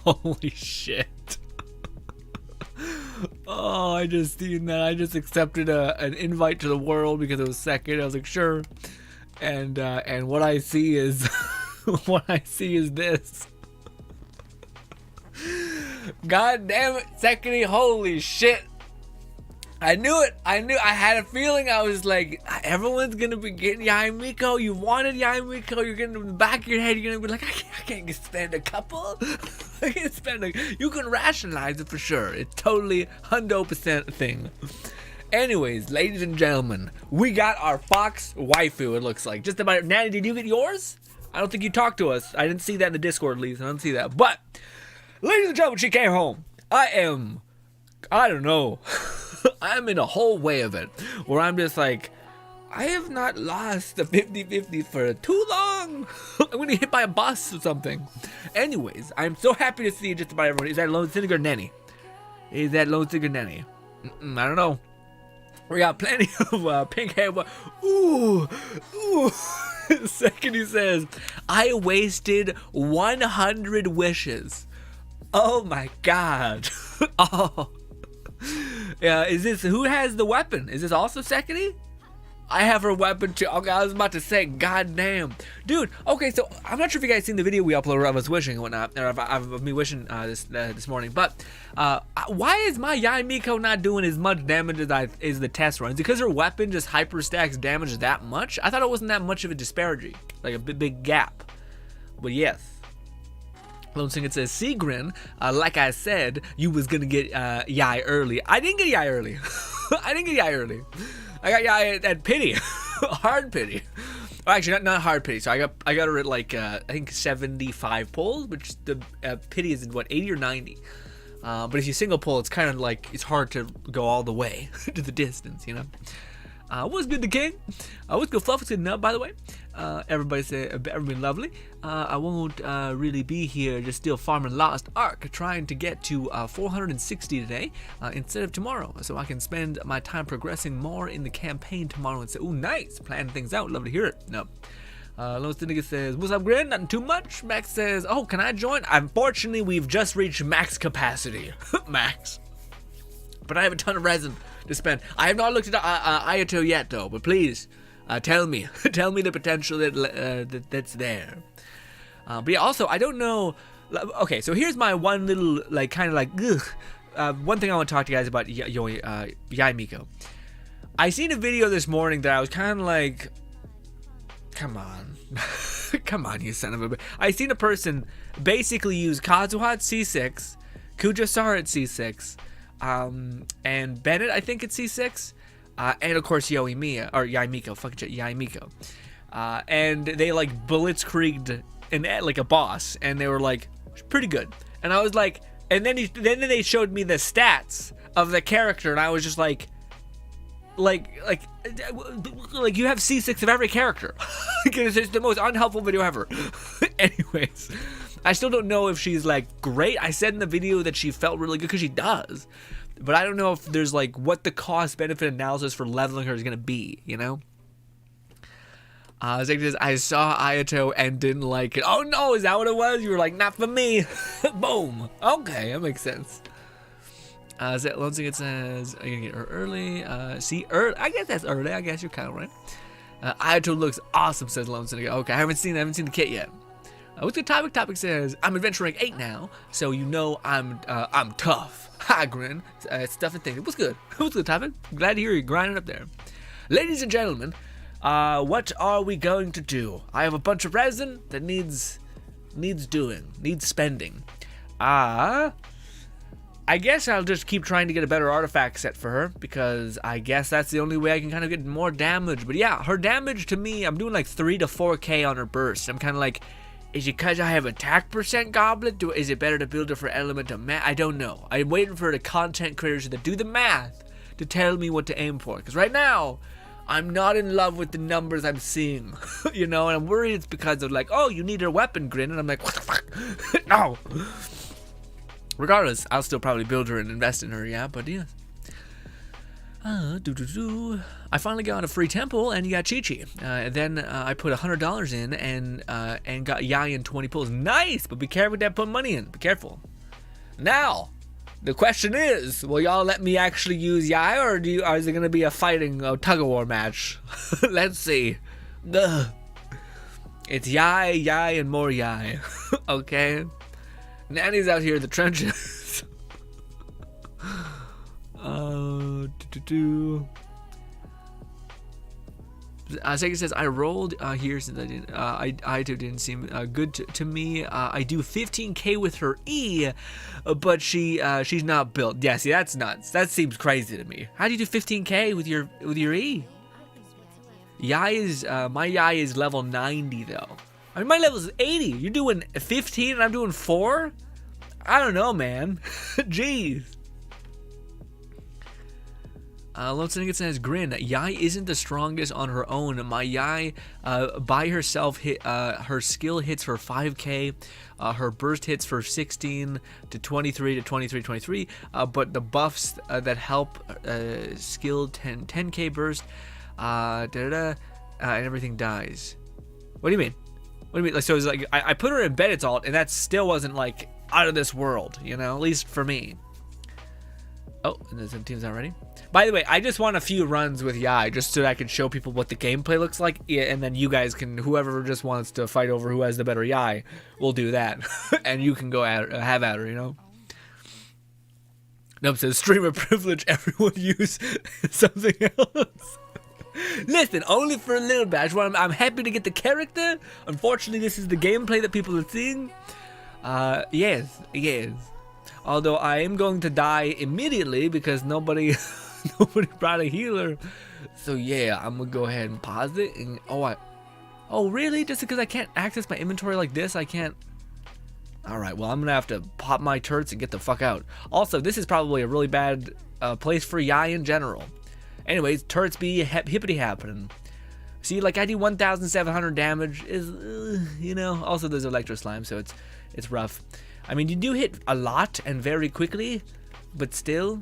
Holy shit. Oh, I just seen that. I just accepted an invite to the world because it was second. I was like, sure. And what I see is what I see is this. God damn it, Second, holy shit. I knew it. I had a feeling. I was like, everyone's gonna be getting Yae Miko. You wanted Yae Miko. You're gonna, in the back of your head, you're gonna be like, I can't spend a couple. I can't spend you can rationalize it for sure. It's totally 100% thing. Anyways, ladies and gentlemen, we got our Fox waifu, it looks like. Just about. Nanny, did you get yours? I don't think you talked to us. I didn't see that in the Discord, at least. I didn't see that. But, ladies and gentlemen, she came home. I don't know. I'm in a whole way of it where I'm just like, I have not lost the 50-50 for too long. I'm gonna get hit by a bus or something. Anyways, I'm so happy to see just about everyone. Is that Lone Singer Nanny? Is that Lone Singer Nanny? I don't know. We got plenty of pink hair. Ooh. Second, he says, I wasted 100 wishes. Oh my god. Oh. Yeah, is this, who has the weapon? Is this also Sekiri? I have her weapon too. Okay, I was about to say, god damn. Dude, okay, so I'm not sure if you guys seen the video we uploaded of us wishing and whatnot, or of me wishing this morning, but why is my Yae Miko not doing as much damage as the test run? Is it because her weapon just hyper stacks damage that much? I thought it wasn't that much of a disparity, like a big gap. But yes. Lone Singer says, Seagrin, like I said, you was gonna get Yae early. I didn't get Yae early. I didn't get Yae early. I got Yae at pity. Hard pity. Well, actually, not hard pity. So I got her at like, I think 75 pulls, which the pity is what, 80 or 90. But if you single pull, it's kind of like, it's hard to go all the way to the distance, you know? What's good, the king? What's good, Fluff? What's good, Nub, by the way? Everybody say, everybody lovely. I won't really be here, just still farming Lost Ark, trying to get to 460 today instead of tomorrow, so I can spend my time progressing more in the campaign tomorrow and say, ooh, nice, planning things out, love to hear it. No. Lone Syndicate says, what's up, Grin? Nothing too much. Max says, oh, can I join? Unfortunately, we've just reached max capacity. Max. But I have a ton of resin to spend. I have not looked at Ayato yet, though, but please, tell me the potential that's there. But yeah, also, I don't know. Okay, so here's my one little, like, kind of like, one thing I want to talk to you guys about Yae Miko. I seen a video this morning that I was kind of like, come on. Come on, you son of a bitch. I seen a person basically use Kazuha at C6, Kujasara at C6, and Bennett, I think, at C6, and of course Yae Miko, and they like blitzkrieged like a boss, and they were like pretty good, and I was like, and then they showed me the stats of the character, and I was just like you have C6 of every character. It's the most unhelpful video ever. Anyways, I still don't know if she's like great. I said in the video that she felt really good because she does, but I don't know if there's like what the cost benefit analysis for leveling her is gonna be, you know? I saw Ayato and didn't like it. Oh no, is that what it was? You were like, not for me. Boom. Okay, that makes sense. Lone Singer says, I'm gonna get her early. I guess that's early. I guess you're kind of right. Ayato looks awesome, says Lone Singer. Okay, I haven't seen the kit yet. What's the topic? Topic says, I'm adventure rank 8 now, so you know I'm tough. Hi, Grin. Stuff and things. What's good? What's good, topic? Glad to hear you grinding up there. Ladies and gentlemen, what are we going to do? I have a bunch of resin that needs spending. I guess I'll just keep trying to get a better artifact set for her, because I guess that's the only way I can kind of get more damage. But yeah, her damage to me, I'm doing like 3 to 4k on her burst. I'm kind of like, is it because I have attack percent goblet? Is it better to build her for element of math? I don't know. I'm waiting for the content creators that do the math to tell me what to aim for. Because right now, I'm not in love with the numbers I'm seeing. You know, and I'm worried it's because of like, oh, you need her weapon, Grin. And I'm like, what the fuck? No. Regardless, I'll still probably build her and invest in her, yeah, but yeah. I finally got a free temple and you got Chi-Chi. Then I put $100 in and got Yae in 20 pulls. Nice, but be careful with that putting money in. Be careful. Now, the question is, will y'all let me actually use Yae, or is it gonna be a fighting tug-of-war match? Let's see. Ugh. It's Yae, and more Yae. Okay? Nanny's out here in the trenches. Sega says, I rolled here since I didn't. I didn't seem good to me. I do 15k with her E, but she's not built. Yeah, see, that's nuts. That seems crazy to me. How do you do 15k with your E? Yae is my Yae is level 90 though. I mean, my level is 80. You're doing 15 and I'm doing 4. I don't know, man. Jeez. Lone Sinigatson has grin. Yae isn't the strongest on her own. My Yae by herself hit her skill hits for 5k, her burst hits for 16 to 23 to 23 23. But the buffs that help skill 10k burst, and everything dies. What do you mean? What do you mean? Like, so it's like I put her in Bennett's alt, and that still wasn't like out of this world, you know, at least for me. Oh, and there's some teams already. By the way, I just want a few runs with Yae just so that I can show people what the gameplay looks like, and then you guys can, whoever just wants to fight over who has the better Yae, will do that, and you can go have at her, you know. Nope says streamer privilege. Everyone use something else. Listen, only for a little bit. I'm happy to get the character. Unfortunately, this is the gameplay that people are seeing. Yes. Although I am going to die immediately because nobody brought a healer. So yeah, I'm gonna go ahead and pause it. And oh really? Just because I can't access my inventory like this, I can't. All right, well I'm gonna have to pop my turrets and get the fuck out. Also, this is probably a really bad place for Yae in general. Anyways, turrets be hippity happening. See, like I do 1,700 damage is, you know. Also, there's electro slime, so it's rough. I mean, you do hit a lot and very quickly, but still.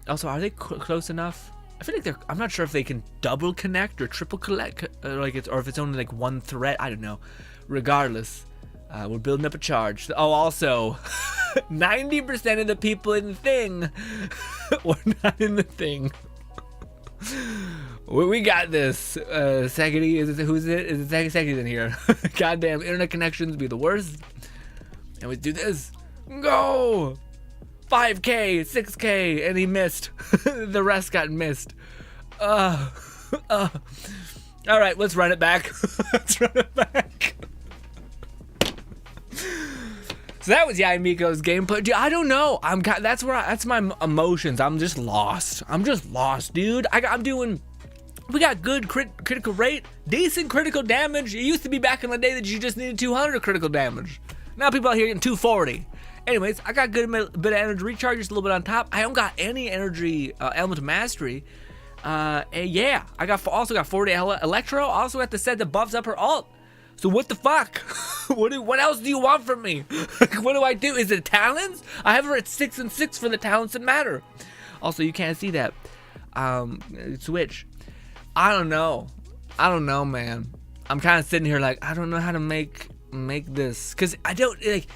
Also, are they close enough? I feel like I'm not sure if they can double connect or triple connect, or if it's only like one threat. I don't know. Regardless, we're building up a charge. Oh, also, 90% of the people in the thing were not in the thing. We got this. Segedy, who's it? Is it Segedy in here? Goddamn, internet connections be the worst. And we do this. Go! 5k, 6k, and he missed. The rest got missed. Alright, let's run it back. Let's run it back. So that was Yae Miko's gameplay. Dude, I don't know. That's my emotions. I'm just lost. Dude. We got good critical rate, decent critical damage. It used to be back in the day that you just needed 200 critical damage. Now people out here getting 240. Anyways, I got good bit of energy recharge, just a little bit on top. I don't got any energy element mastery. Yeah, I also got 40 electro. Also got the set that buffs up her alt. So what the fuck? What else do you want from me? What do I do? Is it talents? I have her at 6 and 6 for the talents that matter. Also, you can't see that. Switch. I don't know, man. I'm kind of sitting here like I don't know how to make this, because I don't like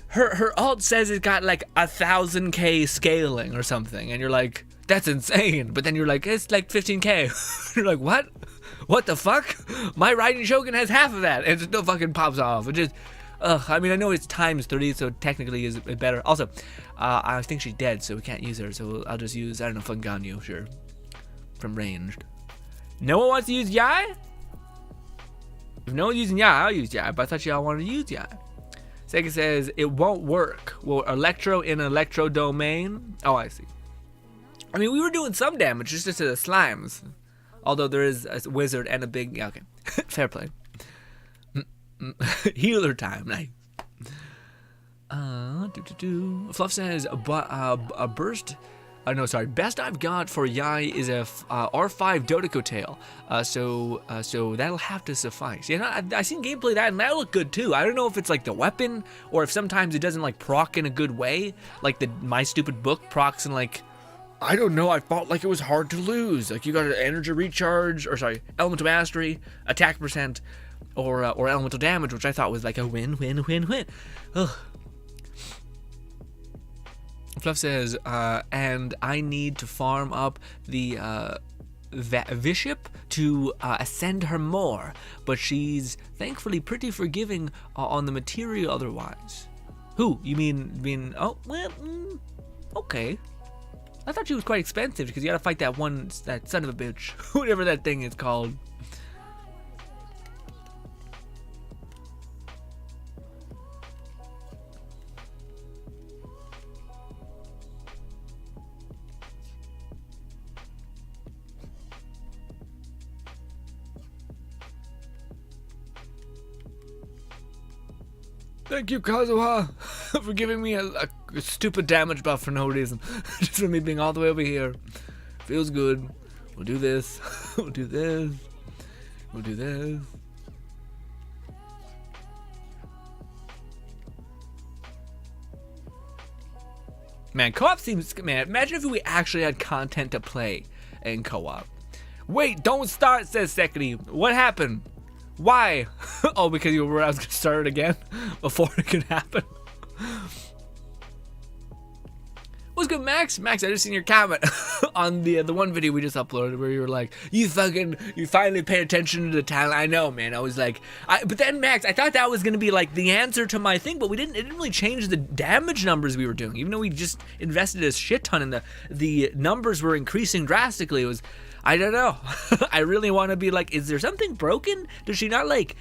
her alt says it got like 1,000k scaling or something, and you're like, that's insane. But then you're like, it's like 15k. You're like, what the fuck? My Raiden Shogun has half of that, and it still fucking pops off. It just I mean, I know it's times 3, so technically is better. Also, I think she's dead, so we can't use her, so I'll just use, I don't know, Funganyu, sure, from ranged. No one wants to use Yae? If no one's using Yae, I'll use Yae, but I thought y'all wanted to use Yae. Sega says, it won't work. Well, electro in electro domain? Oh, I see. I mean, we were doing some damage just to the slimes. Although there is a wizard and a big... Yeah, okay. Fair play. Healer time. Nice. Fluff says, a burst... no, sorry. Best I've got for Yae is a R5 Dodoko tail. So that'll have to suffice. Yeah, I seen gameplay that, and that looked good too. I don't know if it's like the weapon, or if sometimes it doesn't like proc in a good way, like my stupid book procs in like, I don't know. I felt like it was hard to lose. Like you got an energy recharge, or sorry, elemental mastery, attack percent, or elemental damage, which I thought was like a win. Ugh. Fluff says, and I need to farm up the Bishop to ascend her more, but she's thankfully pretty forgiving on the material otherwise. Who? You mean, oh, well, okay. I thought she was quite expensive because you gotta fight that son of a bitch, whatever that thing is called. Thank you, Kazuha, for giving me a stupid damage buff for no reason. Just for me being all the way over here. Feels good. We'll do this. We'll do this. We'll do this. Man, co-op seems... Man, imagine if we actually had content to play in co-op. Wait, don't start, says Sekiri. What happened? Why? Oh, because you were where I was gonna start it again before it could happen. What's good, Max? Max, I just seen your comment on the one video we just uploaded where you were like, you finally paid attention to the talent. I know, man. I was like, but then Max, I thought that was gonna be like the answer to my thing, but it didn't really change the damage numbers we were doing, even though we just invested a shit ton in the numbers were increasing drastically. It was, I don't know. I really want to be like, is there something broken? Does she not like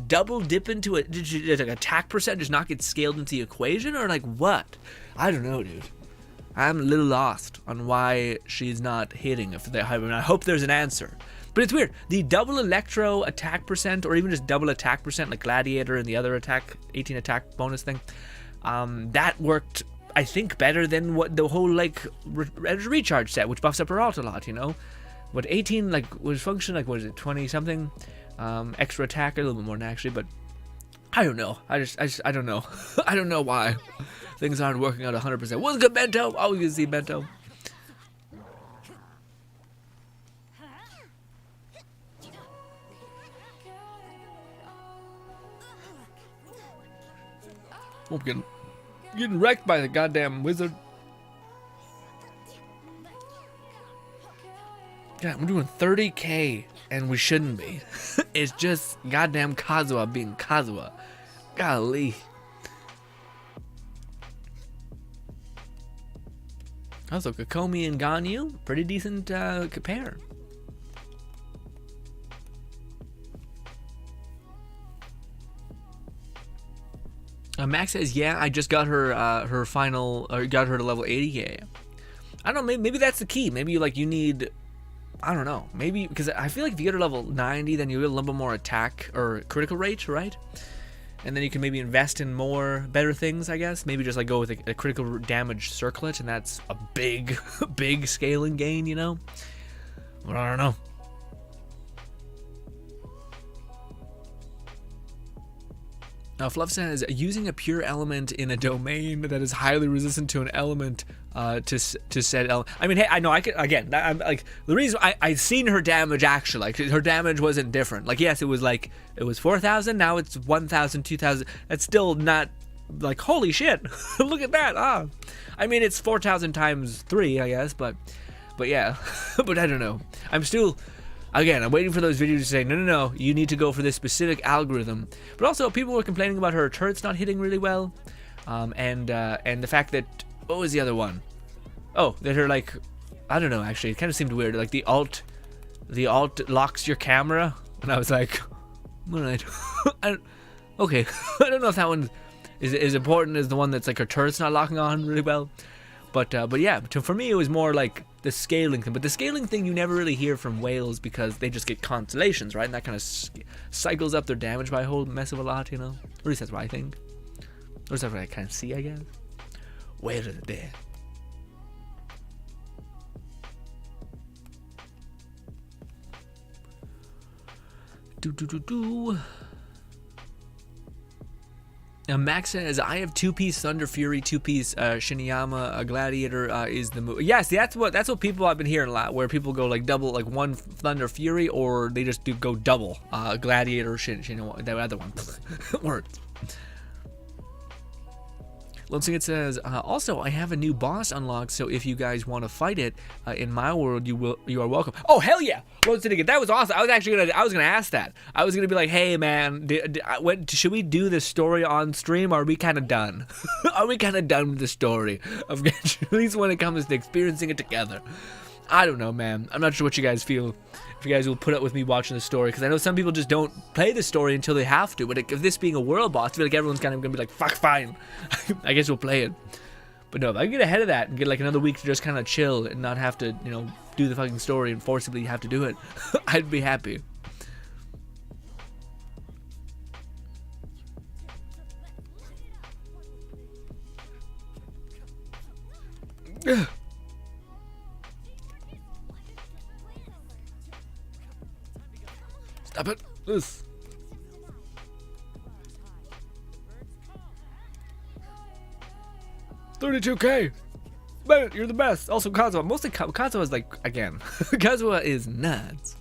double dip into it? Did she like attack percent just not get scaled into the equation, or like what? I don't know, dude. I'm a little lost on why she's not hitting. I hope there's an answer. But it's weird. The double electro attack percent, or even just double attack percent, like Gladiator and the other attack, 18 attack bonus thing, that worked, I think, better than what the whole like recharge set, which buffs up her ult a lot, you know. What 18 like was function like, what is it, 20 something extra attack, a little bit more than actually, but I don't know. I don't know. I don't know why things aren't working out 100%. What's good, Bento? Always good to see Bento. Oh, getting wrecked by the goddamn wizard. Yeah, we're doing 30k and we shouldn't be. It's just goddamn Kazuha being Kazuha. Golly. Also, Kokomi and Ganyu, pretty decent pair. Max says, yeah, I just got her her final, or got her to level 80k. I don't know, maybe that's the key. Maybe you need, I don't know, maybe, because I feel like if you get her level 90, then you get a little bit more attack or critical rate, right? And then you can maybe invest in better things, I guess. Maybe just like go with a critical damage circlet, and that's a big, big scaling gain, you know? But I don't know. Now, Fluff says, using a pure element in a domain that is highly resistant to an element to said element. I mean, hey, I know I could, again, I'm like, the reason I've seen her damage actually, like her damage wasn't different. Like, yes, it was 4,000, now it's 1,000, 2,000. That's still not like, holy shit, look at that. I mean, it's 4,000 times 3, I guess, but yeah, but I don't know. Again, I'm waiting for those videos to say, no, you need to go for this specific algorithm. But also, people were complaining about her turrets not hitting really well. And the fact that, what was the other one? Oh, that her, like, I don't know, actually, it kind of seemed weird. Like, the alt locks your camera. And I was like, alright. Okay, I don't know if that one is as important as the one that's, like, her turret's not locking on really well. But yeah, for me, it was more like the scaling thing. But the scaling thing you never really hear from whales because they just get constellations, right? And that kind of cycles up their damage by a whole mess of a lot, you know? At least that's what I think. Or is that what I kind of see, I guess? Where is it there? Now Max says, I have 2-piece Thunder Fury, 2-piece Shiniyama, a Gladiator is the move. Yes, that's what people I've been hearing a lot, where people go like double, like one Thunder Fury, or they just go double Gladiator, Shiniyama, that other one. Words. Lone Singlet says, also, I have a new boss unlocked, so if you guys want to fight it in my world, you are welcome. Oh, hell yeah! Lone Singlet, that was awesome. I was gonna ask that. I was gonna be like, hey man, should we do this story on stream, or are we kind of done? Are we kind of done with the story of Genshin? At least when it comes to experiencing it together. I don't know, man. I'm not sure what you guys feel. If you guys will put up with me watching the story, because I know some people just don't play the story until they have to. But if this being a world boss, I feel like everyone's kind of gonna be like, fuck, fine. I guess we'll play it. But no, if I can get ahead of that and get like another week to just kind of chill and not have to, you know, do the fucking story and forcibly have to do it, I'd be happy. Stop it. This. $32K. Bennett, you're the best. Also, Kazuha. Mostly Kazuha is like, again, Kazuha is nuts.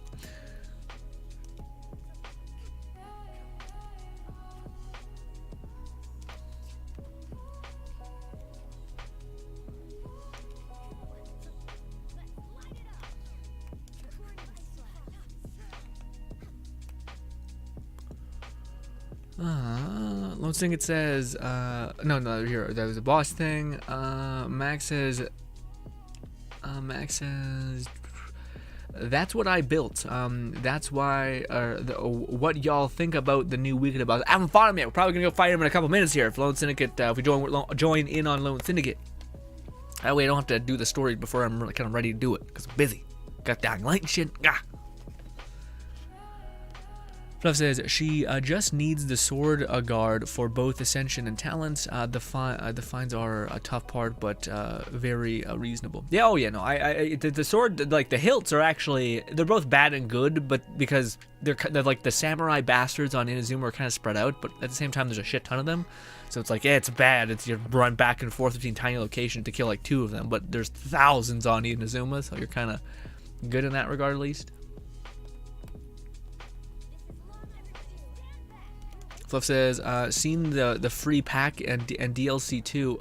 Lone Singlet says, no, here, that was a boss thing. Max says, that's what I built. That's why, what y'all think about the new weekend boss? I haven't fought him yet. We're probably gonna go fight him in a couple minutes here. If Lone Syndicate, if we join in on Lone Syndicate. That way I don't have to do the story before I'm really kind of ready to do it, because I'm busy. Got dying light and shit. Gah. Fluff says, she just needs the sword guard for both ascension and talents. The fines are a tough part, but very reasonable. Yeah, oh yeah, no, the sword, like the hilts are actually, they're both bad and good, but because they're like the samurai bastards on Inazuma are kind of spread out, but at the same time there's a shit ton of them. So it's like, yeah, it's bad. It's you run back and forth between tiny locations to kill like 2 of them, but there's thousands on Inazuma, so you're kind of good in that regard at least. Fluff says, seen the free pack and DLC 2.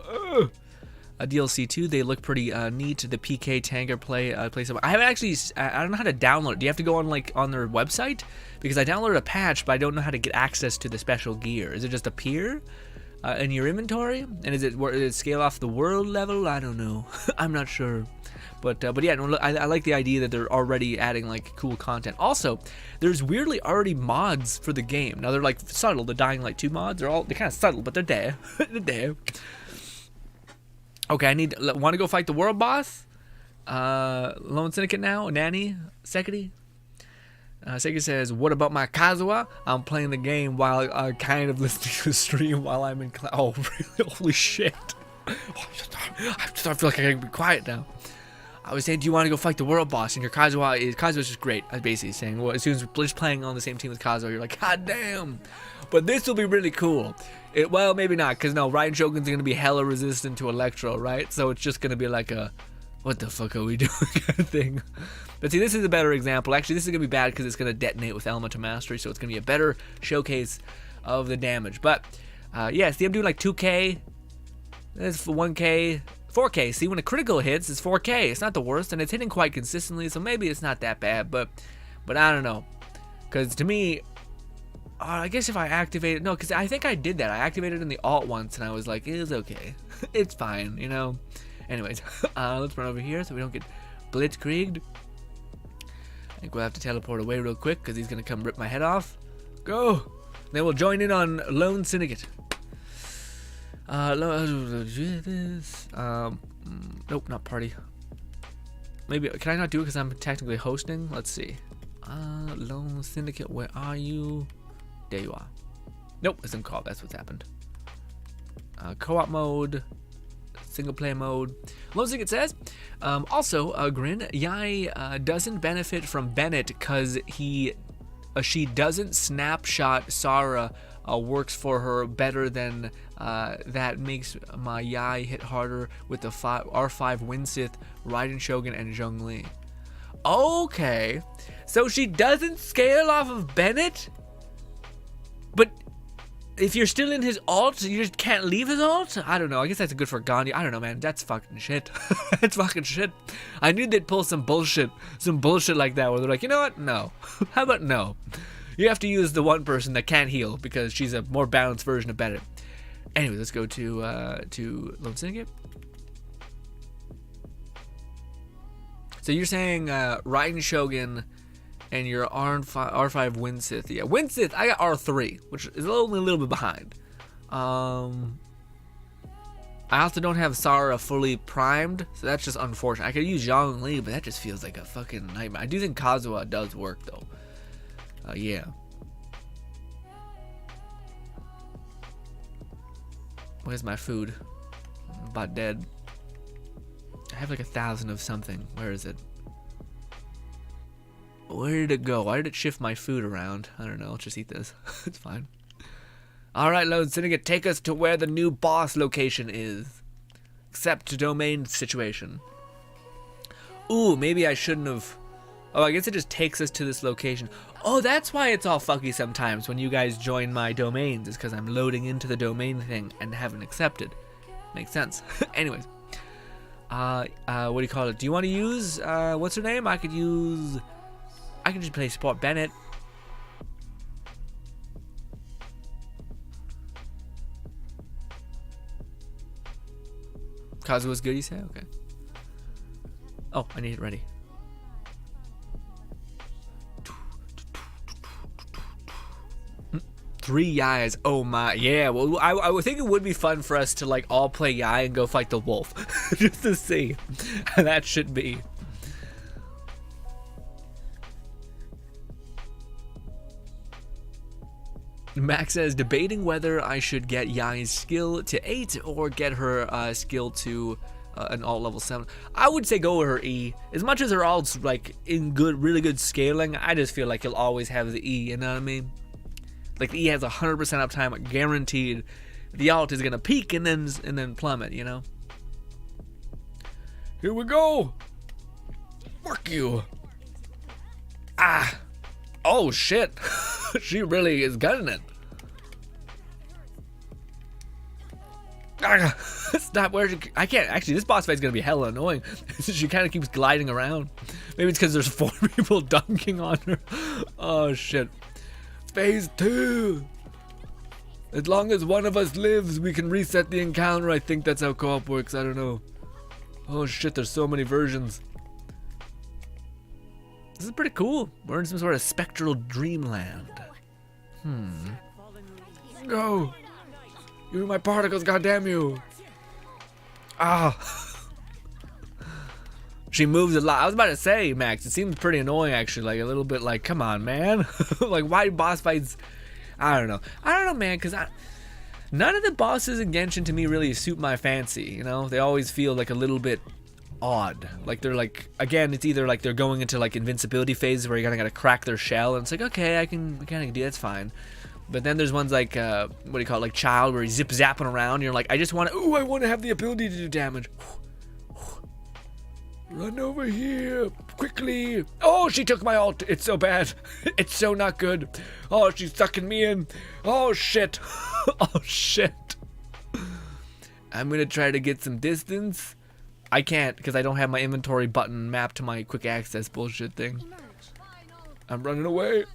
DLC 2, they look pretty neat. The PK Tanker play some. I haven't actually, I don't know how to download it. Do you have to go on their website? Because I downloaded a patch, but I don't know how to get access to the special gear. Is it just appear in your inventory? And is it scale off the world level? I don't know. I'm not sure. But yeah, no, I like the idea that they're already adding like cool content. Also, there's weirdly already mods for the game. Now they're like subtle. The Dying Light 2 mods are they're kind of subtle, but they're there. They're there. Okay, want to go fight the world boss? Lone Syndicate now. Nanny, Sekiri. Sega says, what about my Kazuha? I'm playing the game while kind of listening to the stream while I'm in class. Oh, really? Holy shit. I feel like I can be quiet now. I was saying, do you want to go fight the world boss? And your Kazuha is just great. I was basically saying, well, as soon as we're just playing on the same team with Kazuha, you're like, god damn. But this will be really cool. Well, maybe not, because no, Raiden Shogun's going to be hella resistant to Electro, right? So it's just going to be like a, what the fuck are we doing kind of thing. But see, this is a better example. Actually, this is going to be bad because it's going to detonate with Elemental Mastery, so it's going to be a better showcase of the damage. But, yeah, see, I'm doing like 2K. That's 1K. 4K. See, when a critical hits, it's 4K. It's not the worst, and it's hitting quite consistently, so maybe it's not that bad, but I don't know. Because to me, I guess if I activate it, no, because I think I did that. I activated it in the alt once, and I was like, it's okay. It's fine, you know? Anyways, let's run over here so we don't get blitzkrieged. I think we'll have to teleport away real quick, because he's going to come rip my head off. Go! Then we'll join in on Lone Syndicate. Nope, not party. Maybe, can I not do it because I'm technically hosting? Let's see. Lone Syndicate, where are you? There you are. Nope, it's in co-op, that's what's happened. Co-op mode, single player mode. Lone Syndicate says, also, Grin, Yae doesn't benefit from Bennett because she doesn't snapshot Sarah. Works for her better than that makes my Yae hit harder with the R5 Winsith, Raiden Shogun, and Zhongli. Okay, so she doesn't scale off of Bennett, but if you're still in his alt, you just can't leave his alt? I don't know. I guess that's good for Gandhi. I don't know, man. That's fucking shit. That's fucking shit. I knew they'd pull some bullshit like that where they're like, you know what? No. How about no? You have to use the one person that can't heal because she's a more balanced version of Bennett. Anyway, let's go to Lone Syndicate. So you're saying Raiden Shogun and your R5 Winsith. Yeah, Winsith, I got R3, which is only a little bit behind. I also don't have Sara fully primed, so that's just unfortunate. I could use Zhang Li, but that just feels like a fucking nightmare. I do think Kazuha does work, though. Yeah. Where's my food? I'm about dead. I have like 1,000 of something. Where is it? Where did it go? Why did it shift my food around? I don't know. Let's just eat this. It's fine. Alright, Lone Syndicate, take us to where the new boss location is. Accept domain situation. Ooh, maybe I shouldn't have... Oh, I guess it just takes us to this location. Oh, that's why it's all fucky sometimes when you guys join my domains. Is because I'm loading into the domain thing and haven't accepted. Makes sense. Anyways. What do you call it? Do you want to use... what's her name? I could just play Sport Bennett. Kazuha's good, you say? Okay. Oh, I need it ready. Three Yaes. Oh my. Yeah, well, I would think it would be fun for us to like all play Yae and go fight the wolf. Just to see how that should be. Max says, debating whether I should get Yae's skill to 8 or get her skill to an alt level 7. I would say go with her E. As much as her alt's like in really good scaling, I just feel like you'll always have the E, you know what I mean? Like the E has 100% uptime, guaranteed. The alt is gonna peak and then plummet, you know? Here we go! Fuck you! Ah! Oh shit! She really is gunning it. Stop, I can't, actually, this boss fight's gonna be hella annoying. She kind of keeps gliding around. Maybe it's because there's 4 people dunking on her. Oh shit. Phase 2. As long as one of us lives, we can reset the encounter. I think that's how co-op works, I don't know. Oh shit, there's so many versions. This is pretty cool. We're in some sort of spectral dreamland. Go! Give me my particles, goddamn you! Ah! She moves a lot. I was about to say, Max, it seems pretty annoying actually. Like a little bit like, come on, man. Like, why boss fights? I don't know. I don't know, man, because none of the bosses in Genshin to me really suit my fancy, you know? They always feel like a little bit odd. Like they're like, again, it's either like they're going into like invincibility phases where you're gotta crack their shell and it's like, okay, I can do that's fine. But then there's ones like what do you call it, like Child, where he's zip zapping around and you're like, I want to have the ability to do damage. Run over here quickly. Oh, she took my ult. It's so bad. It's so not good. Oh, she's sucking me in. Oh shit. Oh shit. I'm gonna try to get some distance. I can't because I don't have my inventory button mapped to my quick access bullshit thing. I'm running away.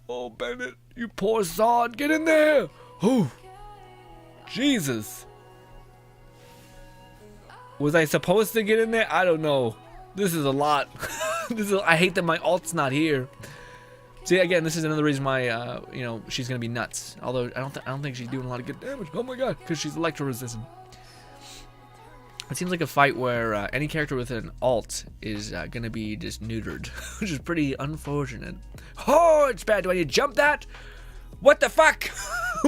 Oh, Bennett, you poor sod, get in there. Oh, Jesus. Was I supposed to get in there? I don't know. This is a lot. I hate that my alt's not here. See, again, this is another reason why, you know, she's gonna be nuts. Although I don't think she's doing a lot of good damage. Oh my god, because she's electro resistant. It seems like a fight where any character with an alt is gonna be just neutered, which is pretty unfortunate. Oh, it's bad. Do I need to jump that? What the fuck?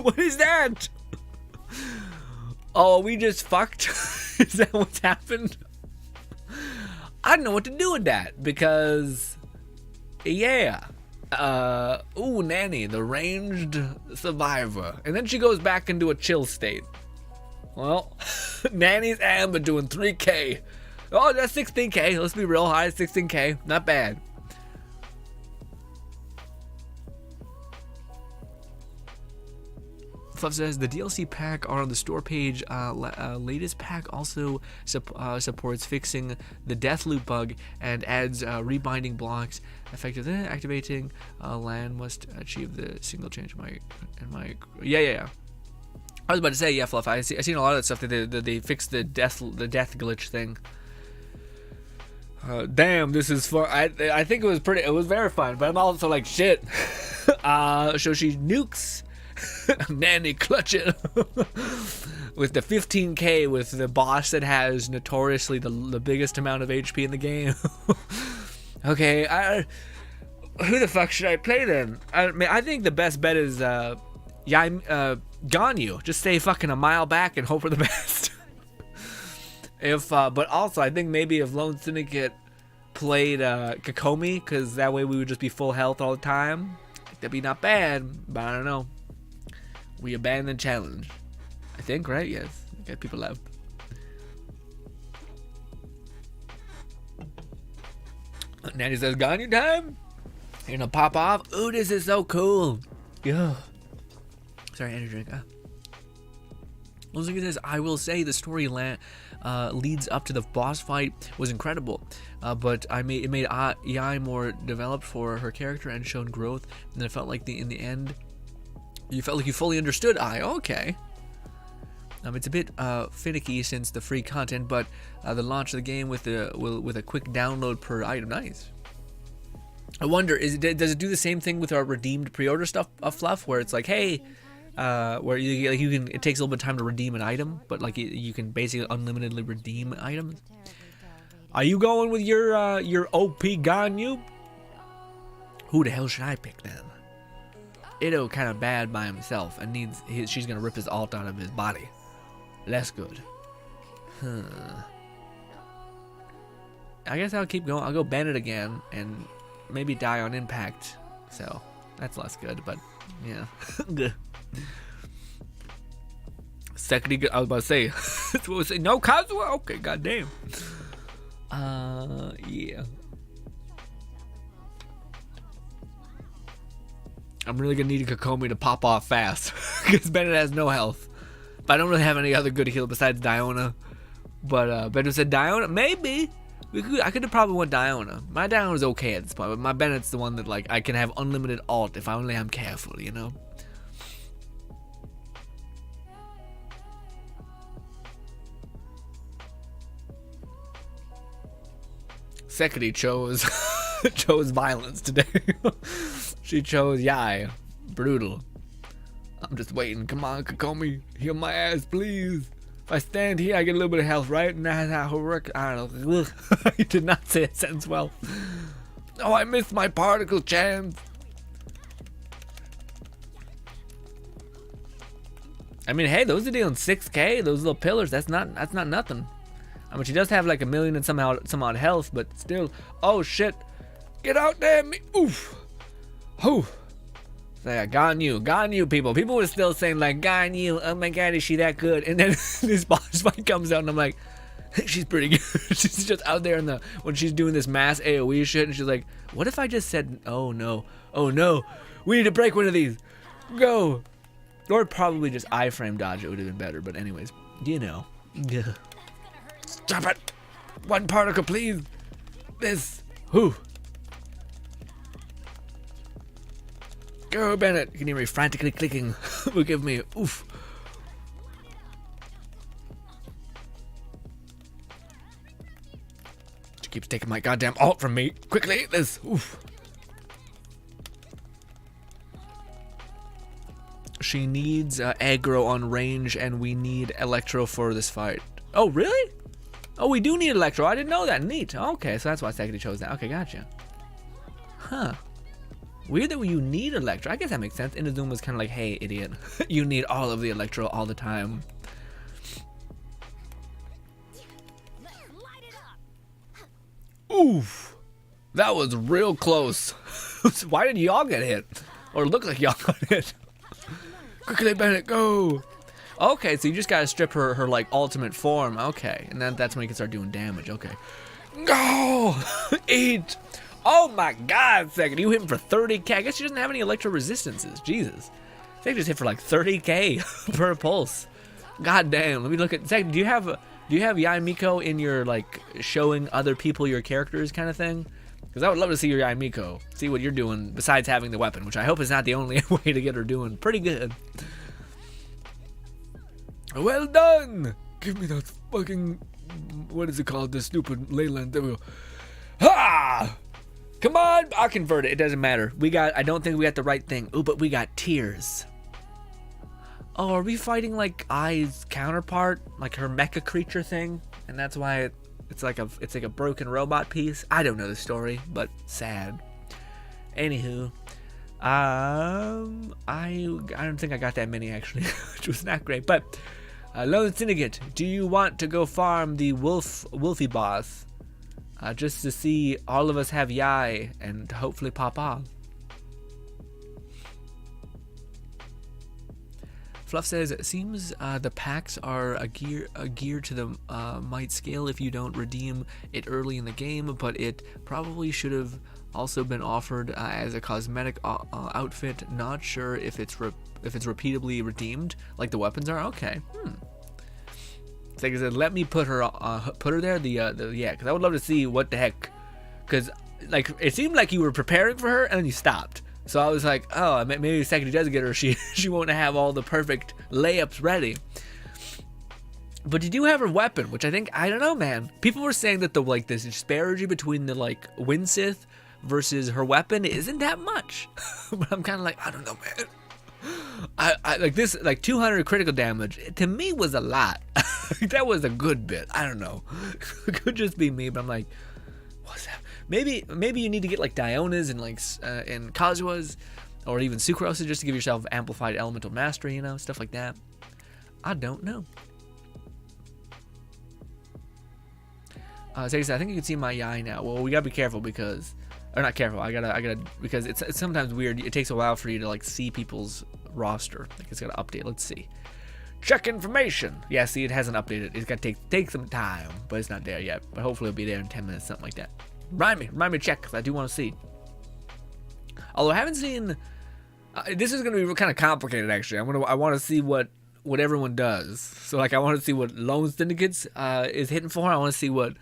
What is that? Oh, we just fucked? Is that what's happened? I don't know what to do with that because, yeah. Ooh, Nanny, the ranged survivor. And then she goes back into a chill state. Well, Nanny's Amber doing 3K. Oh, that's 16K. Let's be real, high 16K. Not bad. Fluff says the DLC pack are on the store page. Latest pack also supports fixing the death loop bug and adds rebinding blocks. Effective activating land must achieve the single change. Yeah. I was about to say, yeah, Fluff. I seen a lot of that stuff that they fixed the death glitch thing. Damn, this is fun. I think it was very fun, but I'm also like shit. So she nukes Nanny clutch it with the 15k with the boss that has notoriously the biggest amount of HP in the game. Okay, who the fuck should I play then? I think the best bet is Ganyu. Just stay fucking a mile back and hope for the best. But also I think maybe if Lone Syndicate played Kokomi, because that way we would just be full health all the time. That'd be not bad, but I don't know. We abandoned challenge. I think, right? Yes. Okay, people left. Nanny says, Ganyu time? You're gonna pop off? Ooh, this is so cool. Yeah. Sorry, energy drink. Lozing says, I will say the story leads up to the boss fight was incredible, but it made Yae more developed for her character and shown growth, and it felt like in the end, you felt like you fully understood Yae. Okay. It's a bit finicky since the free content, but the launch of the game with a quick download per item. Nice. I wonder, does it do the same thing with our redeemed pre-order stuff of Fluff, where it's like, hey, where you can, it takes a little bit of time to redeem an item, but like you can basically unlimitedly redeem items. Are you going with your OP Ganyu? Who the hell should I pick then? Itto kind of bad by himself and she's gonna rip his alt out of his body. That's good. I guess I'll keep going. I'll go Bennett again and maybe die on impact. So that's less good, but yeah. Second, I was about to say, that's what we say. No Kazuha. Okay, goddamn. Yeah. I'm really gonna need a Kokomi to pop off fast because Bennett has no health. But I don't really have any other good heal besides Diona. But Bennett said Diona. Maybe I could have probably went Diona. My Diona's okay at this point, but my Bennett's the one that like I can have unlimited alt if I only am careful, you know. Sekiri chose violence today. She chose Yae. Brutal. I'm just waiting. Come on, Kokomi. Heal my ass, please. If I stand here, I get a little bit of health, right? And that's how it works. I don't know. I did not say a sentence well. Oh, I missed my particle chance. I mean, hey, those are dealing 6k. Those little pillars. That's not nothing. I mean, she does have like 1 million and some odd health, but still. Oh shit! Get out there, me! Oof! Whew! So yeah, Ganyu, people. People were still saying like, Ganyu, oh my god, is she that good? And then this boss fight comes out, and I'm like, she's pretty good. She's just out there when she's doing this mass AOE shit, and she's like, what if I just said, oh no, we need to break one of these, go, or probably just iframe dodge. It would have been better, but anyways, you know. Yeah. Stop it! One particle, please. This. Whew. Go, Bennett. You can hear me frantically clicking. Forgive me. Oof. She keeps taking my goddamn alt from me. Quickly, this. Oof. She needs aggro on range, and we need Electro for this fight. Oh, really? Oh, we do need Electro. I didn't know that. Neat. Okay, so that's why Sekiri chose that. Okay, gotcha. Huh. Weird that you need Electro. I guess that makes sense. Inazuma's kind of like, hey, idiot. You need all of the Electro all the time. Oof. That was real close. Why did y'all get hit? Or look like y'all got hit? Quickly, Bennett, go. Okay, so you just gotta strip her like ultimate form. Okay, and then that's when you can start doing damage. Okay. Go! Eat! Oh my god, Second. You hit him for 30k. I guess she doesn't have any electro resistances. Jesus. They just hit for like 30k per pulse. God damn. Let me look at. Zach, do you have Yae Miko in your like showing other people your characters kind of thing? Because I would love to see your Yae Miko, see what you're doing besides having the weapon, which I hope is not the only way to get her doing pretty good. Well done! Give me that fucking, what is it called, the stupid Leyland. There we go. Ha! Come on! I'll convert it. It doesn't matter. I don't think we got the right thing. Ooh, but we got tears. Oh, are we fighting like Ai's counterpart? Like her mecha creature thing? And that's why it's like a broken robot piece? I don't know the story, but sad. Anywho. I don't think I got that many actually, which was not great. But Lone Syndicate, do you want to go farm the Wolfie boss? Just to see all of us have Yae and hopefully pop off. Fluff says, it seems the packs are a gear to the might scale if you don't redeem it early in the game, but it probably should have also been offered as a cosmetic outfit. Not sure if it's repeatably redeemed like the weapons are. Okay. It's like I said, let me put her there. Yeah, because I would love to see what the heck. Because like it seemed like you were preparing for her and then you stopped. So I was like, oh, maybe the second he does get her, she won't have all the perfect layups ready. But you do have her weapon, which I don't know, man. People were saying that this disparity between the like Wind Sith versus her weapon isn't that much. But I'm kind of like, I don't know, man. I like this, like 200 critical damage to me was a lot. That was a good bit. I don't know. It could just be me, but I'm like, what's that? Maybe you need to get like Diona's and like and Kazua's or even Sucrose's just to give yourself amplified elemental mastery, you know, stuff like that. I don't know. So I think you can see my Yae now. Well, we gotta be careful because, or not careful. I gotta because it's sometimes weird. It takes a while for you to like see people's roster. Like it's gotta update. Let's see. Check information. Yeah, see, it hasn't updated. It's gotta take some time, but it's not there yet. But hopefully it'll be there in 10 minutes, something like that. Remind me to check because I do want to see. Although I haven't seen. This is gonna be kind of complicated actually. I want to see what everyone does. So like I want to see what Lone Syndicates is hitting for. I want to see what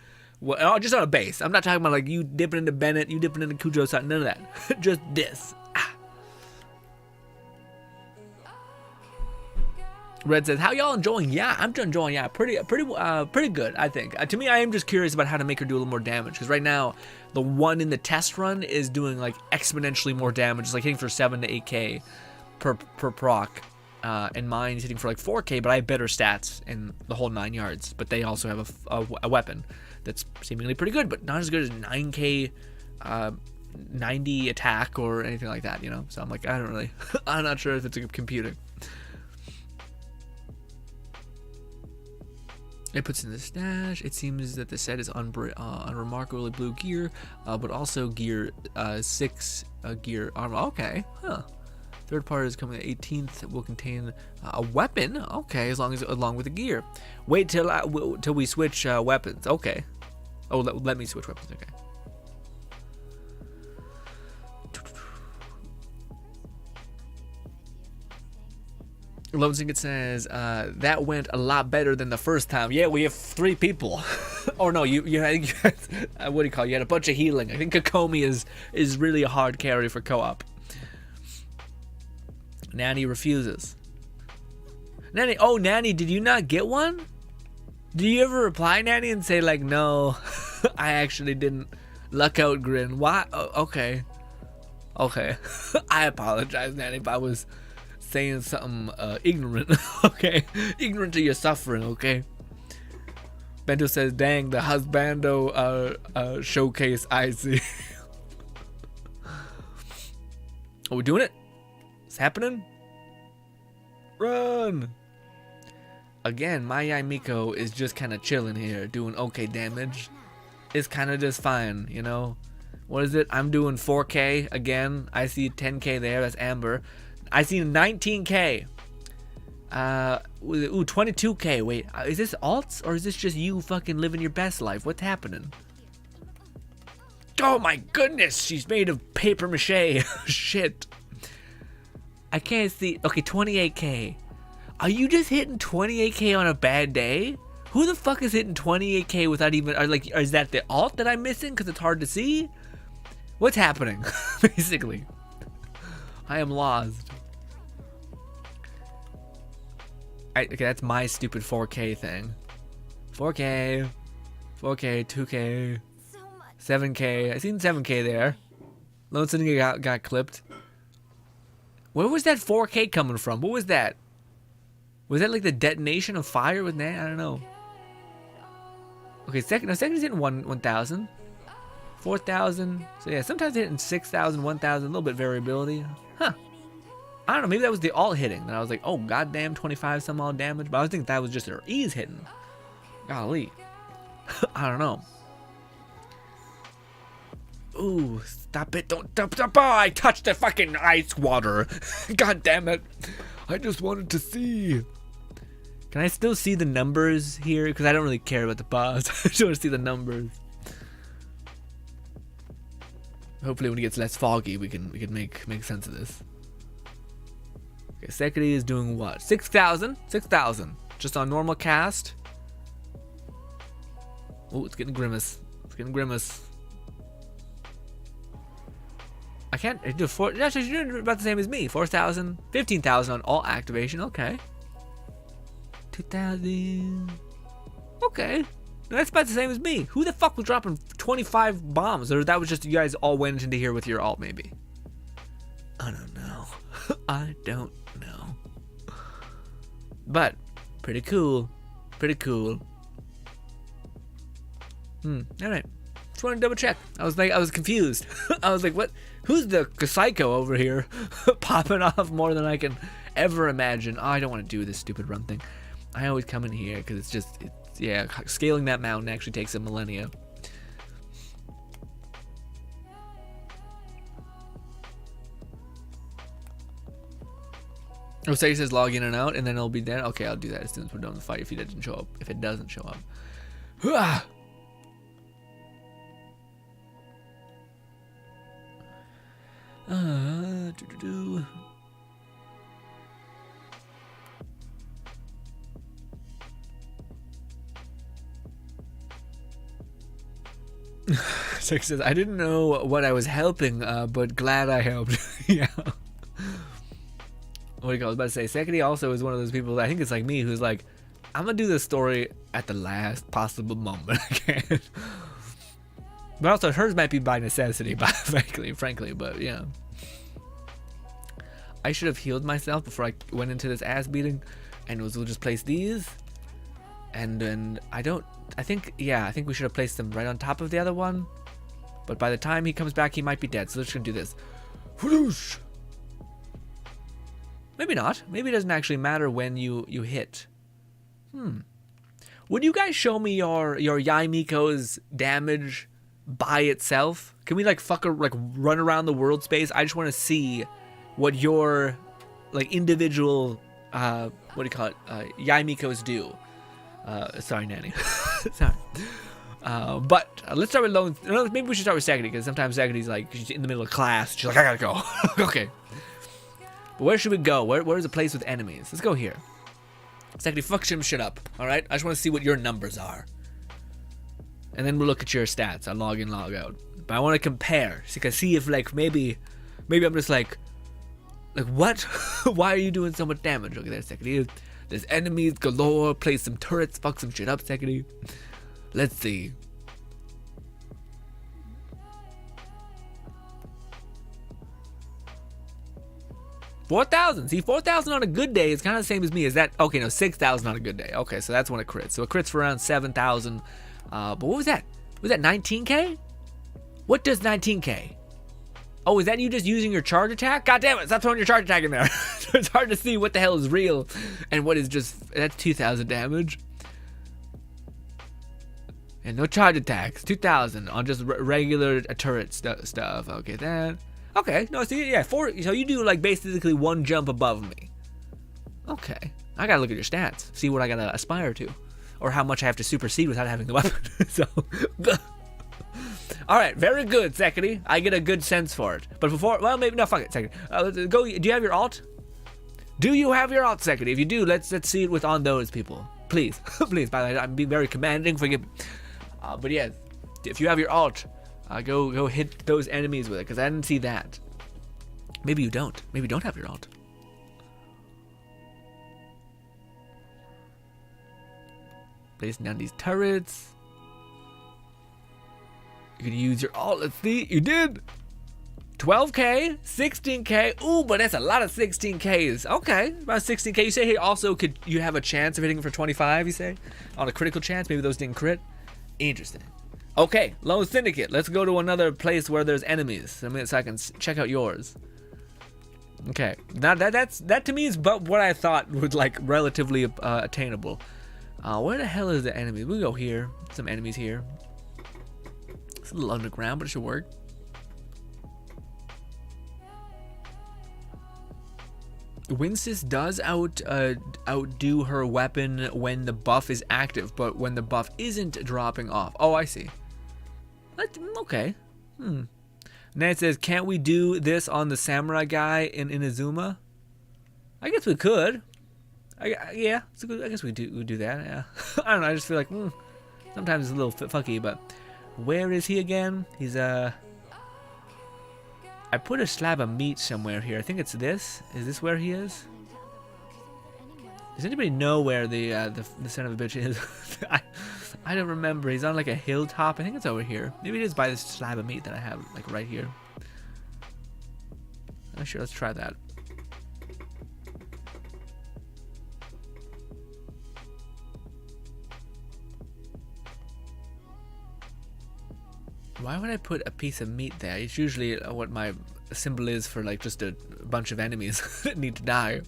just on a base. I'm not talking about like you dipping into Bennett, you dipping into Kujo, none of that. Just this. Red says, how y'all enjoying? Yeah, I'm enjoying. Yeah, pretty good, I think. To me, I am just curious about how to make her do a little more damage because right now, the one in the test run is doing like exponentially more damage. It's like hitting for 7 to 8k per proc, and mine's hitting for like 4k. But I have better stats in the whole 9 yards. But they also have a weapon that's seemingly pretty good, but not as good as 9k, 90 attack or anything like that. You know, so I'm like, I don't really. I'm not sure if it's computing. It puts in the stash. It seems that the set is unremarkably blue gear, but also gear 6 gear armor. Okay, huh. Third part is coming the 18th. Will contain a weapon. Okay, along with the gear. Wait till we switch weapons. Okay. Oh, let me switch weapons. Okay. Lone Syndicate says, that went a lot better than the first time. Yeah, we have 3 people. Oh no, you had, what do you call it? You had a bunch of healing. I think Kokomi is really a hard carry for co-op. Nanny refuses. Nanny, did you not get one? Did you ever reply, Nanny, and say like, no, I actually didn't? Luck out grin. Why? Oh, okay. I apologize, Nanny, if I was saying something ignorant. Okay, ignorant to your suffering. Okay. Bento says, dang, the husbando showcase I see. Are we doing it? It's happening. Run. Again, my Yae Miko is just kind of chilling here, doing okay damage. It's kind of just fine, you know. What is it? I'm doing 4k again. I see 10k there. That's Amber. I see 19k. 22k. Wait, is this alts or is this just you fucking living your best life? What's happening? Oh my goodness, she's made of paper mache. Shit. I can't see. Okay, 28k. Are you just hitting 28k on a bad day? Who the fuck is hitting 28k without even, or is that the alt that I'm missing because it's hard to see? What's happening? Basically. I am lost. Okay, that's my stupid 4k thing. 4k, 2k, 7k. I seen 7k there. Lone Sitting got clipped. Where was that 4k coming from? What was that? Was that like the detonation of fire with Nan? I don't know. Okay, second's hitting 1,000. 4,000. So yeah, sometimes hitting 6,000, 1,000, a little bit variability. Huh. I don't know, maybe that was the alt hitting. And I was like, oh goddamn, 25 some odd damage. But I was thinking that was just their E's hitting. Golly. I don't know. Ooh, stop it. Don't stop. Oh, I touched the fucking ice water. God damn it. I just wanted to see. Can I still see the numbers here? Because I don't really care about the boss. I just want to see the numbers. Hopefully when it gets less foggy, we can make sense of this. Okay, Sekiri is doing what? 6,000? 6,000. Just on normal cast. Oh, it's getting grimace. It's getting grimace. I can't do 4. Actually, you're doing about the same as me. 4,000, 15,000 on alt activation. Okay. 2,000. Okay. That's about the same as me. Who the fuck was dropping 25 bombs? Or that was just you guys all went into here with your alt, maybe? I don't know. I don't know. But pretty cool. Pretty cool. Alright. Just wanted to double check. I was confused. I was like, what? Who's the psycho over here popping off more than I can ever imagine? Oh, I don't want to do this stupid run thing. I always come in here because it's yeah, scaling that mountain actually takes a millennia. Oh, so he says log in and out and then it'll be dead. Okay, I'll do that as soon as we're done with the fight if it doesn't show up. If it doesn't show up. So he says, I didn't know what I was helping, but glad I helped. Yeah. What do you call it? I was about to say, Sekiri also is one of those people, I think it's like me, who's like, I'm gonna do this story at the last possible moment I can. But also, hers might be by necessity, frankly, but yeah. I should have healed myself before I went into this ass beating, and we'll just place these. And then I think we should have placed them right on top of the other one. But by the time he comes back, he might be dead. So let's just gonna do this. Whoosh! Maybe not. Maybe it doesn't actually matter when you hit. Would you guys show me your Yae Miko's damage by itself? Can we like run around the world space? I just want to see what your like individual what do you call it? Yae Miko's do. Sorry, Nanny. Sorry. But let's start with Lone. Maybe we should start with Sekiri because sometimes Sekiri's like she's in the middle of class. She's like, I gotta go. Okay. But where should we go? Where's a place with enemies? Let's go here. Sekiri, fuck some shit up. All right. I just want to see what your numbers are, and then we'll look at your stats. I'll log in, log out. But I want to compare, so you can see if like maybe I'm just like what? Why are you doing so much damage? Okay, there's Sekiri. There's enemies galore. Place some turrets. Fuck some shit up, Sekiri. Let's see. $4,000. See, 4,000 on a good day is kind of the same as me. Is that okay? No, 6,000 on a good day. Okay, so that's when it crits. So it crits for around 7,000. But what was that? Was that 19k? What does 19k? Oh, is that you just using your charge attack? God damn it! Stop throwing your charge attack in there. It's hard to see what the hell is real and what is just. That's 2,000 damage. And no charge attacks. 2,000 on just regular turret stuff. Okay, that. Okay, no, see, yeah, so you do like basically one jump above me. Okay, I gotta look at your stats, see what I gotta aspire to, or how much I have to supersede without having the weapon. So, all right, very good, Sekiri. I get a good sense for it. But before, well, maybe no, fuck it, Sekiri. Let's go. Do you have your alt? Do you have your alt, Second? If you do, let's see it with on those people. Please. Please, by the way, I'm being very commanding, forgive me. But yes, if you have your alt, go hit those enemies with it, because I didn't see that. Maybe you don't. Maybe you don't have your alt. Placing down these turrets. You can use your alt. Let's see. You did. 12k, 16k. Ooh, but that's a lot of 16ks. Okay, about 16k. You say here also could you have a chance of hitting for 25, you say? On a critical chance. Maybe those didn't crit. Interesting. Okay, Lone Syndicate. Let's go to another place where there's enemies. So I can check out yours. Okay, now that to me is but what I thought would like relatively attainable. Where the hell is the enemy? We'll go here. Some enemies here. It's a little underground, but it should work. Winsys does outdo her weapon when the buff is active, but when the buff isn't dropping off. Oh, I see. Okay. And then it says, can't we do this on the samurai guy in Inazuma? I guess we could. Yeah, I guess we do that. Yeah. I don't know. I just feel like sometimes it's a little fucky. But where is he again? He's I put a slab of meat somewhere here. I think it's this. Is this where he is? Does anybody know where the son of a bitch is? I don't remember. He's on like a hilltop. I think it's over here. Maybe it is by this slab of meat that I have like right here. Oh, sure. Let's try that. Why would I put a piece of meat there? It's usually what my symbol is for like just a bunch of enemies that need to die.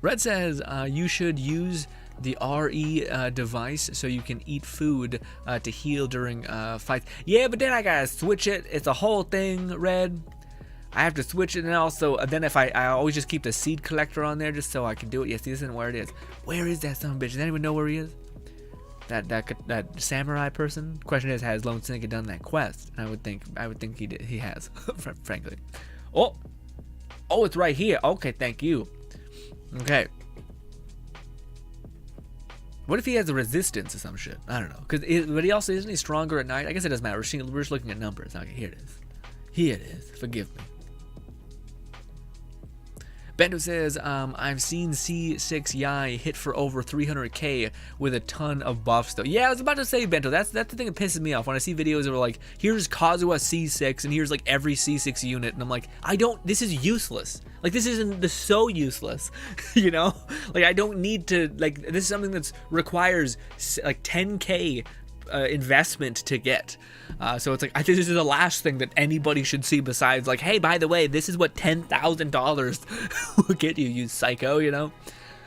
Red says you should use the RE device so you can eat food to heal during fights. Yeah, but then I gotta switch it. It's a whole thing, Red. I have to switch it, and also then if I always just keep the seed collector on there just so I can do it. Yes, this isn't where it is. Where is that son of a bitch? Does anyone know where he is? That samurai person. Question is, has Lone Syndicate done that quest? And I would think he has, frankly. Oh, it's right here. Okay, thank you. Okay. What if he has a resistance to some shit? I don't know. But he also isn't he stronger at night? I guess it doesn't matter. We're just looking at numbers. Okay, here it is. Here it is. Forgive me. Bento says, I've seen C6 Yae hit for over 300k with a ton of buffs though. Yeah, I was about to say, Bento, that's the thing that pisses me off when I see videos that are like, here's Kazuha C6 and here's like every C6 unit, and I'm like, this is useless. Like, this is so useless, you know? Like, I don't need to, like, this is something that requires like 10k investment to get. So it's like, I think this is the last thing that anybody should see besides like, hey, by the way, this is what $10,000 will get you, you psycho, you know?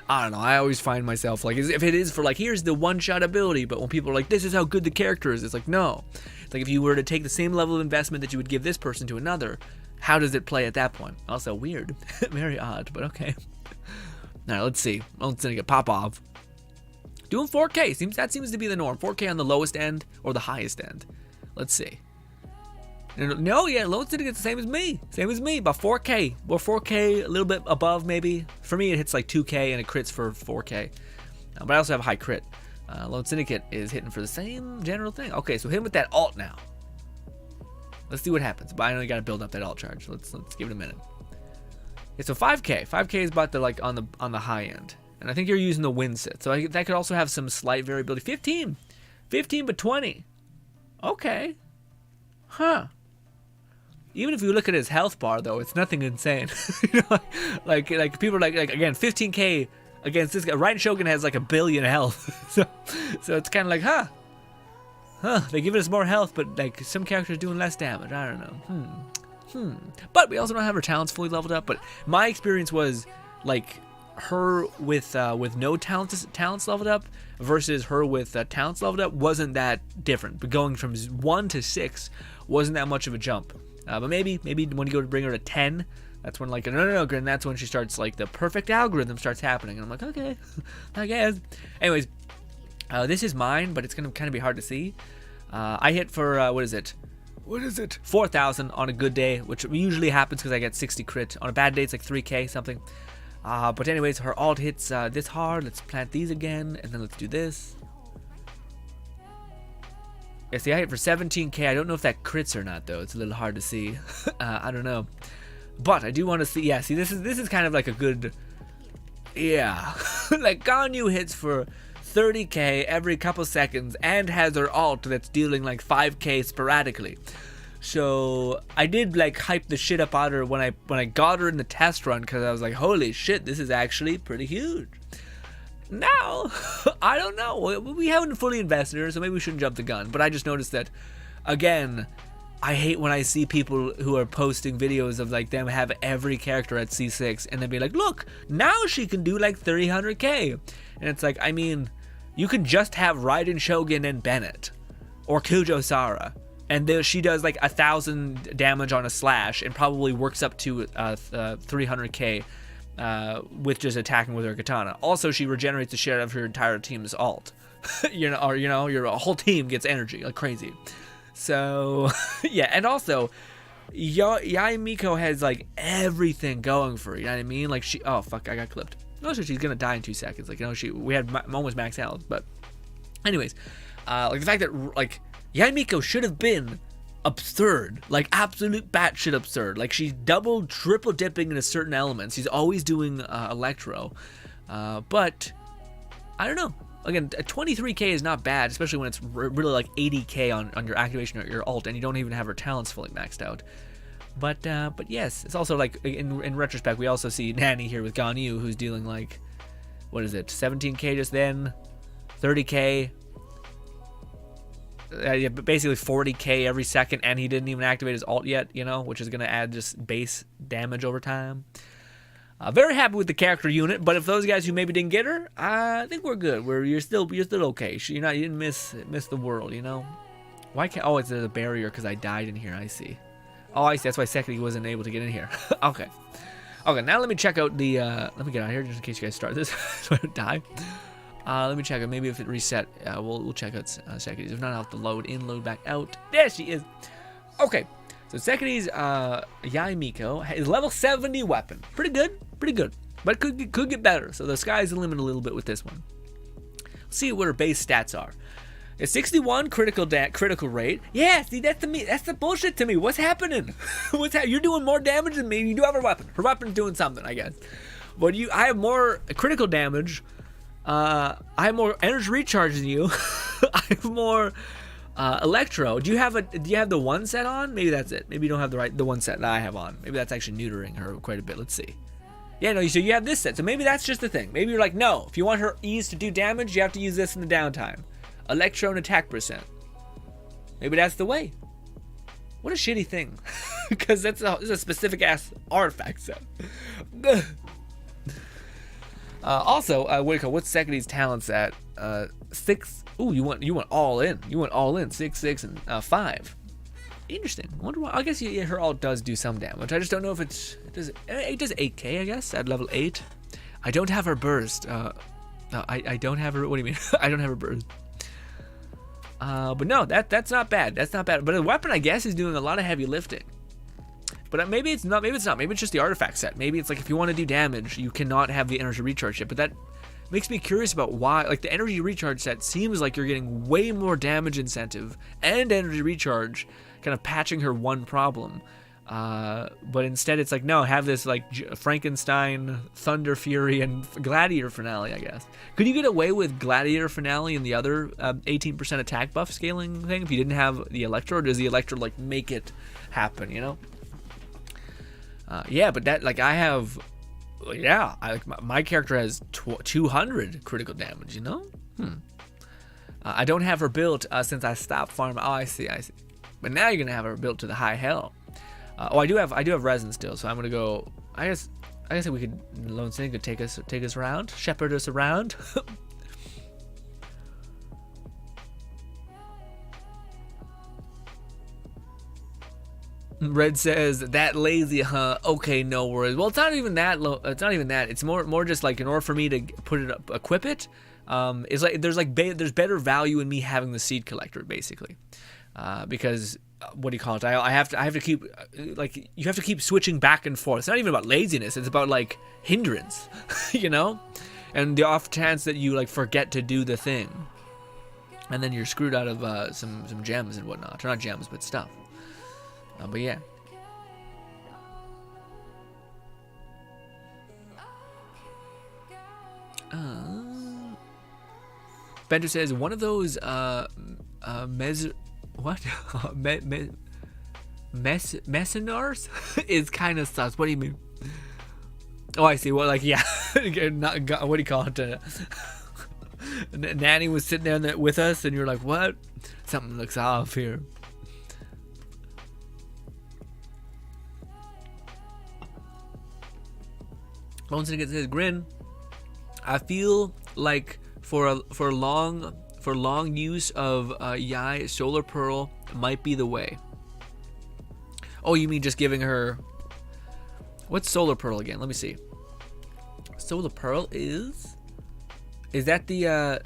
I don't know. I always find myself like, if it is for like, here's the one-shot ability, but when people are like, this is how good the character is, it's like, no. It's like if you were to take the same level of investment that you would give this person to another, how does it play at that point? Also weird. Very odd, but okay. All right, let's see. Let's get pop off. Doing 4K. That seems to be the norm. 4K on the lowest end or the highest end. Let's see. No, yeah, Lone Syndicate's the same as me. Same as me, about 4K. Or 4K, a little bit above maybe. For me, it hits like 2K and it crits for 4K. But I also have a high crit. Lone Syndicate is hitting for the same general thing. Okay, so hit him with that alt now. Let's see what happens. But I know you gotta build up that alt charge. Let's give it a minute. Okay, so 5K. 5K is about the like on the high end. And I think you're using the win set. So that could also have some slight variability. 15 but 20. Okay. Huh. Even if you look at his health bar, though, it's nothing insane. You know, like people are like again, 15k against this guy. Raiden Shogun has like 1 billion health. so it's kind of like, huh. They give us more health, but like some characters doing less damage. I don't know. But we also don't have her talents fully leveled up. But my experience was like her with no talents leveled up versus her with talents leveled up wasn't that different. But going from 1 to 6 wasn't that much of a jump. But maybe when you go to bring her to 10, that's when like no, and that's when she starts like the perfect algorithm starts happening. And I'm like, okay, I guess. Anyways, this is mine, but it's gonna kind of be hard to see. I hit for what is it? 4,000 on a good day, which usually happens because I get 60 crit. On a bad day, it's like 3k something. But anyways, her ult hits this hard. Let's plant these again, and then let's do this. Yeah, see, I hit for 17k. I don't know if that crits or not, though. It's a little hard to see. I don't know. But I do want to see. Yeah, see, this is kind of like a good. Yeah, like Ganyu hits for 30k every couple seconds and has her ult that's dealing like 5k sporadically. So I did like hype the shit up out of her when I got her in the test run, because I was like, holy shit, this is actually pretty huge. Now, I don't know. We haven't fully invested in her, so maybe we shouldn't jump the gun. But I just noticed that, again, I hate when I see people who are posting videos of like them have every character at C6 and then be like, look, now she can do like 300k. And it's like, I mean, you could just have Raiden Shogun and Bennett or Kujo Sara, and there she does like 1,000 damage on a slash and probably works up to 300k with just attacking with her katana. Also, she regenerates the share of her entire team's ult. Your whole team gets energy like crazy. So yeah, and also Yae Miko has like everything going for her, you know what I mean? Like oh fuck, I got clipped. Also, she's gonna die in 2 seconds. Like, we had almost max health, but anyways, like the fact that like Yae Miko should have been absurd, like absolute batshit absurd. Like she's double, triple dipping into certain elements. She's always doing electro, but I don't know. Again, 23k is not bad, especially when it's really like 80k on your activation or your ult, and you don't even have her talents fully maxed out. But yes, it's also like in retrospect, we also see Nanny here with Ganyu, who's dealing like, what is it, 17k just then, 30k, yeah, basically 40k every second, and he didn't even activate his ult yet, you know, which is gonna add just base damage over time. Very happy with the character unit, but if those guys who maybe didn't get her, I think we're good. You're still okay. You didn't miss the world, you know. Why can't? Oh, it's a barrier because I died in here. I see. Oh, I see. That's why Sekiri wasn't able to get in here. Okay. Now let me check out the. Let me get out of here just in case you guys start this so I don't die. Let me check out. Maybe if it reset, we'll check out Sekiri's. If not, I'll have to load back out. There she is. Okay. So Sekiri's Yae Miko is level 70 weapon. Pretty good, but could get better. So the sky's the limit a little bit with this one. Let's see what her base stats are. It's 61 critical rate. Yeah, see, that's the bullshit to me. What's happening? You're doing more damage than me. You do have her weapon. Her weapon's doing something, I guess. But I have more critical damage. I have more energy recharge than you. I have more electro. Do you have the one set on? Maybe that's it. Maybe you don't have the one set that I have on. Maybe that's actually neutering her quite a bit. Let's see. Yeah, no, so you have this set. So maybe that's just the thing. Maybe you're like, no, if you want her ease to do damage, you have to use this in the downtime. Electro and attack percent. Maybe that's the way. What a shitty thing. Because this is a specific ass artifact set. Also, what's Sekiri's talents at? 6. Ooh, you went all in. You went all in. 6, 6, and 5. Interesting. I wonder why. I guess her ult does do some damage. I just don't know if it does 8k. I guess at level 8. I don't have her burst. No, I don't have her. What do you mean? I don't have her burst. But no, that's not bad. That's not bad. But the weapon, I guess, is doing a lot of heavy lifting. But maybe it's not. Maybe it's not. Maybe it's just the artifact set. Maybe it's like if you want to do damage, you cannot have the energy recharge yet. But that makes me curious about why. Like the energy recharge set seems like you're getting way more damage incentive and energy recharge, kind of patching her one problem. But instead it's like, no, have this like Frankenstein, Thunder Fury, and Gladiator finale, I guess. Could you get away with Gladiator finale and the other 18% attack buff scaling thing if you didn't have the Electro, or does the Electro like make it happen, you know? Yeah, but that, like, I have, yeah, my character has 200 critical damage, you know? I don't have her built since I stopped farming. Oh, I see. But now you're gonna have her built to the high hell. I do have resin still, so I'm gonna go. I guess we could. Lone Sin could take us around, shepherd us around. Red says that lazy, huh? Okay, no worries. Well, it's not even that. It's not even that. It's more just like in order for me to equip it, it's like there's better value in me having the seed collector basically. because what do you call it? I have to keep like you have to keep switching back and forth. It's not even about laziness. It's about like hindrance, you know, and the off chance that you like forget to do the thing, and then you're screwed out of some gems and whatnot. Or not gems, but stuff. But yeah. Bender says one of those Messinars is kind of sus. What do you mean? Oh, I see. Well, like, yeah. Not, what do you call it? Nanny was sitting there with us, and you're like, what? Something looks off here. Lone Syndicate says, Grin, I feel like for long use of Yae Solar Pearl might be the way. Oh, you mean just giving her... What's Solar Pearl again? Let me see. Solar Pearl is... Is that the...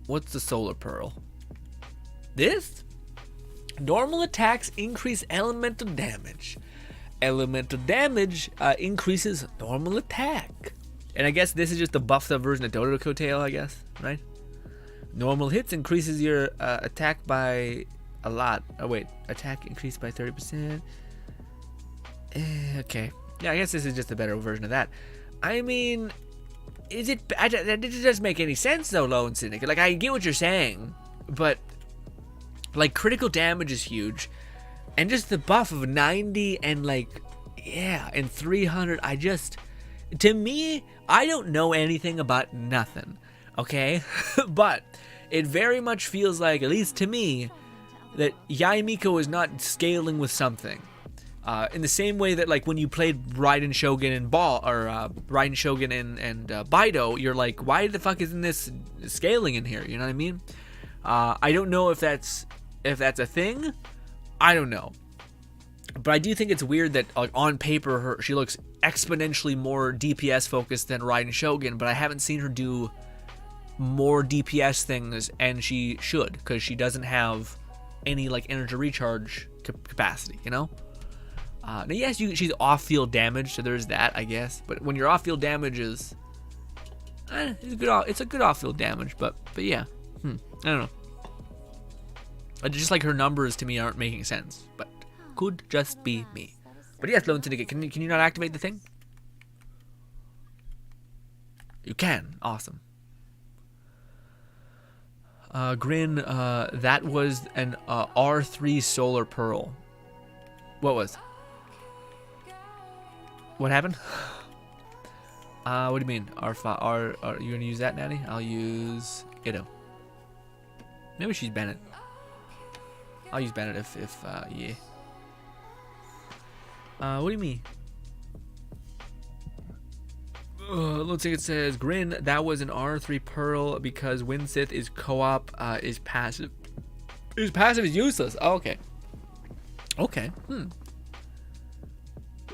What's the Solar Pearl? This? Normal attacks increase elemental damage. Elemental damage increases normal attack. And I guess this is just the buffed up version of Dodoco Tail, I guess, right? Normal hits increases your attack by a lot. Oh wait, attack increased by 30%. Okay. Yeah, I guess this is just a better version of that. I mean, is it... That doesn't make any sense though, Lone Syndicate. Like, I get what you're saying, but like critical damage is huge. And just the buff of 90 and like, yeah, and 300, I just... To me, I don't know anything about nothing, okay? But it very much feels like, at least to me, that Yae Miko is not scaling with something. In the same way that, like, when you played Raiden Shogun and Raiden Shogun and Baido, you're like, why the fuck isn't this scaling in here? You know what I mean? I don't know if that's a thing. I don't know. But I do think it's weird that on paper she looks exponentially more DPS focused than Raiden Shogun, but I haven't seen her do more DPS things, and she should, because she doesn't have any like energy recharge capacity, you know? Now yes, she's off-field damage, so there's that, I guess. But when your off-field damage is, it's a good off-field damage, but yeah, I don't know. Just like her numbers to me aren't making sense, but could just be me. But yes, Lone Syndicate, can you not activate the thing? You can. Awesome. Grin, that was an R3 Solar Pearl. What was? What happened? What do you mean? R5? Are you gonna use that, Nanny? I'll use Itto. Maybe she's Bennett. I'll use Bennett if yeah. What do you mean? Looks like it says, Grin, that was an R3 Pearl because Winsith is co-op, is passive. Is passive is useless. Oh, okay. Okay. Looks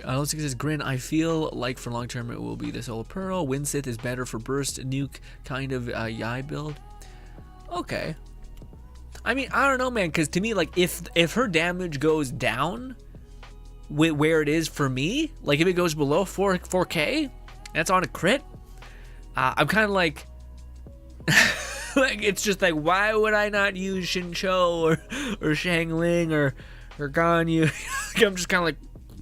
like it says, Grin, I feel like for long term it will be the Solar Pearl. Winsith is better for burst nuke kind of Yae build. Okay. I mean, I don't know, man, because to me, like, if her damage goes down where it is for me, like if it goes below 4K, that's on a crit, I'm kind of like, like it's just like, why would I not use Shincho or Shangling or Ganyu? I'm just kind of like,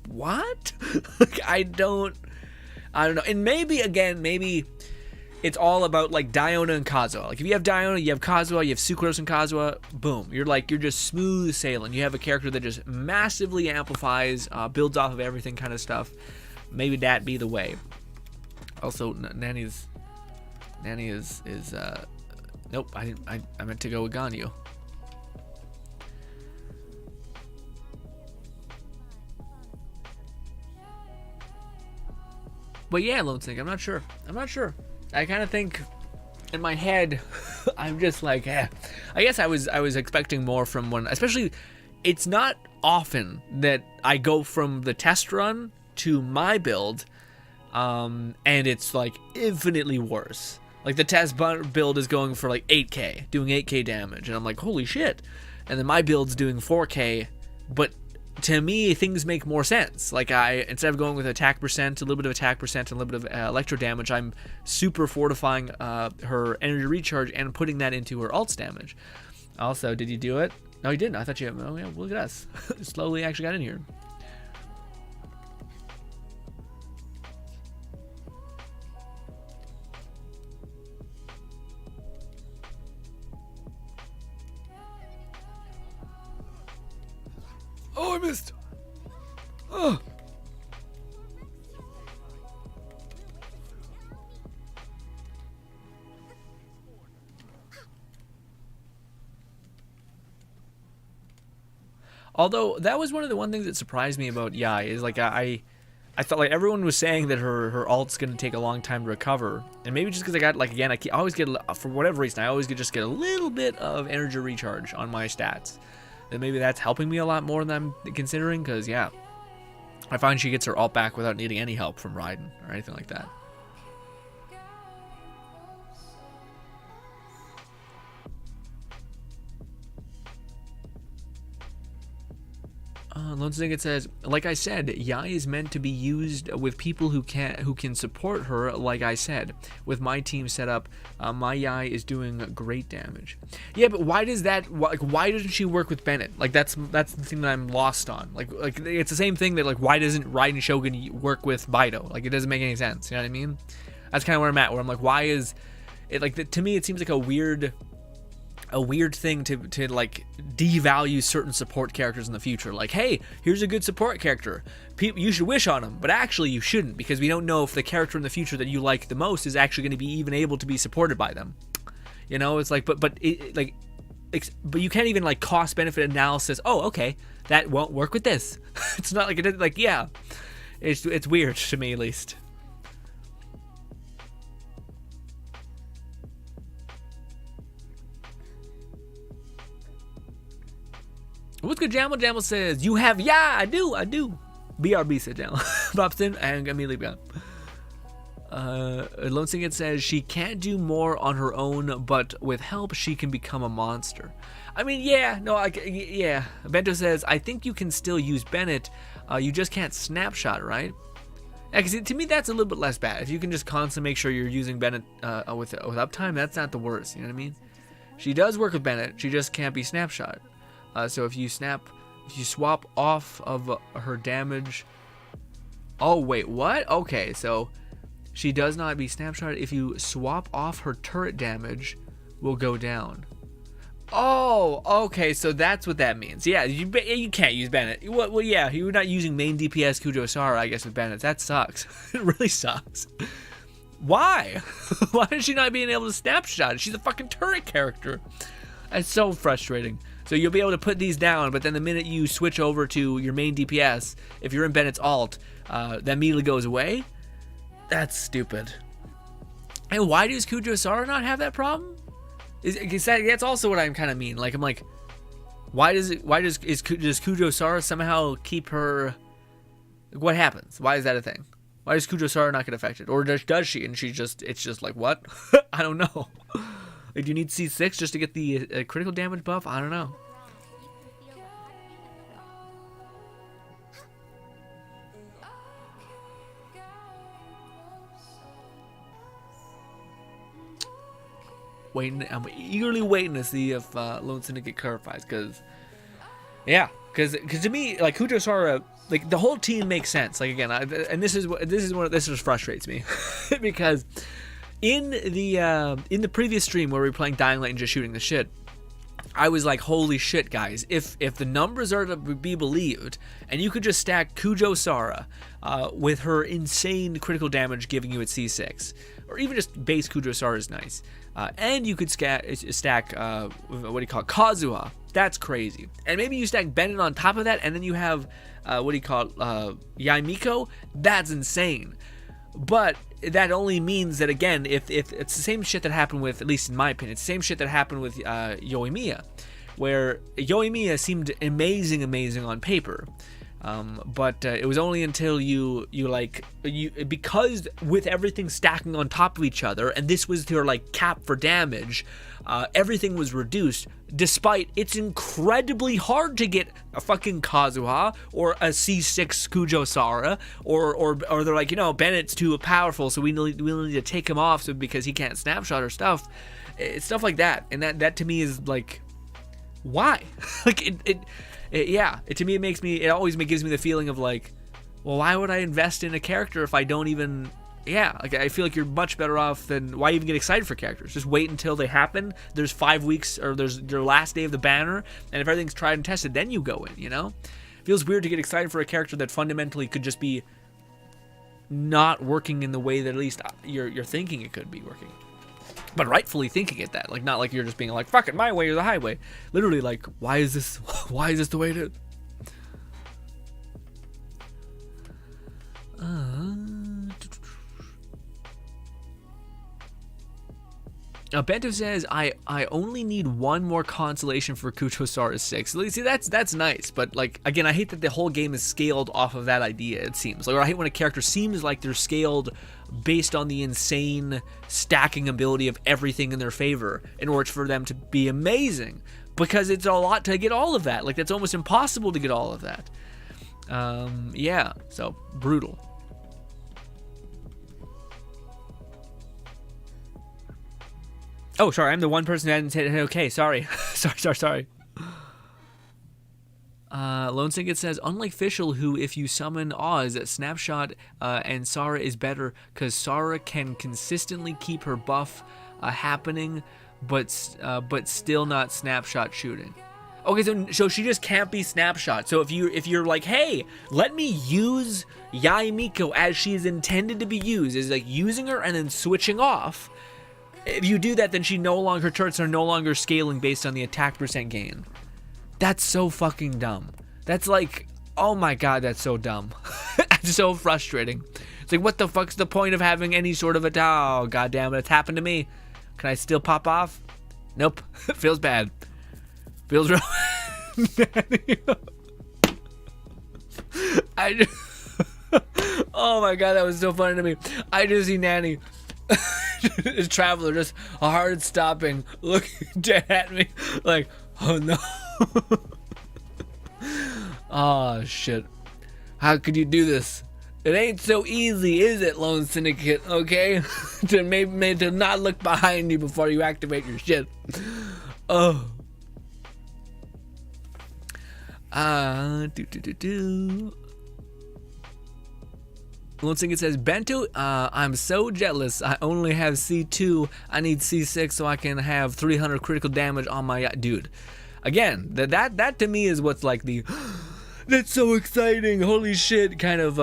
what? Like, I don't know. And maybe it's all about like Diona and Kazuha. Like if you have Diona, you have Kazuha, you have Sucrose and Kazuha, boom. You're just smooth sailing. You have a character that just massively amplifies, builds off of everything kind of stuff. Maybe that be the way. Also, Nanny is nope, I meant to go with Ganyu. But yeah, Lone Snake, I'm not sure. I kind of think in my head, I'm just like, I guess I was expecting more from one, especially, it's not often that I go from the test run to my build, and it's like infinitely worse. Like the test build is going for like 8k, doing 8k damage, and I'm like, holy shit. And then my build's doing 4k, but to me things make more sense. Like instead of going with attack percent, a little bit of attack percent, and a little bit of electro damage, I'm super fortifying her energy recharge and putting that into her ult's damage. Also, did you do it? No, you didn't. I thought you. Oh yeah, look at us. Slowly actually got in here. Oh, I missed. Oh. Although that was one of the things that surprised me about Yae is like I thought like everyone was saying that her ult's gonna take a long time to recover, and maybe just because I got like again I always get, for whatever reason, I always just get a little bit of energy recharge on my stats. Then maybe that's helping me a lot more than I'm considering, because yeah, I find she gets her ult back without needing any help from Raiden or anything like that. Lone Snicket says, like I said, Yae is meant to be used with people who can support her. Like I said, with my team set up, my Yae is doing great damage. Yeah, but why does that? Why doesn't she work with Bennett? Like that's the thing that I'm lost on. Like it's the same thing that like why doesn't Raiden Shogun work with Baido? Like it doesn't make any sense. You know what I mean? That's kind of where I'm at. Where I'm like, why is it like to me? It seems like a weird thing to like devalue certain support characters in the future. Like, hey, here's a good support character, you should wish on him, but actually you shouldn't, because we don't know if the character in the future that you like the most is actually going to be even able to be supported by them. You know, it's like but you can't even like cost benefit analysis. Oh, okay, that won't work with this. It's not like it, like, yeah, it's weird to me at least. What's good, Jamal? Jamal says, you have, yeah, I do. BRB said Jamal. Pops in and immediately gone. Lone Singlet says, she can't do more on her own, but with help, she can become a monster. I mean, yeah, no, yeah. Bento says, I think you can still use Bennett. You just can't snapshot, right? Yeah, because to me, that's a little bit less bad. If you can just constantly make sure you're using Bennett with uptime, that's not the worst. You know what I mean? She does work with Bennett. She just can't be snapshot. So if you swap off of her damage. Oh wait, what? Okay, so she does not be snapshot. If you swap off her turret damage, will go down. Oh, okay, so that's what that means. Yeah, you can't use Bennett. Well, yeah, you're not using main DPS Kujo-Sara, I guess, with Bennett. That sucks. It really sucks. Why? Why is she not being able to snapshot? She's a fucking turret character. It's so frustrating. So you'll be able to put these down, but then the minute you switch over to your main DPS, if you're in Bennett's ult, that immediately goes away. That's stupid. And why does Kujo-Sara not have that problem? That's also what I'm kind of mean. Like, I'm like, does Kujo-Sara somehow keep her? What happens? Why is that a thing? Why does Kujo-Sara not get affected, or does she? And it's just like, what? I don't know. Do you need C6 just to get the critical damage buff? I don't know. I'm eagerly waiting to see if Lone Syndicate clarifies, because to me, like, Kujo-Sara, like, the whole team makes sense. Like, again, this just frustrates me because in the previous stream where we were playing Dying Light and just shooting the shit, I was like, holy shit, guys, if the numbers are to be believed, and you could just stack Kujo-Sara with her insane critical damage giving you at C6, or even just base Kujo-Sara is nice, and you could stack Kazuha. That's crazy. And maybe you stack Bennett on top of that, and then you have Yae Miko. That's insane. But that only means that, again, if it's the same shit that happened with, at least in my opinion, it's the same shit that happened with Yoimiya, where Yoimiya seemed amazing on paper. But it was only until you because with everything stacking on top of each other, and this was their like cap for damage, everything was reduced. Despite it's incredibly hard to get a fucking Kazuha or a C6 Kujo Sara, or they're like, Bennett's too powerful, so we need to take him off because he can't snapshot or stuff. It's stuff like that, and that to me is like, why? Like to me it always gives me the feeling of like, well, why would I invest in a character if I don't even, like I feel like you're much better off than, why even get excited for characters? Just wait until they happen. There's 5 weeks, or there's your last day of the banner, and if everything's tried and tested, then you go in, Feels weird to get excited for a character that fundamentally could just be not working in the way that at least you're thinking it could be working. But rightfully thinking it that, like, not like you're just being like, fuck it, my way or the highway. Literally, like, why is this the way it is? Bento says, I only need one more consolation for Kuchosara 6. See, that's nice, but like, again, I hate that the whole game is scaled off of that idea, it seems. Like, or I hate when a character seems like they're scaled based on the insane stacking ability of everything in their favor in order for them to be amazing. Because it's a lot to get all of that. Like, that's almost impossible to get all of that. So, brutal. Oh, sorry, I'm the one person who hadn't hit okay, sorry. sorry. Lone Singet says, unlike Fischl, who if you summon Oz, Snapshot and Sara is better because Sara can consistently keep her buff happening, but still not Snapshot shooting. Okay, so she just can't be Snapshot. So if you're like, hey, let me use Yae Miko as she is intended to be used, is like using her and then switching off. If you do that, then her turrets are no longer scaling based on the attack percent gain. That's so fucking dumb. That's like, oh my god, that's so dumb. It's so frustrating. It's like, what the fuck's the point of having any sort of oh god damn it, it's happened to me. Can I still pop off? Nope. Feels bad. Feels real. Oh my god, that was so funny to me. I just see Nanny. This traveler just hard stopping, looking dead at me like, oh no. Oh shit, how could you do this? It ain't so easy, is it, Lone Syndicate? Okay. to not look behind you before you activate your shit. Oh. Lone Singet says, Bento, I'm so jealous. I only have C2. I need C6 so I can have 300 critical damage on my dude. Again, that to me is what's like the that's so exciting, holy shit kind of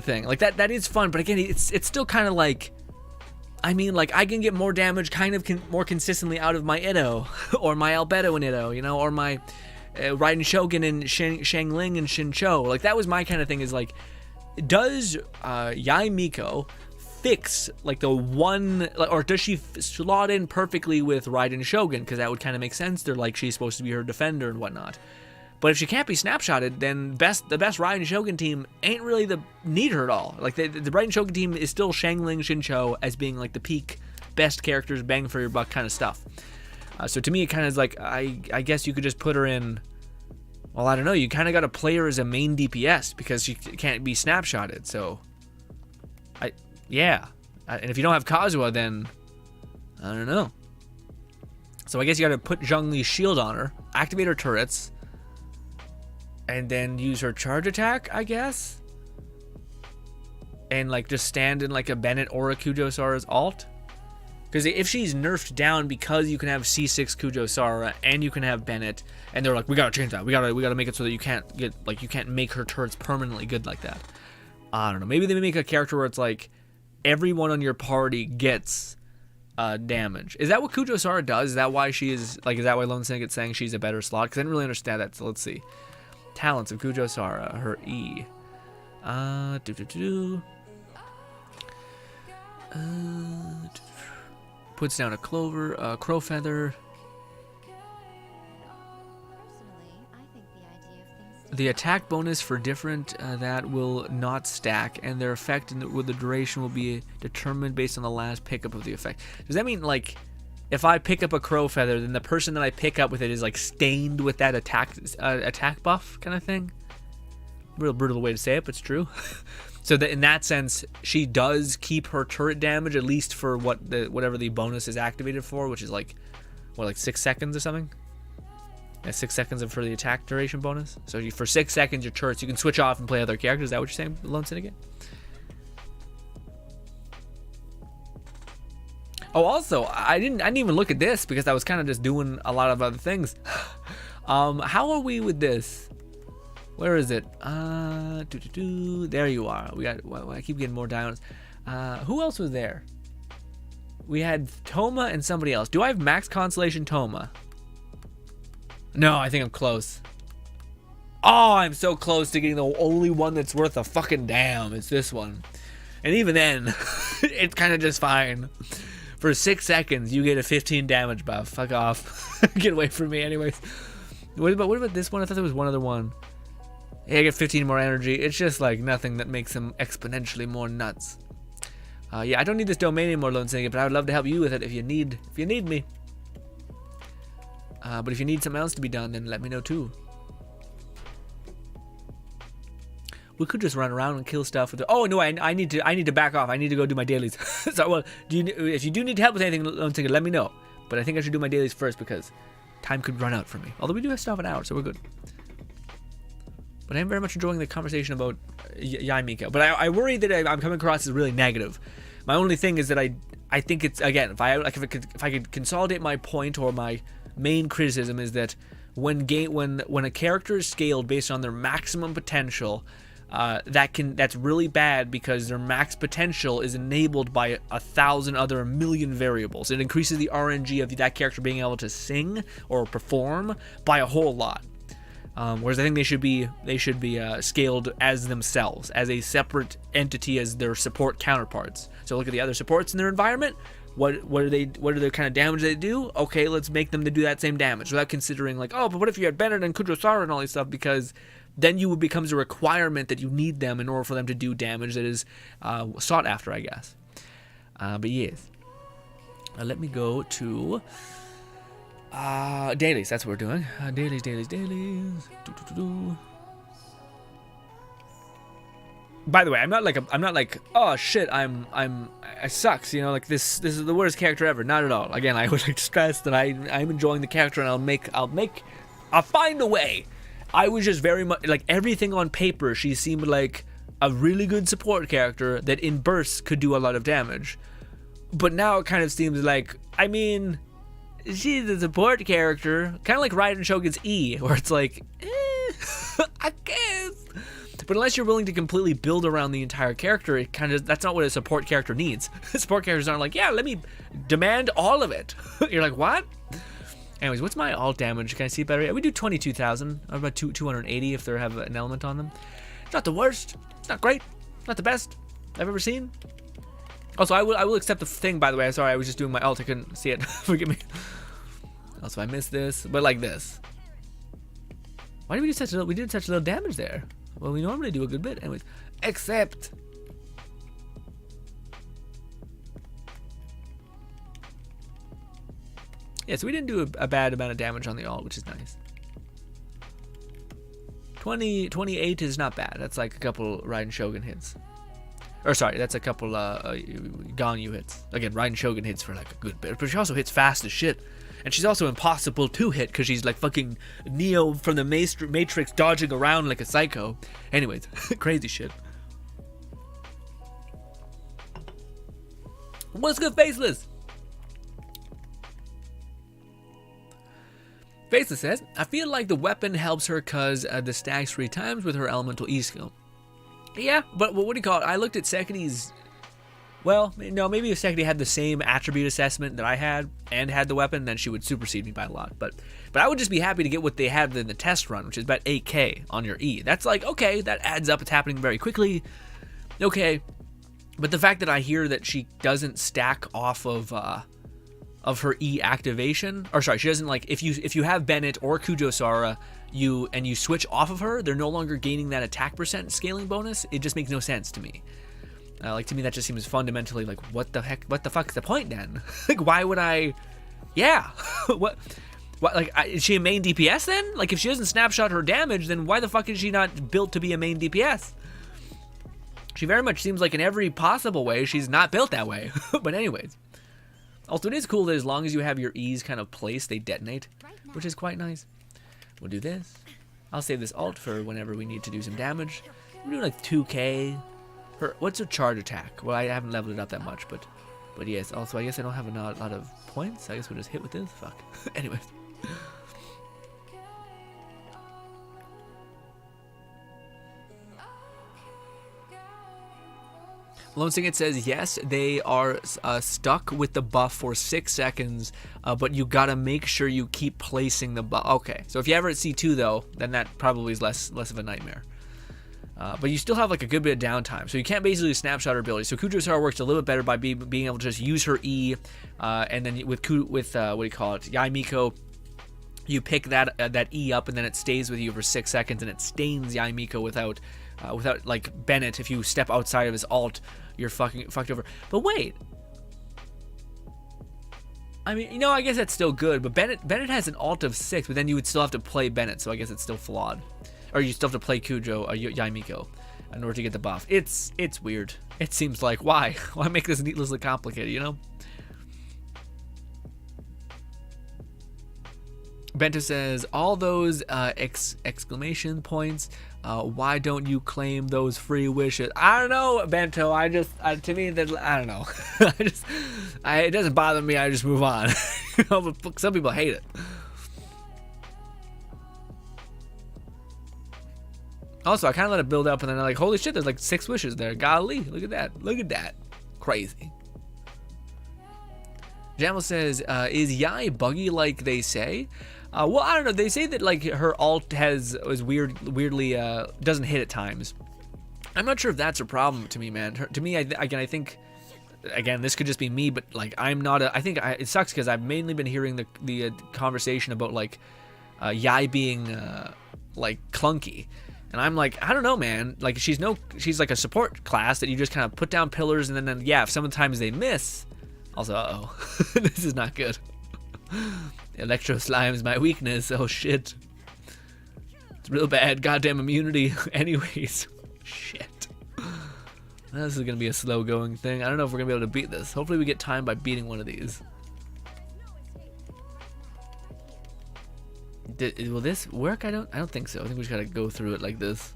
thing. Like that is fun, but again, it's still kind of like, I mean, like, I can get more damage more consistently out of my Itto or my Albedo in Itto, or my Raiden Shogun and Shangling and Shincho. Like, that was my kind of thing, is like, does Yae Miko fix like the one, or does she slot in perfectly with Raiden Shogun? Because that would kind of make sense. They're like, she's supposed to be her defender and whatnot. But if she can't be snapshotted, then the best Raiden Shogun team ain't really need her at all. Like, the Raiden Shogun team is still Shangling, Shincho as being like the peak best characters, bang for your buck kind of stuff. So to me, it kind of is like, I guess you could just put her in. Well, I don't know. You kind of got to play her as a main DPS because she can't be snapshotted. So, and if you don't have Kazuha, then I don't know. So I guess you got to put Zhongli's shield on her, activate her turrets, and then use her charge attack, I guess. And like just stand in like a Bennett or a Kujo Sara's alt. Because if she's nerfed down because you can have C6 Kujo Sara and you can have Bennett, and they're like, we gotta change that. We gotta make it so that you can't make her turrets permanently good like that. I don't know. Maybe they make a character where it's like everyone on your party gets damage. Is that what Kujo Sara does? Is that why she is like? Is that why Lone Syndicate saying she's a better slot? Because I didn't really understand that. So let's see. Talents of Kujo Sara. Her E. Puts down a clover, crow feather. The attack bonus for different that will not stack, and their effect with the duration will be determined based on the last pickup of the effect. Does that mean, like, if I pick up a crow feather, then the person that I pick up with it is like stained with that attack buff kind of thing? Real brutal way to say it, but it's true. So that in that sense, she does keep her turret damage, at least for whatever the bonus is activated for, which is like, what, like 6 seconds or something? Yeah, 6 seconds for the attack duration bonus. So for 6 seconds, your turrets, you can switch off and play other characters. Is that what you're saying, Lone Syndicate? Oh, also, I didn't even look at this because I was kind of just doing a lot of other things. How are we with this? Where is it? There you are. We got. Well, I keep getting more diamonds. Who else was there? We had Toma and somebody else. Do I have max constellation Toma? No, I think I'm close. Oh, I'm so close to getting the only one that's worth a fucking damn. It's this one. And even then, it's kind of just fine. For 6 seconds, you get a 15 damage buff. Fuck off. Get away from me anyways. What about this one? I thought there was one other one. Yeah, I get 15 more energy. It's just like nothing that makes them exponentially more nuts. Yeah, I don't need this domain anymore, Lone Syndicate, but I would love to help you with it if you need me. But if you need something else to be done, then let me know too. We could just run around and kill stuff with. Oh no, I need to back off. I need to go do my dailies. So well, if you do need help with anything, Lone Syndicate, let me know. But I think I should do my dailies first because time could run out for me. Although we do have stuff an hour, so we're good. But I'm very much enjoying the conversation about Yae Miko. But I worry that I'm coming across as really negative. My only thing is that I think it's, again, if I could consolidate my point, or my main criticism is that when a character is scaled based on their maximum potential, that's really bad because their max potential is enabled by 1,000 other million variables. It increases the RNG of that character being able to sing or perform by a whole lot. Whereas I think they should be scaled as themselves, as a separate entity as their support counterparts. So look at the other supports in their environment. What are the kind of damage they do? Okay, let's make them to do that same damage without considering like, oh, but what if you had Bennett and Kudrosara and all these stuff? Because then it becomes a requirement that you need them in order for them to do damage that is sought after, I guess. But yes, let me go to. Dailies, that's what we're doing. Dailies. By the way, I'm not like, oh shit, I sucks, you know, like this is the worst character ever. Not at all. Again, I would like stress that I'm enjoying the character, and I'll find a way. I was just very much like, everything on paper, she seemed like a really good support character that in bursts could do a lot of damage. But now it kind of seems like, I mean, she's a support character, kind of like Raiden Shogun's E, where it's like, I guess. But unless you're willing to completely build around the entire character, that's not what a support character needs. Support characters aren't like, yeah, let me demand all of it. You're like, what? Anyways, what's my alt damage? Can I see it better? Yeah, we do 22,000, or about 280 if they have an element on them. It's not the worst. It's not great. Not the best I've ever seen. Also, I will accept the thing, by the way. Sorry, I was just doing my alt. I couldn't see it. Forgive me. Also, I missed this, but like this. Why did we do such a little? We did such little damage there. Well, we normally do a good bit, anyways. Except. Yeah, so we didn't do a bad amount of damage on the alt, which is nice. 28 is not bad. That's like a couple Raiden Shogun hits. Or sorry, that's a couple Ganyu hits. Again, Raiden Shogun hits for like a good bit, but she also hits fast as shit. And she's also impossible to hit because she's like fucking Neo from the Matrix dodging around like a psycho. Anyways, crazy shit. What's good, Faceless? Faceless says, I feel like the weapon helps her because the stacks 3 times with her elemental E skill. Yeah, but what do you call it? I looked at Sekidi's. Well, no, maybe if Sekidi had the same attribute assessment that I had and had the weapon, then she would supersede me by a lot. But I would just be happy to get what they had in the test run, which is about 8k on your E. That's like, okay, that adds up. It's happening very quickly. Okay. But the fact that I hear that she doesn't stack off of of her E activation, or sorry, she doesn't like if you have Bennett or Kujo Sara, you switch off of her, they're no longer gaining that attack percent scaling bonus. It just makes no sense to me. Like to me that just seems fundamentally like what the fuck is the point then? Like why would I? Yeah, what like is she a main DPS then? Like if she doesn't snapshot her damage, then why the fuck is she not built to be a main DPS? She very much seems like in every possible way she's not built that way. But anyways. Also, it is cool that as long as you have your E's kind of placed, they detonate, which is quite nice. We'll do this. I'll save this ult for whenever we need to do some damage. We're doing like 2k. What's her charge attack? Well, I haven't leveled it up that much, but yes. Also, I guess I don't have a lot of points. I guess we'll just hit with this. Fuck. Anyways. Lone Singed says, yes, they are stuck with the buff for 6 seconds, but you gotta make sure you keep placing the buff. Okay, so if you ever at C2 though, then that probably is less of a nightmare. But you still have like a good bit of downtime, so you can't basically snapshot her ability. So Kujo Sara works a little bit better by being able to just use her E, and then with what do you call it, Yae Miko, you pick that E up and then it stays with you for 6 seconds and it stains Yae Miko without like Bennett. If you step outside of his ult, you're fucked over. But wait, I mean, I guess that's still good. But Bennett has an ult of 6, but then you would still have to play Bennett, so I guess it's still flawed. Or you still have to play Kujo, Yae Miko, in order to get the buff. It's weird. It seems like why make this needlessly complicated, Bento says, all those exclamation points, why don't you claim those free wishes? I don't know, Bento. To me, I don't know. It doesn't bother me. I just move on. But some people hate it. Also, I kind of let it build up, and then I'm like, holy shit, there's like 6 wishes there. Golly, look at that. Crazy. Jamal says, is Yae buggy like they say? Well, I don't know. They say that like her ult is weirdly doesn't hit at times. I'm not sure if that's a problem to me, man. To me, I think this could just be me, but like I'm not I think it sucks because I've mainly been hearing the conversation about like Yae being like clunky. And I'm like, I don't know, man. Like she's like a support class that you just kind of put down pillars, and then yeah, if sometimes they miss. Also, this is not good. Electro Slime's my weakness. Oh shit. It's real bad. Goddamn immunity. Anyways. Shit. This is gonna be a slow going thing. I don't know if we're gonna be able to beat this. Hopefully we get time by beating one of these. Will this work? I don't think so. I think we just gotta go through it like this.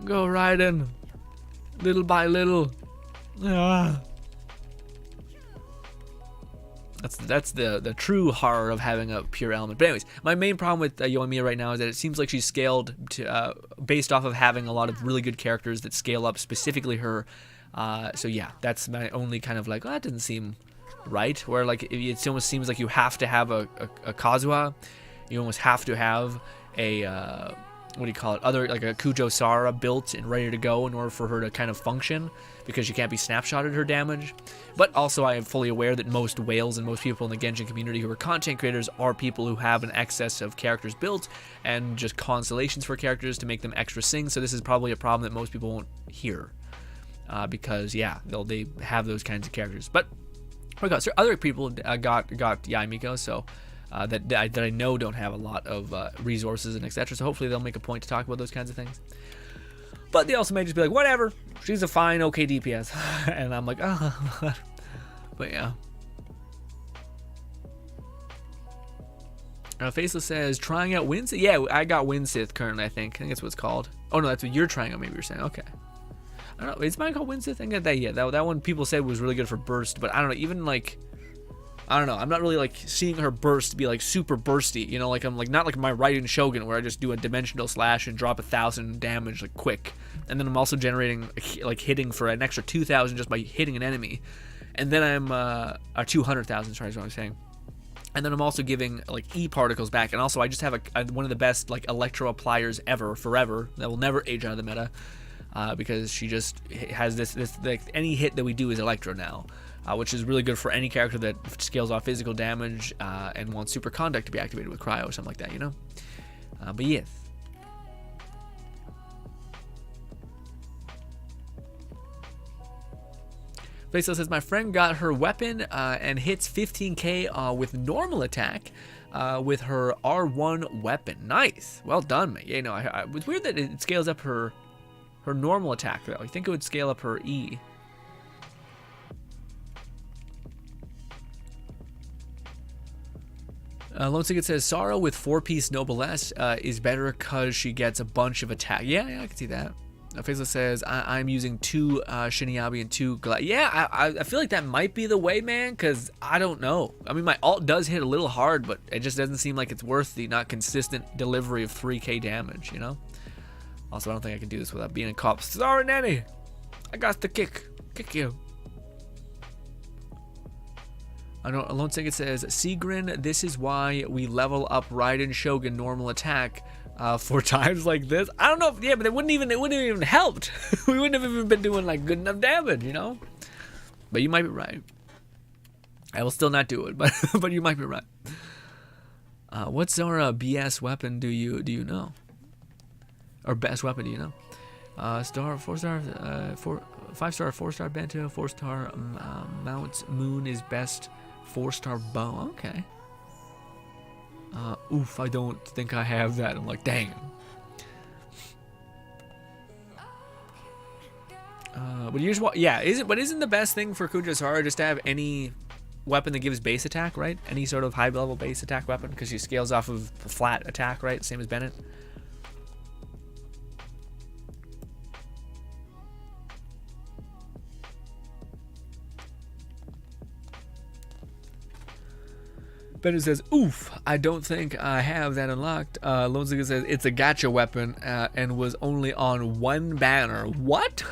Go right in. Little by little. Ah. That's the true horror of having a pure element. But anyways, my main problem with Yoimiya right now is that it seems like she's scaled to based off of having a lot of really good characters that scale up specifically her. So yeah, that's my only kind of like, that doesn't seem right. Where like it almost seems like you have to have a Kazuha, you almost have to have a what do you call it? Other like a Kujo Sara built and ready to go in order for her to kind of function, because she can't be snapshotted her damage. But also I am fully aware that most whales and most people in the Genshin community who are content creators are people who have an excess of characters built and just constellations for characters to make them extra sing. So this is probably a problem that most people won't hear because yeah, they have those kinds of characters. But regardless, other people got Yae Miko, so that I know don't have a lot of resources and etc. So hopefully they'll make a point to talk about those kinds of things. But they also may just be like, whatever, she's a fine, okay DPS. And I'm like, oh. But yeah. Faceless says, trying out Winsith? Yeah, I got Winsith currently, I think. I think that's what it's called. Oh no, that's what you're trying out, maybe you're saying. Okay. I don't know, is mine called Winsith? I think that one people said was really good for burst, but I don't know, even like, I don't know, I'm not really like seeing her burst be like super bursty, like I'm like not like my Raiden Shogun where I just do a dimensional slash and drop 1,000 damage like quick, and then I'm also generating like hitting for an extra 2,000 just by hitting an enemy, and then I'm 200,000, sorry is what I'm saying, and then I'm also giving like E particles back, and also I just have one of the best like electro appliers ever, forever, that will never age out of the meta. because she just has this like any hit that we do is electro now, which is really good for any character that scales off physical damage and wants super conduct to be activated with cryo or something like that, you know. But yes. Faceless says, my friend got her weapon and hits 15k with normal attack with her R1 weapon. Nice. Well done, mate. Yeah, no, it's weird that it scales up her normal attack, though. I think it would scale up her E. Lone Ticket says, Sara with 4-piece Noblesse is better because she gets a bunch of attack. Yeah, I can see that. Faceless says, I'm using 2 Shiniabi and 2 Yeah, I feel like that might be the way, man, because I don't know. I mean, my ult does hit a little hard, but it just doesn't seem like it's worth the not consistent delivery of 3k damage, you know? Also, I don't think I can do this without being a cop. Sorry, Nanny! I got to kick you. I know Lone Ticket says, Sigrin, this is why we level up Raiden Shogun normal attack for times like this. I don't know if, yeah, but it wouldn't even helped. We wouldn't have even been doing like good enough damage, you know? But you might be right. I will still not do it, but you might be right. What Zora BS weapon do you know? Or best weapon do you know? 4-star, 5-star, 4-star bento, 4-star Mount Moon is best 4-star bow. Okay. Oof, I don't think I have that. I'm like, dang. But you just want, yeah, isn't the best thing for Kujasara just to have any weapon that gives base attack, right? Any sort of high level base attack weapon, because she scales off of flat attack, right? Same as Bennett. Bennett says, oof, I don't think I have that unlocked. Lone Ticket says, it's a gacha weapon and was only on 1 banner. What?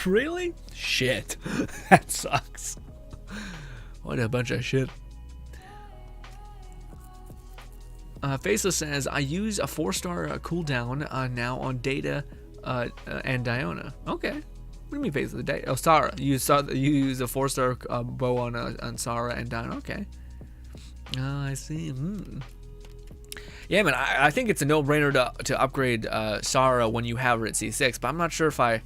Really? Shit. That sucks. What a bunch of shit. Faceless says, I use a 4-star cooldown now on Data and Diona. Okay. What do you mean Faceless? Oh, Sara. You use a 4-star bow on Sara and Diona. Okay. Oh, I see. Yeah, man, I think it's a no-brainer to upgrade Sara when you have her at C6, but I'm not sure if I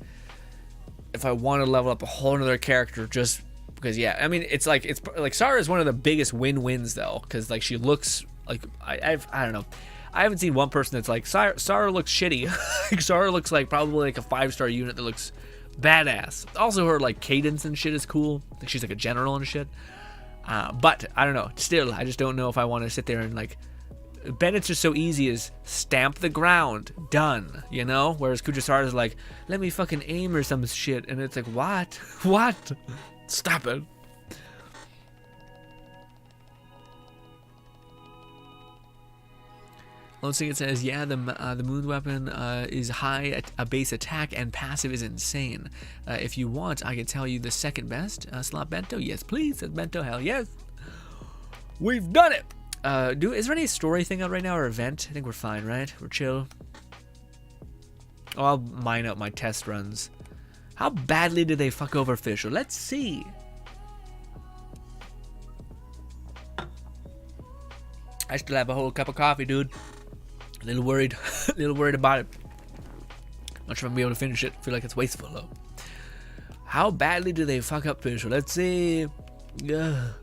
want to level up a whole other character just because, yeah, I mean, it's like Sara is one of the biggest win-wins, though, because, like, she looks like, I don't know. I haven't seen one person that's like, Sara looks shitty. Like, Sara looks like probably like a 5-star unit that looks badass. Also, her, like, cadence and shit is cool. Like, she's like a general and shit. But I don't know. Still, I just don't know if I want to sit there and like. Bennett's just so easy as stamp the ground, done. You know, whereas Kujasara is like, let me fucking aim or some shit, and it's like, what? What? Stop it. Lone Ticket says, yeah, the moon weapon is high at a base attack and passive is insane. If you want, I can tell you the second best. Slot Bento? Yes, please. Says Bento. Hell yes. We've done it. Is there any story thing out right now or event? I think we're fine, right? We're chill. Oh, I'll mine out my test runs. How badly did they fuck over Fisher? Let's see. I still have a whole cup of coffee, dude. A little worried. A little worried about it. Not sure if I'm gonna be able to finish it. Feel like it's wasteful, though. How badly do they fuck up Fisher? Let's see. Ugh.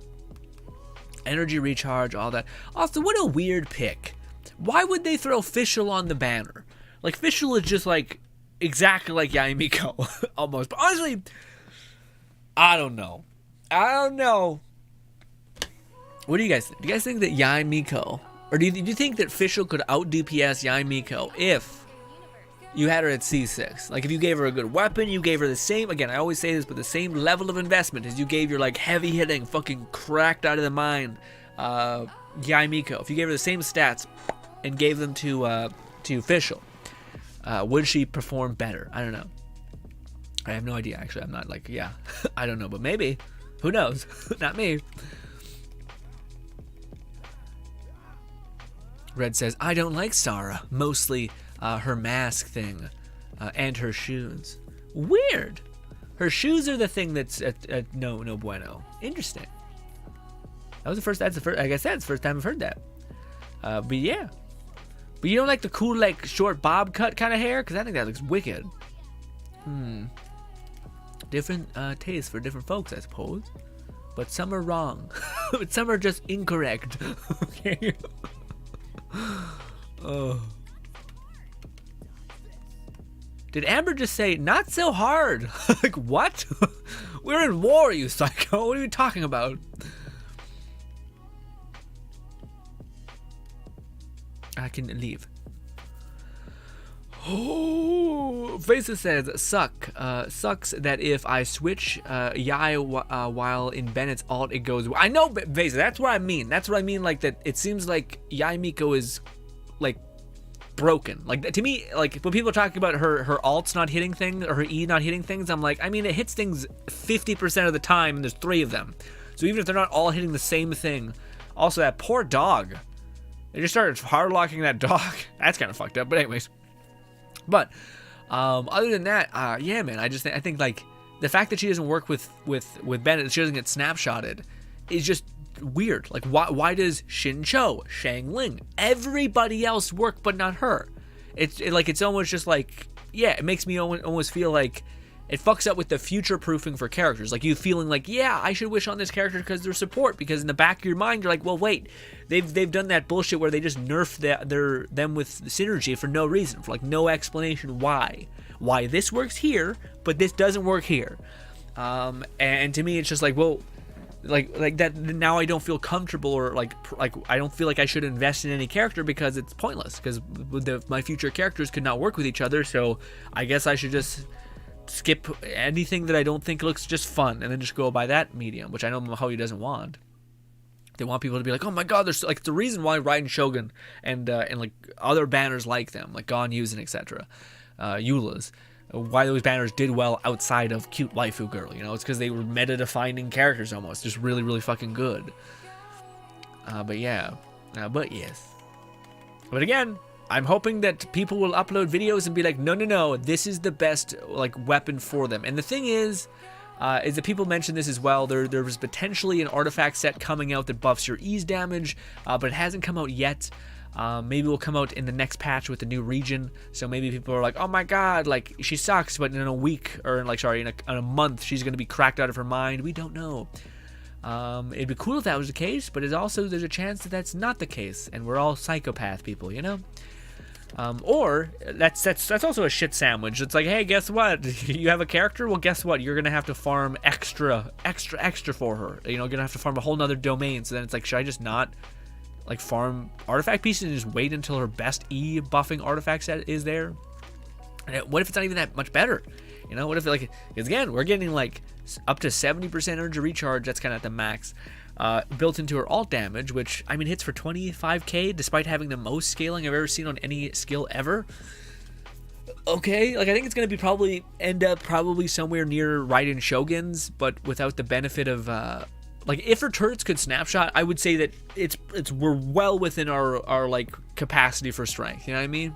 Energy recharge, all that. Also, what a weird pick. Why would they throw Fischl on the banner? Like, Fischl is just like exactly like Yae Miko, almost. But honestly, I don't know. What do you guys think? Do you guys think that Yae Miko, or do you think that Fischl could out DPS Yae Miko if you had her at C6? Like, if you gave her a good weapon, you gave her the same, again, I always say this, but the same level of investment as you gave your, like, heavy-hitting, fucking cracked out of the mind Yae Miko. If you gave her the same stats and gave them to Fischl, would she perform better? I don't know. I have no idea, actually. I'm not like, yeah, I don't know, but maybe. Who knows? Not me. Red says, I don't like Sara. Mostly her mask thing. And her shoes. Weird. Her shoes are the thing that's no bueno. Interesting. That was the first. That's the first. Like I said, it's the first time I've heard that. But yeah. But you don't like the cool, like, short bob cut kind of hair? Because I think that looks wicked. Different tastes for different folks, I suppose. But some are wrong. But some are just incorrect. Okay. Oh. Did Amber just say, not so hard? Like, what? We're in war, you psycho. What are you talking about? I can leave. Oh, Vesa says, sucks that if I switch Yae while in Bennett's alt, it goes. I know, Vesa, that's what I mean. That's what I mean, like, that it seems like Yae Miko is, like, broken. Like, to me, like, when people are talking about her alts not hitting things, or her E not hitting things, I'm like, I mean, it hits things 50% of the time, and there's 3 of them. So even if they're not all hitting the same thing. Also, that poor dog. They just started hard locking that dog. That's kind of fucked up. But anyways. But other than that, yeah, man. I think like the fact that she doesn't work with Bennett, she doesn't get snapshotted, is just weird. Like why does Shin Cho, Shang Ling, everybody else work but not her? It's almost just like, yeah, it makes me almost feel like it fucks up with the future proofing for characters. Like you feeling like, yeah, I should wish on this character because they're support. Because in the back of your mind, you're like, well, wait, they've done that bullshit where they just nerf them with synergy for no reason, for like no explanation why this works here, but this doesn't work here. And to me, it's just like, well, like that. Now I don't feel comfortable, or like I don't feel like I should invest in any character because it's pointless. Because my future characters could not work with each other, so I guess I should just skip anything that I don't think looks just fun and then just go by that medium, which I know Mahoe doesn't want. They want people to be like, oh my god, there's like the reason why Raiden Shogun and like other banners like them, like Ganyu's and etc. Eula's, why those banners did well outside of cute waifu girl, you know, it's because they were meta defining characters almost, just really, really fucking good. But yeah, but yes. But again, I'm hoping that people will upload videos and be like, no, this is the best like weapon for them. And the thing is that people mention this as well. There was potentially an artifact set coming out that buffs your ease damage, but it hasn't come out yet. Maybe it will come out in the next patch with the new region. So maybe people are like, oh my god, like she sucks, but in a week, or in a month, she's gonna be cracked out of her mind. We don't know. It'd be cool if that was the case, but there's a chance that that's not the case, and we're all psychopath people, you know. Or that's also a shit sandwich. It's like, hey, guess what? You have a character? Well, guess what? You're gonna have to farm extra for her. You know, you're gonna have to farm a whole nother domain. So then it's like, should I just not like farm artifact pieces and just wait until her best E buffing artifact set is there? And what if it's not even that much better? You know, what if like, because again, we're getting like up to 70% energy recharge. That's kind of at the max. Built into her alt damage, which, I mean, hits for 25k despite having the most scaling I've ever seen on any skill ever. Okay, like I think it's going to end up somewhere near Raiden Shogun's, but without the benefit of, like, if her turrets could snapshot, I would say that we're well within our like capacity for strength, you know what I mean?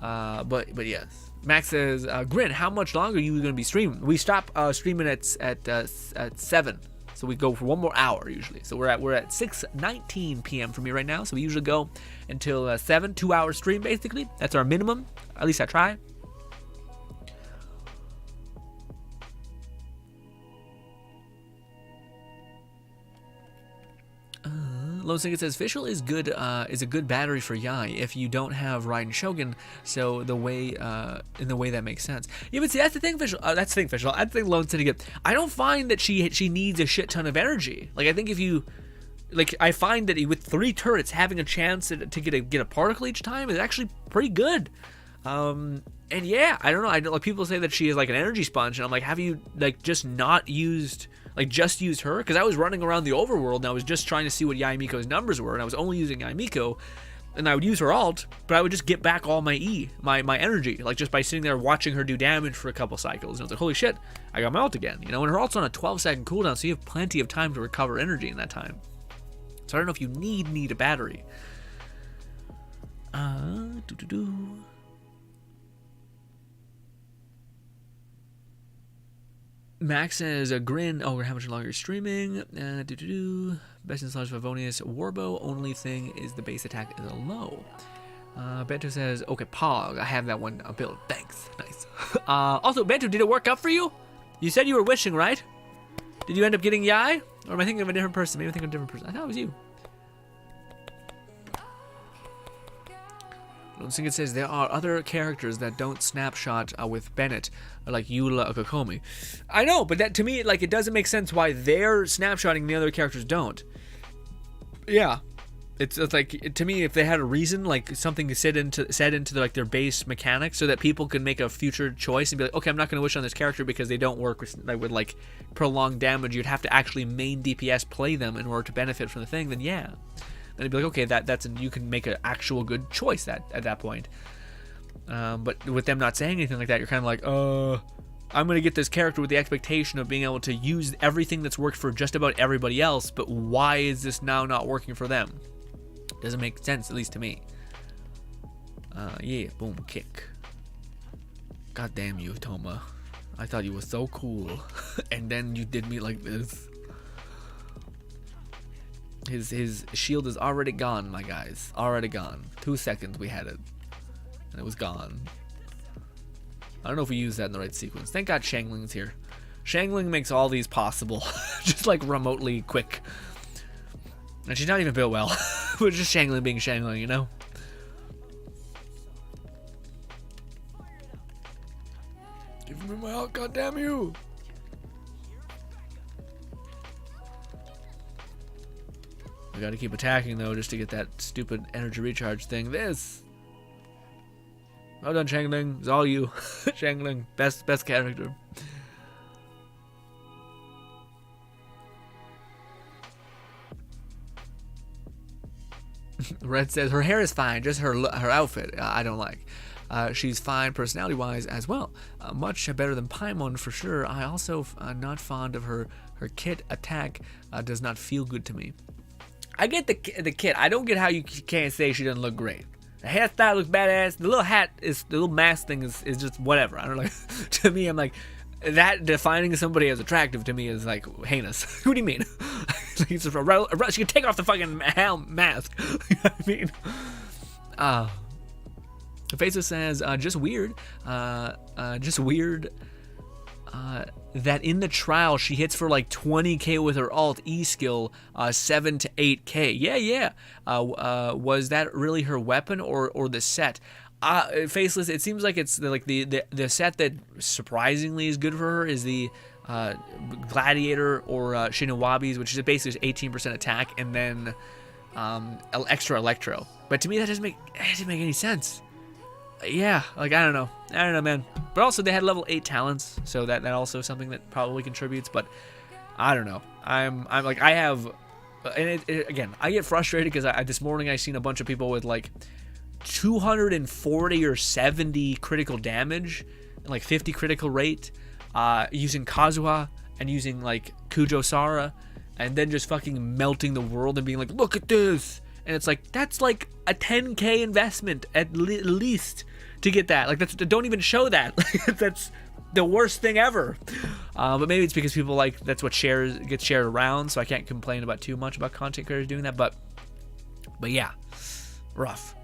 But yes. Max says, Grin, how much longer are you going to be streaming? We stop streaming at 7. So we go for 1 more hour usually. So we're at 6:19 p.m. for me right now. So we usually go until 7, 2-hour stream basically. That's our minimum. At least I try. Lone Singer says Fischl is good. Is a good battery for Yae if you don't have Raiden Shogun. So in the way that makes sense. Yeah, but see, that's the thing, Fischl. That's the thing, Lone Singer. I don't find that she needs a shit ton of energy. Like I think if you, like, I find that with 3 turrets having a chance to get a particle each time is actually pretty good. And yeah, I don't know. I know like people say that she is like an energy sponge, and I'm like, have you like just not used? Like, just use her? Because I was running around the overworld, and I was just trying to see what Yae Miko's numbers were, and I was only using Yae Miko, and I would use her alt, but I would just get back all my my energy, like, just by sitting there watching her do damage for a couple cycles. And I was like, holy shit, I got my alt again. You know, and her alt's on a 12-second cooldown, so you have plenty of time to recover energy in that time. So I don't know if you need a battery. Max says a grin. Oh, how much longer you're streaming? Best in slash Favonius Warbow. Only thing is the base attack is a low. Bento says, okay, Pog. I have that one built. Thanks. Nice. Also, Bento, did it work out for you? You said you were wishing, right? Did you end up getting Yae? Or am I thinking of a different person? Maybe I'm thinking of a different person. I thought it was you. I don't think it says there are other characters that don't snapshot with Bennett, like Eula or Kokomi. I know, but that to me, like, it doesn't make sense why they're snapshotting and the other characters don't. Yeah, it's like, to me, if they had a reason, like something said into like their base mechanics, so that people can make a future choice and be like, okay, I'm not going to wish on this character because they don't work with like prolonged damage. You'd have to actually main DPS play them in order to benefit from the thing. Then yeah. And it'd be like, okay, you can make an actual good choice at that point. But with them not saying anything like that, you're kind of like, I'm going to get this character with the expectation of being able to use everything that's worked for just about everybody else, but why is this now not working for them? Doesn't make sense, at least to me. Yeah, boom, kick. God damn you, Toma. I thought you were so cool. And then you did me like this. His shield is already gone, my guys. Already gone. 2 seconds we had it. And it was gone. I don't know if we used that in the right sequence. Thank God Shangling's here. Shangling makes all these possible. Just like remotely quick. And she's not even built well. We're just Shangling being Shangling, you know? Give me my ult, goddamn you! We gotta keep attacking though, just to get that stupid energy recharge thing. This! Well done, Shangling. It's all you. Shangling. Best character. Red says, her hair is fine, just her outfit I don't like. She's fine personality-wise as well. Much better than Paimon for sure. I also not fond of her kit attack. Does not feel good to me. I get the kit. I don't get how you can't say she doesn't look great. The hairstyle looks badass. The little hat the little mask thing is just whatever. I don't know. To me, I'm like, that defining somebody as attractive to me is like heinous. What do you mean? She can take off the fucking mask. You know what I mean? Faceless says, just weird. That in the trial she hits for like 20k with her alt E skill, 7 to 8k. Yeah. Was that really her weapon or the set? Faceless, it seems like it's like the set that surprisingly is good for her is the Gladiator or Shinowabi's, which is basically 18% attack and then extra Electro. But to me that doesn't make any sense. Yeah, like I don't know, man. But also they had level 8 talents, so that also something that probably contributes. But I don't know. I'm like I have, and again I get frustrated because this morning I seen a bunch of people with like 240 or 70 critical damage and like 50 critical rate, using Kazuha and using like Kujo Sara, and then just fucking melting the world and being like, look at this. And it's like, that's like a 10k investment at least to get that. Like, don't even show that. That's the worst thing ever. But maybe it's because people like, that's what gets shared around, so I can't complain about too much about content creators doing that. But yeah, rough.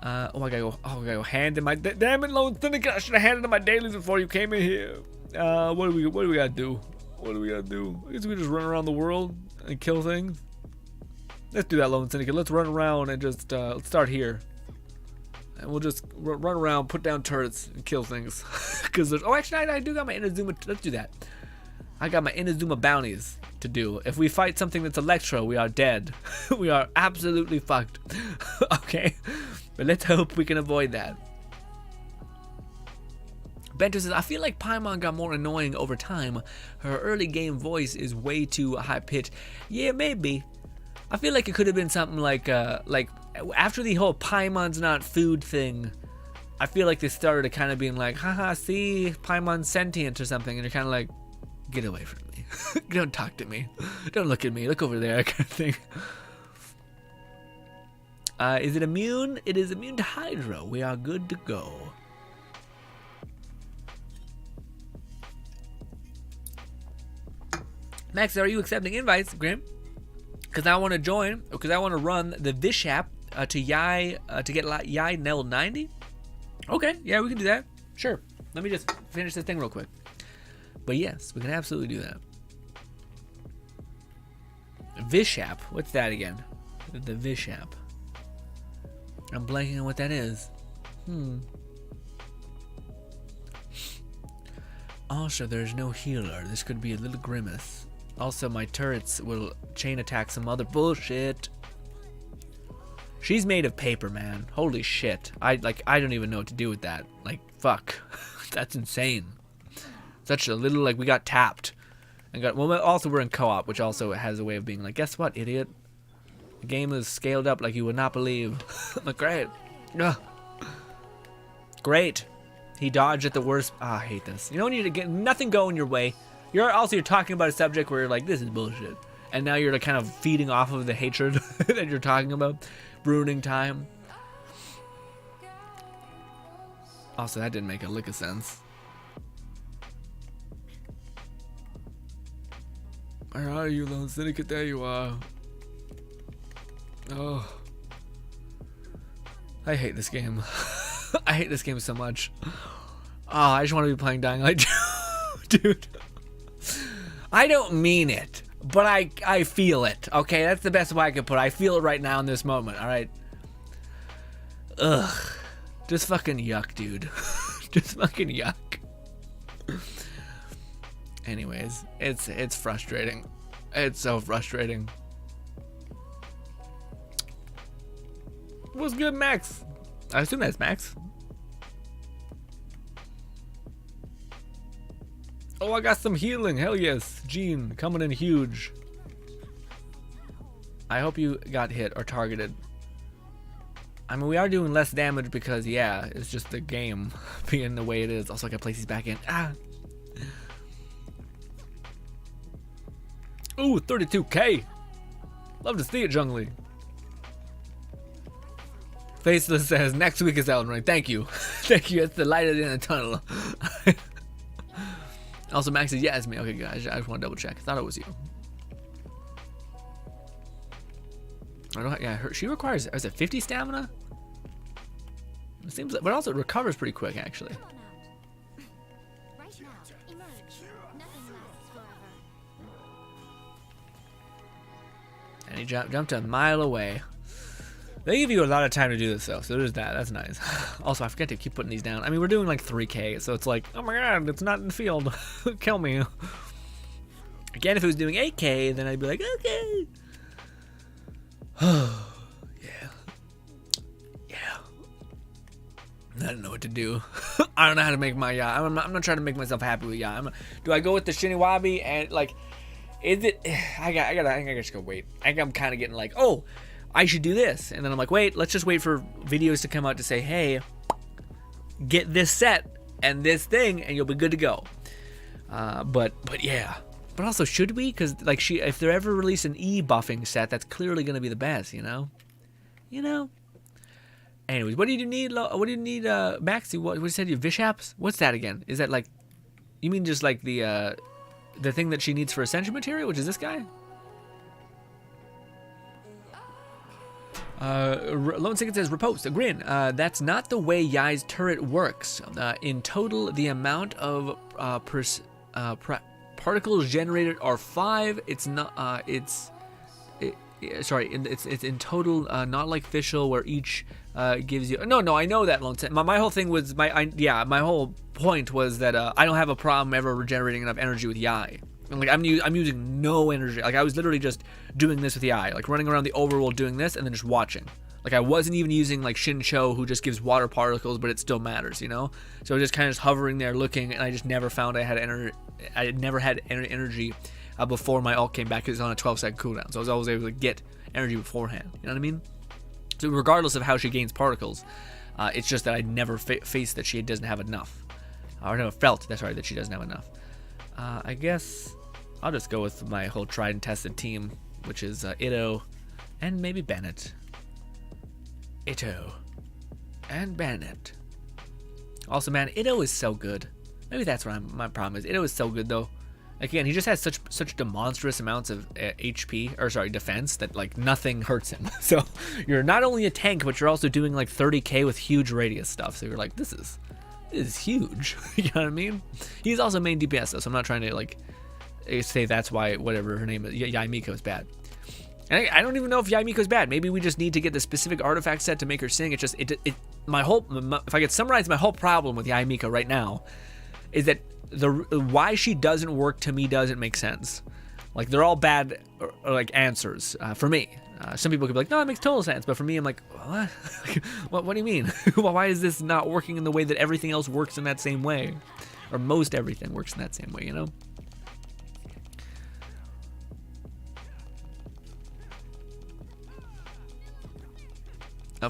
I gotta go hand in my, damn it, Lone Syndicate, I should have handed in my dailies before you came in here. What do we gotta do? I guess we just run around the world and kill things. Let's do that, Lone Syndicate. Let's run around and just let's start here, and we'll just run around, put down turrets, and kill things. Because actually, I do got my Inazuma. Let's do that. I got my Inazuma bounties to do. If we fight something that's Electro, we are dead. We are absolutely fucked. Okay, but let's hope we can avoid that. Bento says, I feel like Paimon got more annoying over time. Her early game voice is way too high pitched. Yeah, maybe. I feel like it could have been something like after the whole Paimon's not food thing, I feel like they started kind of being like, haha, see, Paimon's sentient or something, and you're kind of like, get away from me. Don't talk to me. Don't look at me. Look over there, kind of thing. Is it immune? It is immune to Hydro. We are good to go. Max, are you accepting invites, Grim? Because I want to join, because I want to run the Vishap to Yae, to get Yae Nell 90. Okay, yeah, we can do that. Sure. Let me just finish this thing real quick. But yes, we can absolutely do that. Vishap, what's that again? The Vishap. I'm blanking on what that is. Also, there's no healer. This could be a little grimace. Also, my turrets will chain attack some other bullshit. She's made of paper, man. Holy shit. I don't even know what to do with that. Like, fuck. That's insane. Such a little, like, we got tapped. And well, also we're in co-op, which also has a way of being like, guess what, idiot? The game is scaled up like you would not believe. Like, great. Ugh. Great. He dodged at the worst. I hate this. You know when you get nothing going your way. You're talking about a subject where you're like, this is bullshit. And now you're like kind of feeding off of the hatred that you're talking about. Ruining time. Also, that didn't make a lick of sense. Where are you, Lone Syndicate? There you are. Oh. I hate this game. I hate this game so much. Oh, I just want to be playing Dying Light 2. Dude. I don't mean it, but I feel it. Okay, that's the best way I can put it. I feel it right now in this moment, alright? Ugh. Just fucking yuck, dude. Just fucking yuck. Anyways, it's frustrating. It's so frustrating. What's good, Max? I assume that's Max. Oh, I got some healing. Hell yes. Gene, coming in huge. I hope you got hit or targeted. I mean, we are doing less damage because, yeah, it's just the game being the way it is. Also, I can place these back in. Ah. Ooh, 32k. Love to see it, Jungly. Faceless says, next week is Elden Ring. Thank you. Thank you. It's the light at the end of the tunnel. Also, Max says, yeah, it's me. Okay, guys. I just want to double check. I thought it was you. I don't. Yeah, she requires. Is it 50 stamina? It seems like, but also it recovers pretty quick, actually. And he jumped a mile away. They give you a lot of time to do this, though, so there's that. That's nice. Also, I forget to keep putting these down. I mean, we're doing like 3k, so it's like, oh my god, it's not in the field. Kill me. Again, if it was doing 8k, then I'd be like, okay. Yeah. Yeah. I don't know what to do. I don't know how to make my Yae. I'm not trying to make myself happy with Yae. Do I go with the Shiniwabi and like, is it? I gotta just go wait. I'm kind of getting like, oh, I should do this, and then I'm like, wait, let's just wait for videos to come out to say, hey, get this set and this thing, and you'll be good to go. But yeah. But also, should we? Because like if they ever release an buffing set, that's clearly gonna be the best, you know. You know. Anyways, what do you need? What do you need, Maxi? What you said? You Vishaps? What's that again? Is that like? You mean just like the thing that she needs for Ascension material, which is this guy? Lone Second says, Repose, a grin. That's not the way Yae's turret works. In total, the amount of particles generated are 5. It's not. It's in total, not like Fischl where each gives you. No, I know that, Lone Second. My whole thing was my whole point was that I don't have a problem ever regenerating enough energy with Yae. Like I'm using no energy. Like I was literally just doing this with Yae, like running around the overworld doing this and then just watching. Like I wasn't even using like Shincho, who just gives water particles, but it still matters, you know. So I was just kind of hovering there looking, and I just never found I had energy. I never had energy before my ult came back because it's on a 12-second cooldown. So I was always able to get energy beforehand. You know what I mean? So regardless of how she gains particles, it's just that I never faced that she doesn't have enough, or never felt that she doesn't have enough. I guess I'll just go with my whole tried and tested team, which is Itto and maybe Bennett. Itto and Bennett. Also, man, Itto is so good. Maybe that's what my problem is. Itto is so good, though. Again, he just has such demonstrous amounts of HP, or sorry, defense, that like nothing hurts him. So you're not only a tank, but you're also doing like 30k with huge radius stuff. So you're like, this is huge. You know what I mean? He's also main DPS though, so I'm not trying to like say that's why whatever her name is, Yae Miko, is bad. And I don't even know if Yae Miko is bad. Maybe we just need to get the specific artifact set to make her sing. It's just if I could summarize my whole problem with Yae Miko right now, is that why she doesn't work to me doesn't make sense. Like they're all bad or like answers for me. Some people could be like, no, it makes total sense, but for me, I'm like, what? What do you mean? Why is this not working in the way that everything else works in that same way, or most everything works in that same way? You know.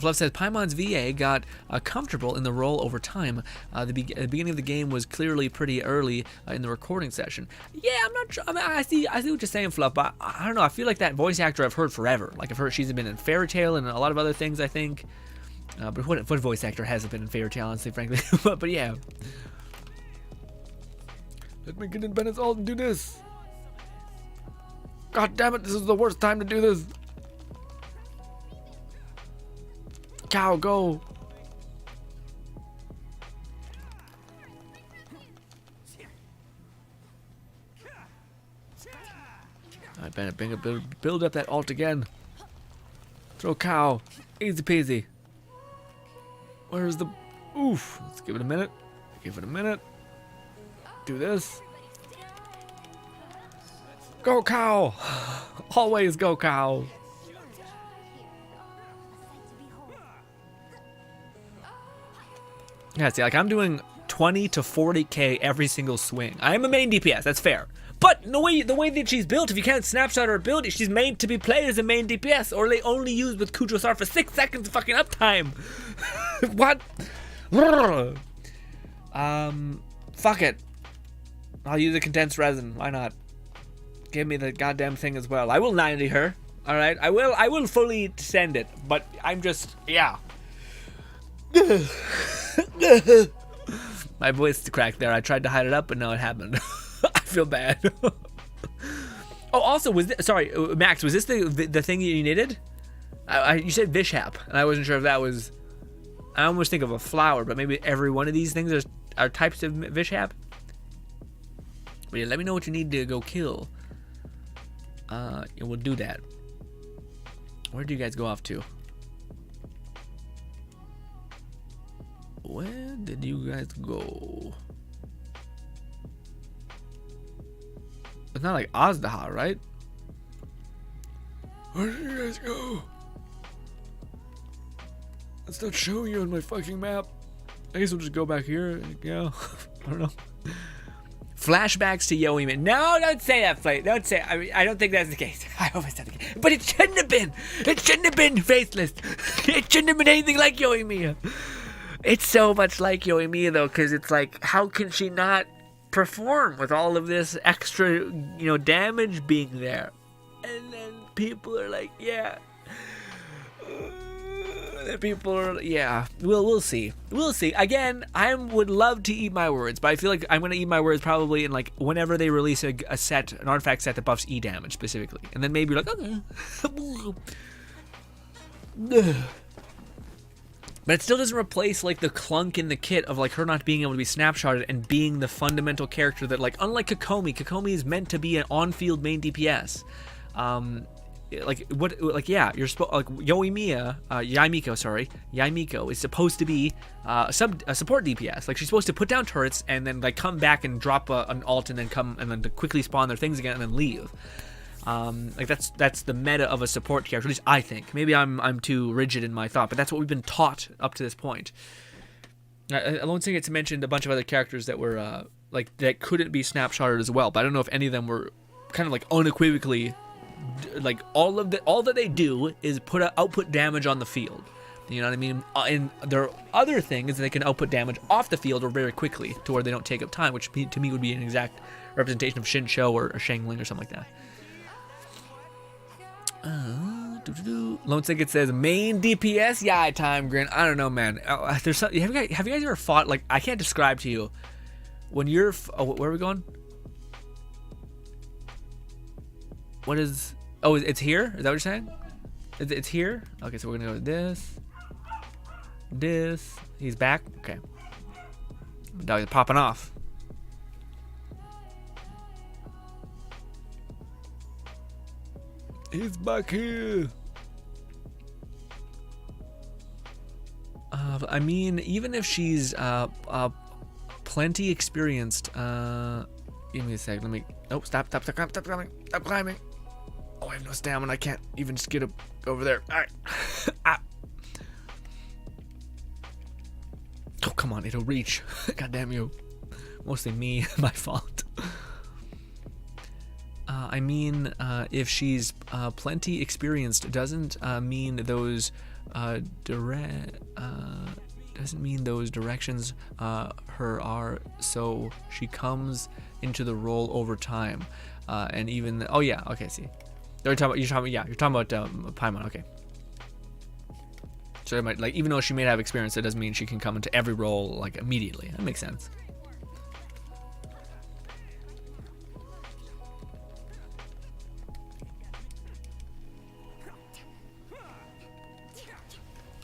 Fluff says Paimon's VA got comfortable in the role over time. The beginning of the game was clearly pretty early in the recording session. Yeah, I'm not sure. I mean, I see what you're saying, Fluff, but I don't know. I feel like that voice actor I've heard forever. Like I've heard she's been in Fairy Tail and a lot of other things, I think. But what voice actor hasn't been in Fairy Tail, honestly, frankly? but yeah. Let me get in Bennett's ult and do this. God damn it! This is the worst time to do this. Cow, go! Alright, Bennett, build up that ult again. Throw cow. Easy peasy. Where's the... Oof. Let's give it a minute. Give it a minute. Do this. Go cow! Always go cow! Yeah, see, like I'm doing 20 to 40k every single swing. I am a main DPS, that's fair. But the way that she's built, if you can't snapshot her ability, she's made to be played as a main DPS, or they only use with Kudrosar for 6 seconds of fucking uptime. What? Fuck it. I'll use a condensed resin. Why not? Give me the goddamn thing as well. I will 90 her. All right, I will fully send it. But I'm just, yeah. My voice cracked there. I tried to hide it up, but no, it happened. I feel bad. Oh, also, sorry, Max, was this the thing you needed? You said Vishap, and I wasn't sure if that was. I almost think of a flower, but maybe every one of these things are types of Vishap. But yeah, let me know what you need to go kill. And we'll do that. Where do you guys go off to? Where did you guys go? It's not like Azdaha, right? Where did you guys go? It's not showing you on my fucking map. I guess we'll just go back here. Yeah, I don't know. Flashbacks to Yae Miko. No, don't say that, Flay. Don't say. I mean, I don't think that's the case. I hope it's not the case. But it shouldn't have been. It shouldn't have been Faceless. It shouldn't have been anything like Yae Miko. It's so much like Yae Miko though, because it's like, how can she not perform with all of this extra, damage being there? And then people are like, yeah. People are, yeah. We'll see. We'll see. Again, I would love to eat my words, but I feel like I'm gonna eat my words probably in like whenever they release an artifact set that buffs E damage specifically, and then maybe like, okay. But it still doesn't replace like the clunk in the kit of like her not being able to be snapshotted and being the fundamental character that, like, unlike Kokomi is meant to be an on-field main DPS. You're supposed, like, Yae Miko is supposed to be a support DPS. Like, she's supposed to put down turrets and then like come back and drop an ult and then come and then to quickly spawn their things again and then leave. Like that's the meta of a support character, at least I think. Maybe I'm too rigid in my thought, but that's what we've been taught up to this point. I don't think it's mentioned a bunch of other characters that were that couldn't be snapshotted as well, but I don't know if any of them were kind of like unequivocally, like all that they do is output damage on the field. You know what I mean? And their other thing is they can output damage off the field or very quickly to where they don't take up time, which to me would be an exact representation of Shincho or Shangling or something like that. Lone Ticket says main DPS Yae time grin. I don't know, man. There's some, have you guys ever fought, like, I can't describe to you when you're where are we going? What is? Oh, it's here. Is that what you're saying? It's here. Okay, so we're gonna go with this. This. He's back. Okay. Dog is popping off. He's back here. I mean, even if she's plenty experienced. Give me a sec. Let me. Oh, stop climbing. Oh, I have no stamina. I can't even just get up over there. All right. Ah. Oh, come on. It'll reach. God damn you. Mostly me. My fault. I mean, if she's plenty experienced, doesn't mean those doesn't mean those directions her are. So she comes into the role over time, and even. Oh yeah. Okay. See. You're talking about Paimon. Okay. So it might, like, even though she may have experience, that doesn't mean she can come into every role like immediately. That makes sense.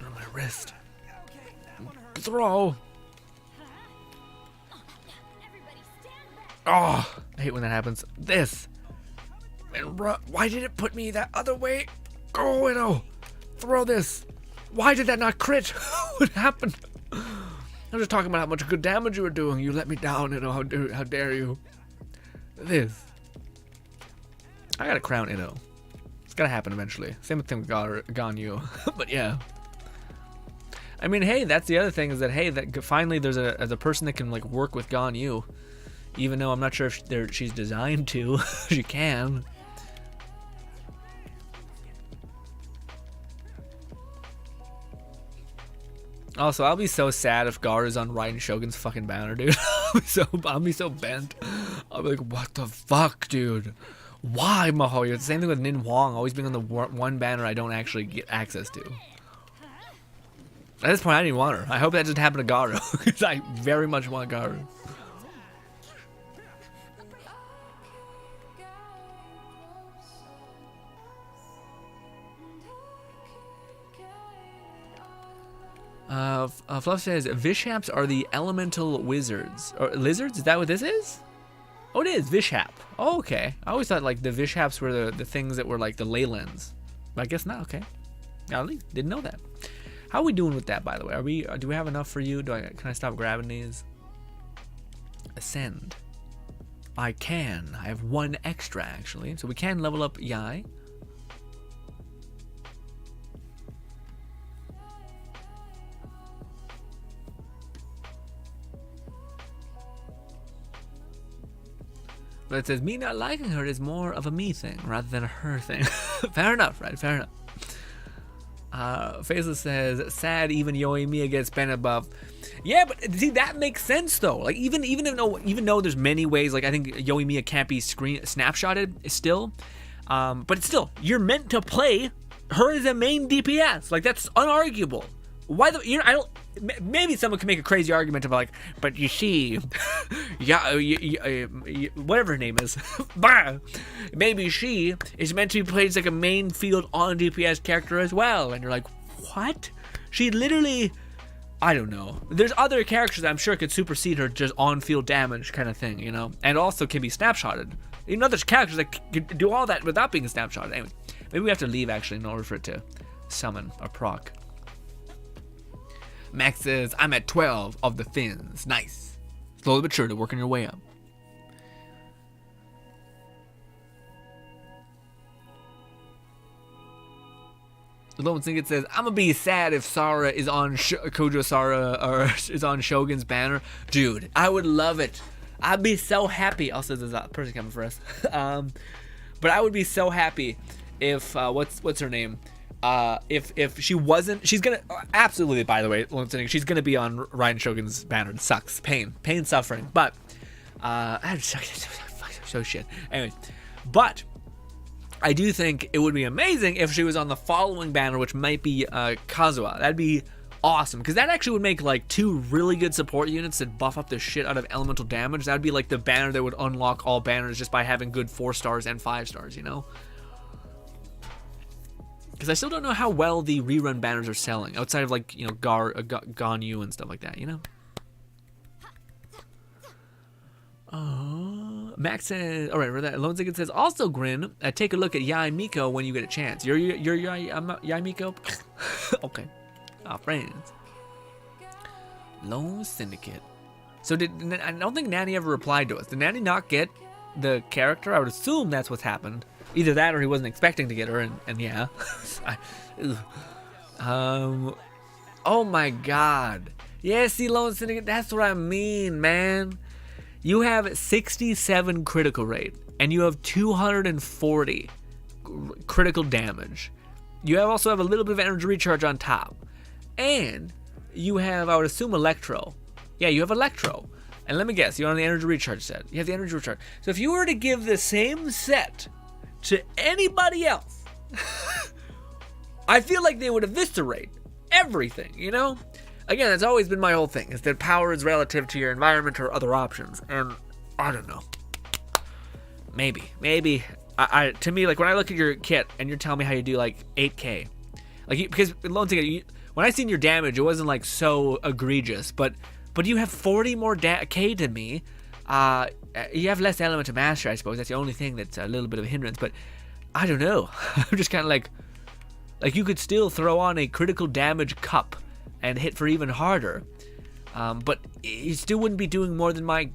On my wrist. Throw. Oh, I hate when that happens. This. And why did it put me that other way? Go, Widow. Throw this. Why did that not crit? What happened? I was just talking about how much good damage you were doing. You let me down, Widow. How dare you? This. I gotta crown Widow. It's gotta happen eventually. Same thing with Ganyu. But yeah. I mean, hey, that's the other thing is that, hey, that finally there's a person that can like work with Ganyu. Even though I'm not sure if she's designed to. She can. Also, I'll be so sad if Gaara's on Raiden Shogun's fucking banner, dude. I'll be so bent. I'll be like, what the fuck, dude? Why, Maho? It's the same thing with Nin Huang, always being on the one banner I don't actually get access to. At this point, I didn't want her. I hope that doesn't happen to Gaara, because I very much want Gaara. Fluff says Vishaps are the elemental wizards or lizards. Is that what this is? Oh, it is Vishap. Oh, okay. I always thought like the Vishaps were the things that were like the Leylands. But I guess not. Okay. I didn't know that. How are we doing with that, by the way? Do we have enough for you? Can I stop grabbing these? Ascend. I can. I have one extra actually, so we can level up Yae. But it says, me not liking her is more of a me thing rather than a her thing. Fair enough, right? Fair enough. Faceless says, sad even Yoimiya gets bent above. Yeah, but see, that makes sense though. Like even though there's many ways, like I think Yoimiya can't be snapshotted still. But it's still, you're meant to play her as a main DPS. Like that's unarguable. Why I don't. Maybe someone can make a crazy argument about like, but you see, yeah, whatever her name is, maybe she is meant to be played as like a main field on DPS character as well, and you're like, what? She literally, I don't know. There's other characters that I'm sure could supersede her just on field damage kind of thing, you know, and also can be snapshotted. You know, there's characters that can do all that without being snapshotted. Anyway, maybe we have to leave actually in order for it to summon or proc. Max says, I'm at 12 of the fins. Nice. Slowly but surely working your way up. The Lone Singlet says, I'm gonna be sad if Sara is on Kojo Sara or is on Shogun's banner. Dude, I would love it. I'd be so happy. Also, there's a person coming for us. But I would be so happy if, what's her name? If she wasn't, she's gonna absolutely. By the way, she's gonna be on Raiden Shogun's banner. It sucks, pain, suffering. But so shit. Anyway, but I do think it would be amazing if she was on the following banner, which might be Kazuha. That'd be awesome because that actually would make like two really good support units that buff up the shit out of elemental damage. That'd be like the banner that would unlock all banners just by having good 4 stars and 5 stars. You know, Because I still don't know how well the rerun banners are selling outside of like, you know, Ganyu and stuff like that, you know? Max says, all right, Lone Ziggin says, also Grin, take a look at Yae Miko when you get a chance. You're Yae Miko? Okay. Friends. Lone Syndicate. So I don't think Nanny ever replied to us. Did Nanny not get the character? I would assume that's what's happened. Either that or he wasn't expecting to get her, and yeah. Oh my god. Yeah, see, Lone Syndicate, that's what I mean, man. You have 67 critical rate, and you have 240 critical damage. You also have a little bit of energy recharge on top. And you have, I would assume, Electro. Yeah, you have Electro. And let me guess, you're on the energy recharge set. You have the energy recharge. So if you were to give the same set to anybody else, I feel like they would eviscerate everything, you know? Again, that's always been my whole thing, is that power is relative to your environment or other options. And I don't know. Maybe. To me, like, when I look at your kit and you're telling me how you do, like, 8K. Like, because, Lone Syndicate, when I seen your damage, it wasn't, like, so egregious. But you have 40 more K than me. You have less element to master, I suppose. That's the only thing that's a little bit of a hindrance. But I don't know. I'm just kind of like you could still throw on a critical damage cup and hit for even harder. But you still wouldn't be doing more than my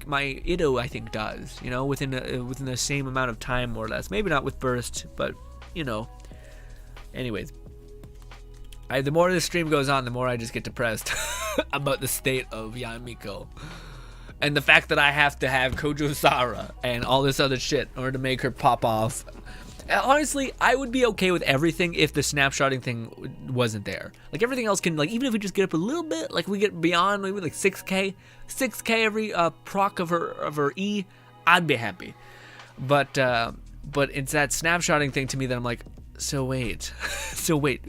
Ido, I think, does. You know, within the same amount of time, more or less. Maybe not with burst, but, you know. Anyways. The more this stream goes on, the more I just get depressed about the state of Yae Miko. And the fact that I have to have Kojo Sara and all this other shit in order to make her pop off. Honestly, I would be okay with everything if the snapshotting thing wasn't there. Like, everything else can, like, even if we just get up a little bit, like, we get beyond maybe like 6K every proc of her E, I'd be happy. But it's that snapshotting thing to me that I'm like, so wait,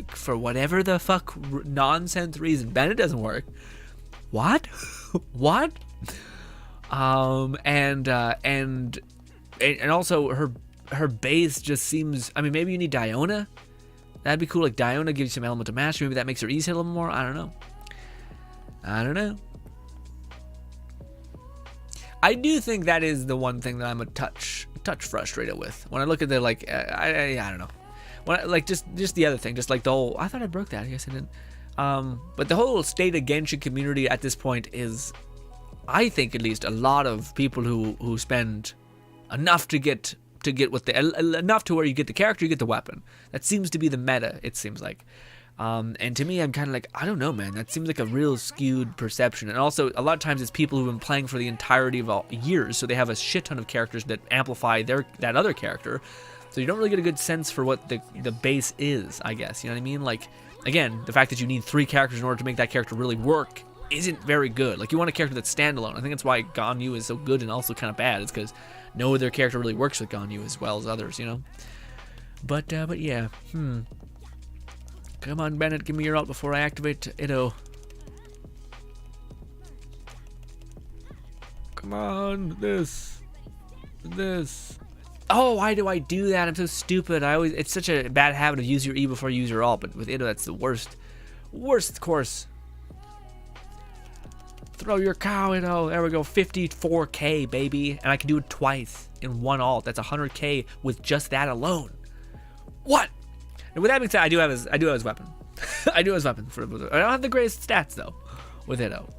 for whatever the fuck nonsense reason, Bennett doesn't work. What? What? And also her base just seems, I mean, maybe you need Diona. That'd be cool. Like, Diona gives you some element of mastery. Maybe that makes her ease hit a little more. I don't know. I do think that is the one thing that I'm a touch frustrated with when I look at the, like, I don't know. When I, like, just the other thing, just like the whole, I thought I broke that. I guess I didn't. But the whole state of Genshin community at this point is, I think at least, a lot of people who spend enough to get with enough to where you get the character, you get the weapon. That seems to be the meta, it seems like. And to me, I'm kind of like, I don't know, man. That seems like a real skewed perception. And also, a lot of times it's people who've been playing for the entirety of all years, so they have a shit ton of characters that amplify that other character. So you don't really get a good sense for what the base is, I guess. You know what I mean? Like, again, the fact that you need 3 characters in order to make that character really work isn't very good. Like, you want a character that's standalone. I think that's why Ganyu is so good and also kind of bad. It's because no other character really works with Ganyu as well as others, you know? But yeah. Come on, Bennett, give me your ult before I activate Ido. Come on, this. Oh, why do I do that? I'm so stupid. It's such a bad habit of use your E before you use your ult, but with Ido, that's the worst course. Throw your cow, Ido. There we go, 54K, baby. And I can do it twice in one ult. That's 100K with just that alone. What? And with that being said, I do have his weapon. I do have his weapon. I don't have the greatest stats, though, with Ido.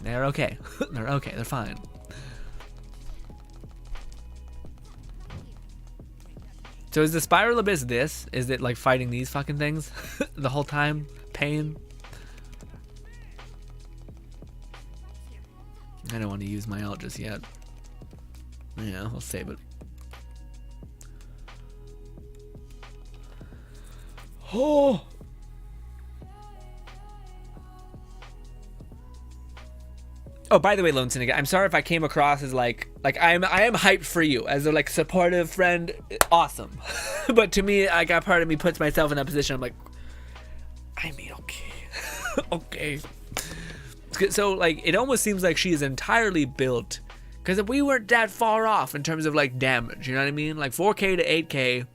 They're okay. They're okay. They're fine. So is the Spiral Abyss this? Is it like fighting these fucking things the whole time? Pain? I don't want to use my ult just yet. Yeah, I'll save it. Oh! Oh, by the way, Lone Syndicate, I'm sorry if I came across as like I am hyped for you as a like supportive friend. Awesome. But to me, like, a part of me puts myself in that position. I'm like, I mean, okay. Okay. So like, it almost seems like she is entirely built, because if we weren't that far off in terms of like damage, you know what I mean? Like 4K to 8K.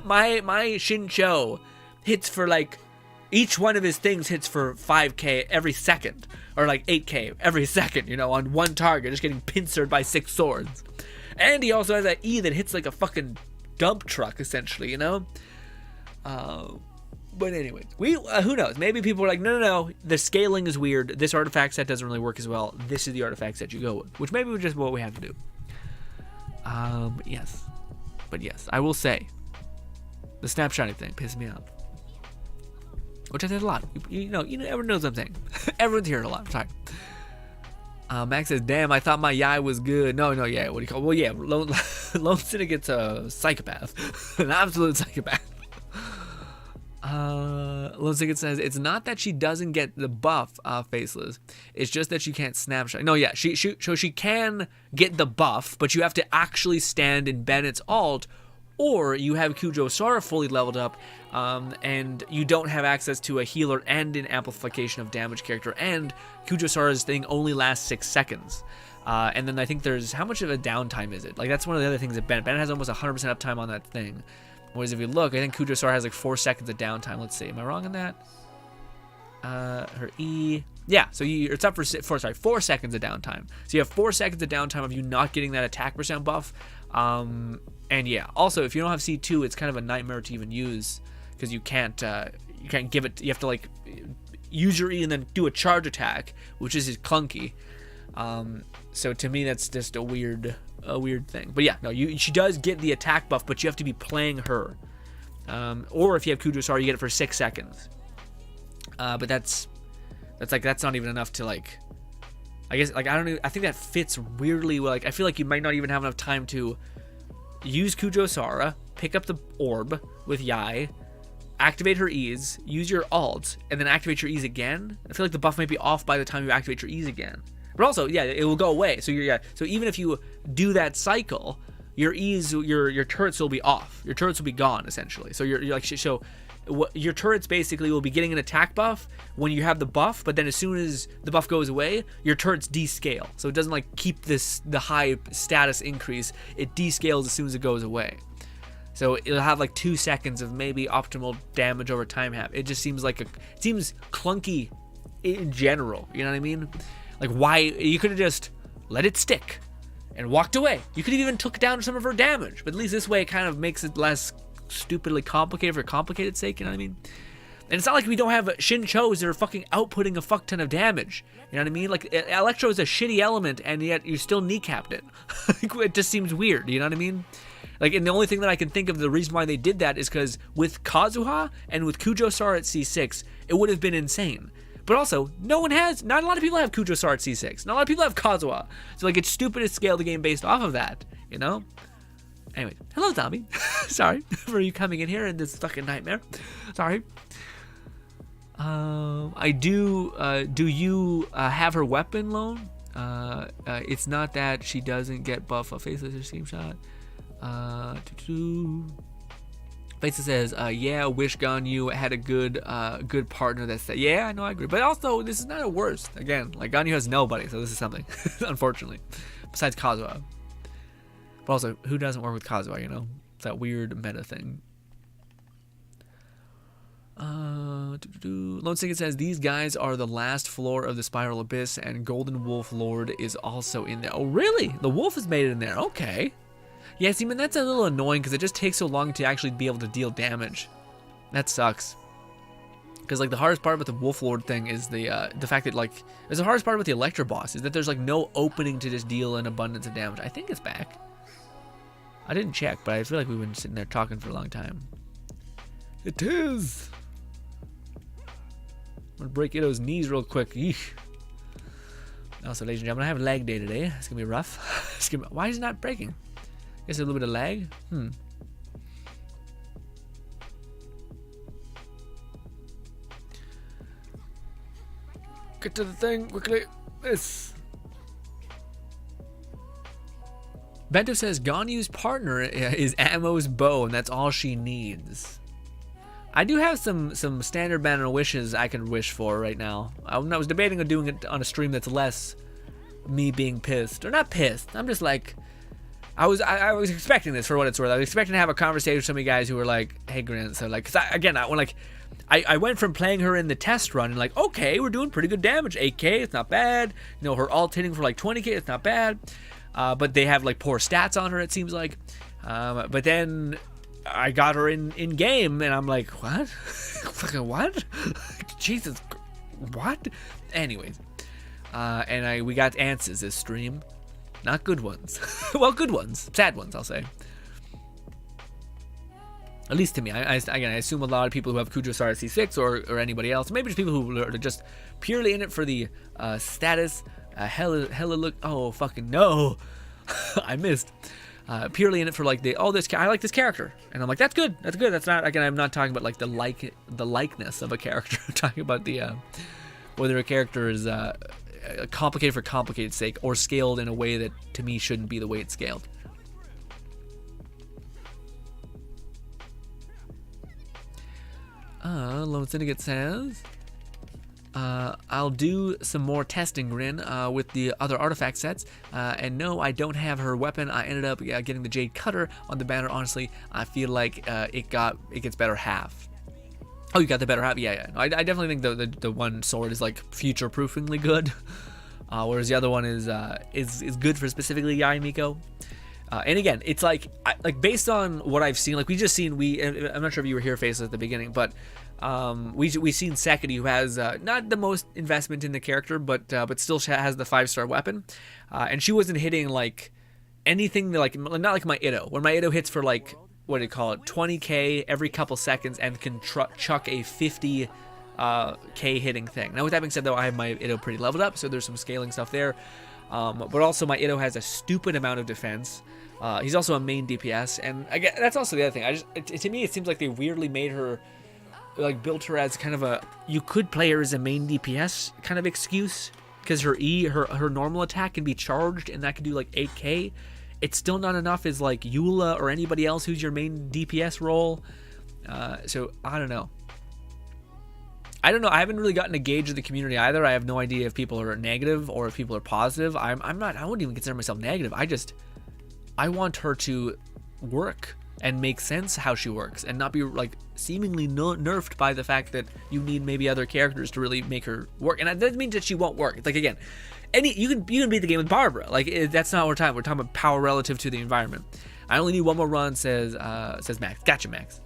my Shincho hits for like, each one of his things hits for 5k every second, or like 8k every second, you know, on one target, just getting pincered by 6 swords. And he also has that E that hits like a fucking dump truck, essentially, you know? But anyways, who knows? Maybe people are like, no, the scaling is weird. This artifact set doesn't really work as well. This is the artifact set you go with, which maybe is just what we have to do. Yes. But yes, I will say, the snapshotting thing pissed me off. Which I did a lot. You know, everyone knows what I'm saying. Everyone's hearing a lot. Sorry. Max says, damn, I thought my Yae was good. No, yeah, what do you call it? Well, yeah, Lone Syndicate's a psychopath. An absolute psychopath. Lone Syndicate says, it's not that she doesn't get the buff, Faceless. It's just that she can't snapshot. No, yeah, so she can get the buff, but you have to actually stand in Bennett's alt, or you have Kujo Sora fully leveled up, and you don't have access to a healer and an amplification of damage character, and Kujo Sora's thing only lasts 6 seconds. And then I think there's, how much of a downtime is it? Like, that's one of the other things that Bennett has almost 100% uptime on that thing. Whereas if you look, I think Kujo Sora has like 4 seconds of downtime. Let's see, am I wrong on that? Her E, yeah, so it's up for 4 seconds of downtime. So you have 4 seconds of downtime of you not getting that attack percent buff. And yeah, also if you don't have C2, it's kind of a nightmare to even use, because you can't give it. You have to like use your E and then do a charge attack, which is clunky. So to me, that's just a weird thing. But yeah, no, she does get the attack buff, but you have to be playing her. Or if you have Kujo Sora, you get it for 6 seconds. But that's not even enough to like. I guess like I think that fits weirdly. Like I feel like you might not even have enough time to use Kujo Sora, pick up the orb with Yae, activate her E's, use your alt, and then activate your E's again. I feel like the buff might be off by the time you activate your E's again. But also, yeah, it will go away. So so even if you do that cycle, your E's, your turrets will be off. Your turrets will be gone essentially. So you're like, so your turrets basically will be getting an attack buff when you have the buff, but then as soon as the buff goes away, your turrets descale. So it doesn't like keep the high status increase. It descales as soon as it goes away. So it'll have like 2 seconds of maybe optimal damage over time. It just seems like it seems clunky in general. You know what I mean? Like, why you could have just let it stick and walked away. You could have even took down some of her damage, but at least this way it kind of makes it less stupidly complicated for complicated sake. You know what I mean? And it's not like we don't have Shinchos that are fucking outputting a fuck ton of damage. You know what I mean? Like, Electro is a shitty element, and yet you still kneecapped it. It just seems weird. You know what I mean? Like, and the only thing that I can think of the reason why they did that is because with Kazuha and with Kujo Sora at C6, it would have been insane. But also, not a lot of people have Kujo Sora at C6. Not a lot of people have Kazuha. So, like, it's stupid to scale the game based off of that, you know? Anyway, hello, Zombie. Sorry for you coming in here in this fucking nightmare. Sorry. I do you have her weapon loan? It's not that she doesn't get buff a faceless or scheme shot. Faceless says, yeah, wish Ganyu had a good partner that's that. Yeah, I know, I agree. But also, this is not a worst. Again, like, Ganyu has nobody, so this is something, unfortunately. Besides Kazuha. But also, who doesn't work with Kazuha, you know? It's that weird meta thing. Lone Syndicates says, these guys are the last floor of the Spiral Abyss, and Golden Wolf Lord is also in there. Oh, really? The wolf has made it in there. Okay. Yeah, see, man, that's a little annoying because it just takes so long to actually be able to deal damage. That sucks. Because, like, the hardest part with the Wolf Lord thing is the fact that, like, there's the hardest part with the Electro boss is that there's, like, no opening to just deal an abundance of damage. I think it's back. I didn't check, but I feel like we've been sitting there talking for a long time. It is. I'm gonna break Ito's knees real quick. Yeesh. Also, ladies and gentlemen, I have a lag day today. It's gonna be rough. Why is it not breaking? Guess a little bit of lag. Get to the thing quickly. This. Bento says Ganyu's partner is Ammo's bow, and that's all she needs. I do have some standard banner wishes I can wish for right now. I was debating on doing it on a stream that's less me being pissed. Or not pissed. I'm just like, I was expecting this for what it's worth. I was expecting to have a conversation with some of you guys who were like, hey, Grin, so like, cause I went from playing her in the test run and like, okay, we're doing pretty good damage. 8k, it's not bad. You know, her ult hitting for like 20k, it's not bad. But they have like poor stats on her, it seems like. But then I got her in game and I'm like, what? Fucking what? Jesus, what? Anyways, and we got answers this stream. Not good ones. Well, good ones. Sad ones, I'll say. At least to me. Again, I assume a lot of people who have Kujo Sara C6 or anybody else, maybe just people who are just purely in it for the status. Hella look. Oh, fucking no. I missed. Purely in it for like I like this character. And I'm like, that's good. That's good. That's not, again, I'm not talking about like the likeness of a character. I'm talking about the whether a character is complicated for complicated sake or scaled in a way that to me shouldn't be the way it's scaled. Lone Syndicate says, I'll do some more testing, Grin, with the other artifact sets. And no, I don't have her weapon. I ended up getting the Jade Cutter on the banner. Honestly, I feel like it gets better half. Oh, you got the better half? Yeah. No, I definitely think the one sword is like future-proofingly good, whereas the other one is good for specifically Yae Miko. And again, it's like based on what I've seen, like we just seen I'm not sure if you were here, Faceless, at the beginning, but we seen Sekiri, who has not the most investment in the character, but still has the 5-star weapon, and she wasn't hitting like anything like not like my Itto, where my Itto hits for like, what do you call it, 20k every couple seconds and can chuck a 50k hitting thing. Now with that being said though, I have my Itto pretty leveled up, so there's some scaling stuff there, but also my Itto has a stupid amount of defense. He's also a main DPS, and again, that's also the other thing. To me it seems like they weirdly made her, like built her as kind of a, you could play her as a main DPS kind of excuse, because her normal attack can be charged and that can do like 8k. It's still not enough as like Eula or anybody else who's your main DPS role. So I don't know. I haven't really gotten a gauge of the community either. I have no idea if people are negative or if people are positive. I wouldn't even consider myself negative. I want her to work and make sense how she works and not be like seemingly nerfed by the fact that you need maybe other characters to really make her work. And that doesn't mean that she won't work. It's like, again, you can beat the game with Barbara. Like that's not what we're talking. We're talking about power relative to the environment. I only need one more run, says Max. Gotcha, Max.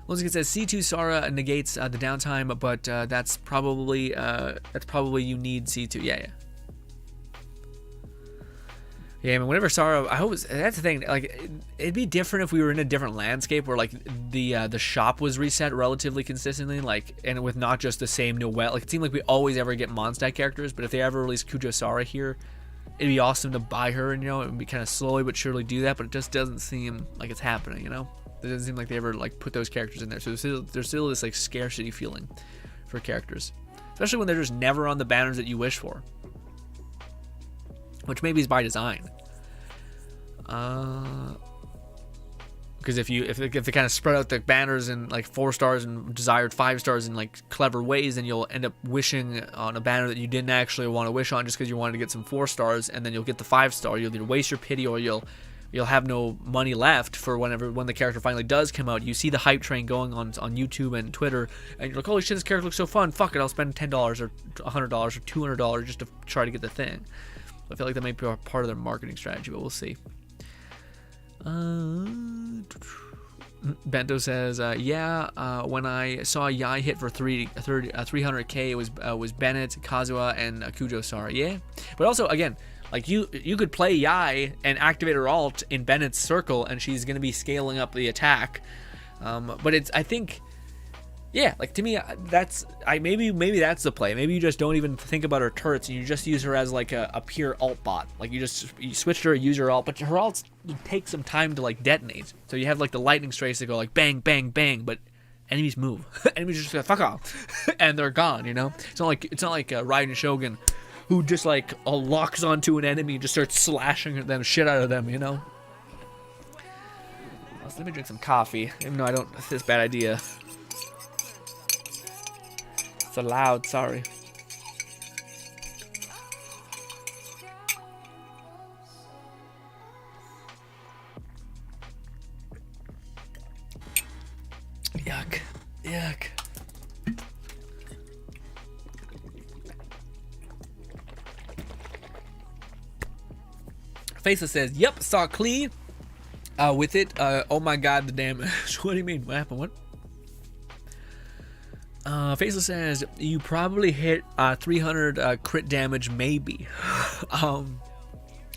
Once again, says C2 Sara negates the downtime, but that's probably you need C2. Yeah. Yeah, I mean, whenever Sara, that's the thing. Like, it'd be different if we were in a different landscape where like the shop was reset relatively consistently, like, and with not just the same Noelle. Like, it seemed like we always ever get Mondstadt characters, but if they ever release Kujo Sara here, it'd be awesome to buy her, and it would be kind of slowly but surely do that. But it just doesn't seem like it's happening. It doesn't seem like they ever like put those characters in there. So there's still this like scarcity feeling for characters, especially when they're just never on the banners that you wish for. Which maybe is by design. Because if they kind of spread out the banners in like 4 stars and desired 5 stars in like clever ways, then you'll end up wishing on a banner that you didn't actually want to wish on just because you wanted to get some 4 stars, and then you'll get the 5 star. You'll either waste your pity or you'll have no money left for when the character finally does come out. You see the hype train going on YouTube and Twitter, and you're like, holy shit, this character looks so fun. Fuck it, I'll spend $10 or $100 or $200 just to try to get the thing. I feel like that might be part of their marketing strategy, but we'll see. Bento says, when I saw Yae hit for 300k, it was Bennett, Kazuha, and Kujo Sara. Yeah, but also again, like you could play Yae and activate her ult in Bennett's circle, and she's gonna be scaling up the attack. But I think. Yeah, like to me, maybe that's the play. Maybe you just don't even think about her turrets and you just use her as like a pure ult bot. Like you switch to her, use her ult, but her ults take some time to like detonate. So you have like the lightning strays that go like bang, bang, bang, but enemies move. Enemies just go fuck off, and they're gone. It's not like Raiden Shogun, who just like locks onto an enemy and just starts slashing them shit out of them. So let me drink some coffee, even though I don't. This is a bad idea. So loud, sorry. Yuck. Faceless says, "Yep, saw Klee with it. Oh my god, the damage." What do you mean? What happened? What? Faceless says, "You probably hit 300 crit damage, maybe."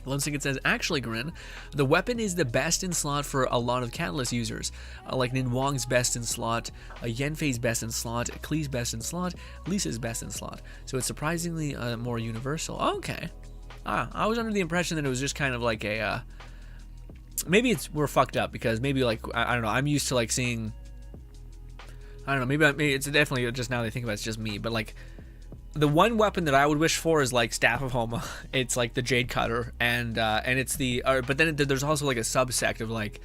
Lone Ticket says, "Actually, Grin, the weapon is the best in slot for a lot of Catalyst users. Like Nin Wong's best in slot, Yenfei's best in slot, Klee's best in slot, Lisa's best in slot. So it's surprisingly more universal." Okay. I was under the impression that it was just kind of like a, maybe we're fucked up because maybe like, I don't know, I'm used to like seeing, I don't know, maybe it's definitely just now that I think about it, it's just me, but like the one weapon that I would wish for is like Staff of Homa. It's like the Jade Cutter, and it's the, but then there's also like a subsect of like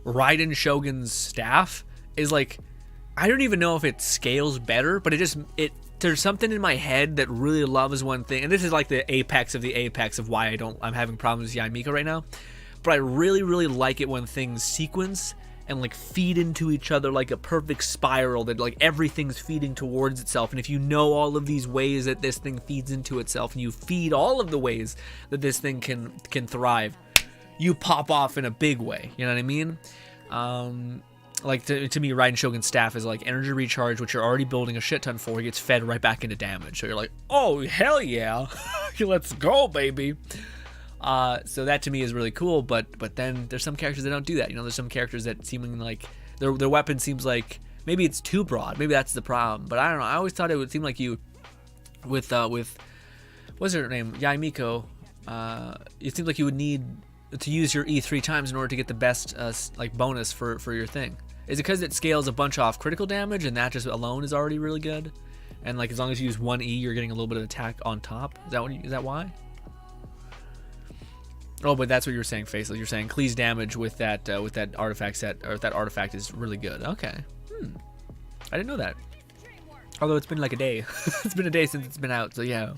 Raiden Shogun's staff is like, I don't even know if it scales better, but there's something in my head that really loves one thing, and this is like the apex of why I'm having problems with Yae Miko right now. But I really, really like it when things sequence and like feed into each other like a perfect spiral, that like everything's feeding towards itself. And if you know all of these ways that this thing feeds into itself, and you feed all of the ways that this thing can thrive, you pop off in a big way. You know what I mean? Like to me, Raiden Shogun's staff is like energy recharge, which you're already building a shit ton for. He gets fed right back into damage. So you're like, oh, hell yeah. Let's go, baby. So that to me is really cool. But then there's some characters that don't do that. You know, there's some characters that seeming like their weapon seems like maybe it's too broad. Maybe that's the problem. But I don't know. I always thought it would seem like you with what's her name? Yae Miko. It seems like you would need to use your E 3 times in order to get the best like bonus for your thing. Is it because it scales a bunch off critical damage and that just alone is already really good? And like as long as you use one E, you're getting a little bit of attack on top. Is that why? Oh, but that's what you were saying, Faceless. You're saying Klee's damage with that artifact set, or that artifact is really good. Okay. I didn't know that. Although it's been like a day. It's been a day since it's been out, so yeah.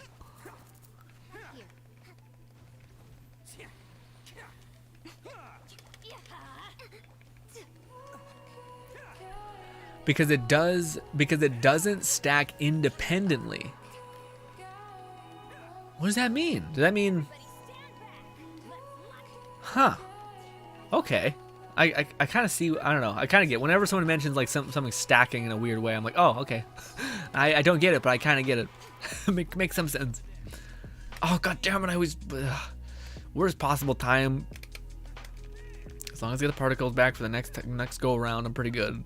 Because it doesn't stack independently. What does that mean? Does that mean? Huh. Okay. I kind of see. I don't know. I kind of get whenever someone mentions like something stacking in a weird way. I'm like, oh, okay. I don't get it, but I kind of get it. Make some sense. Oh god damn it! I was worst possible time. As long as I get the particles back for the next go around, I'm pretty good.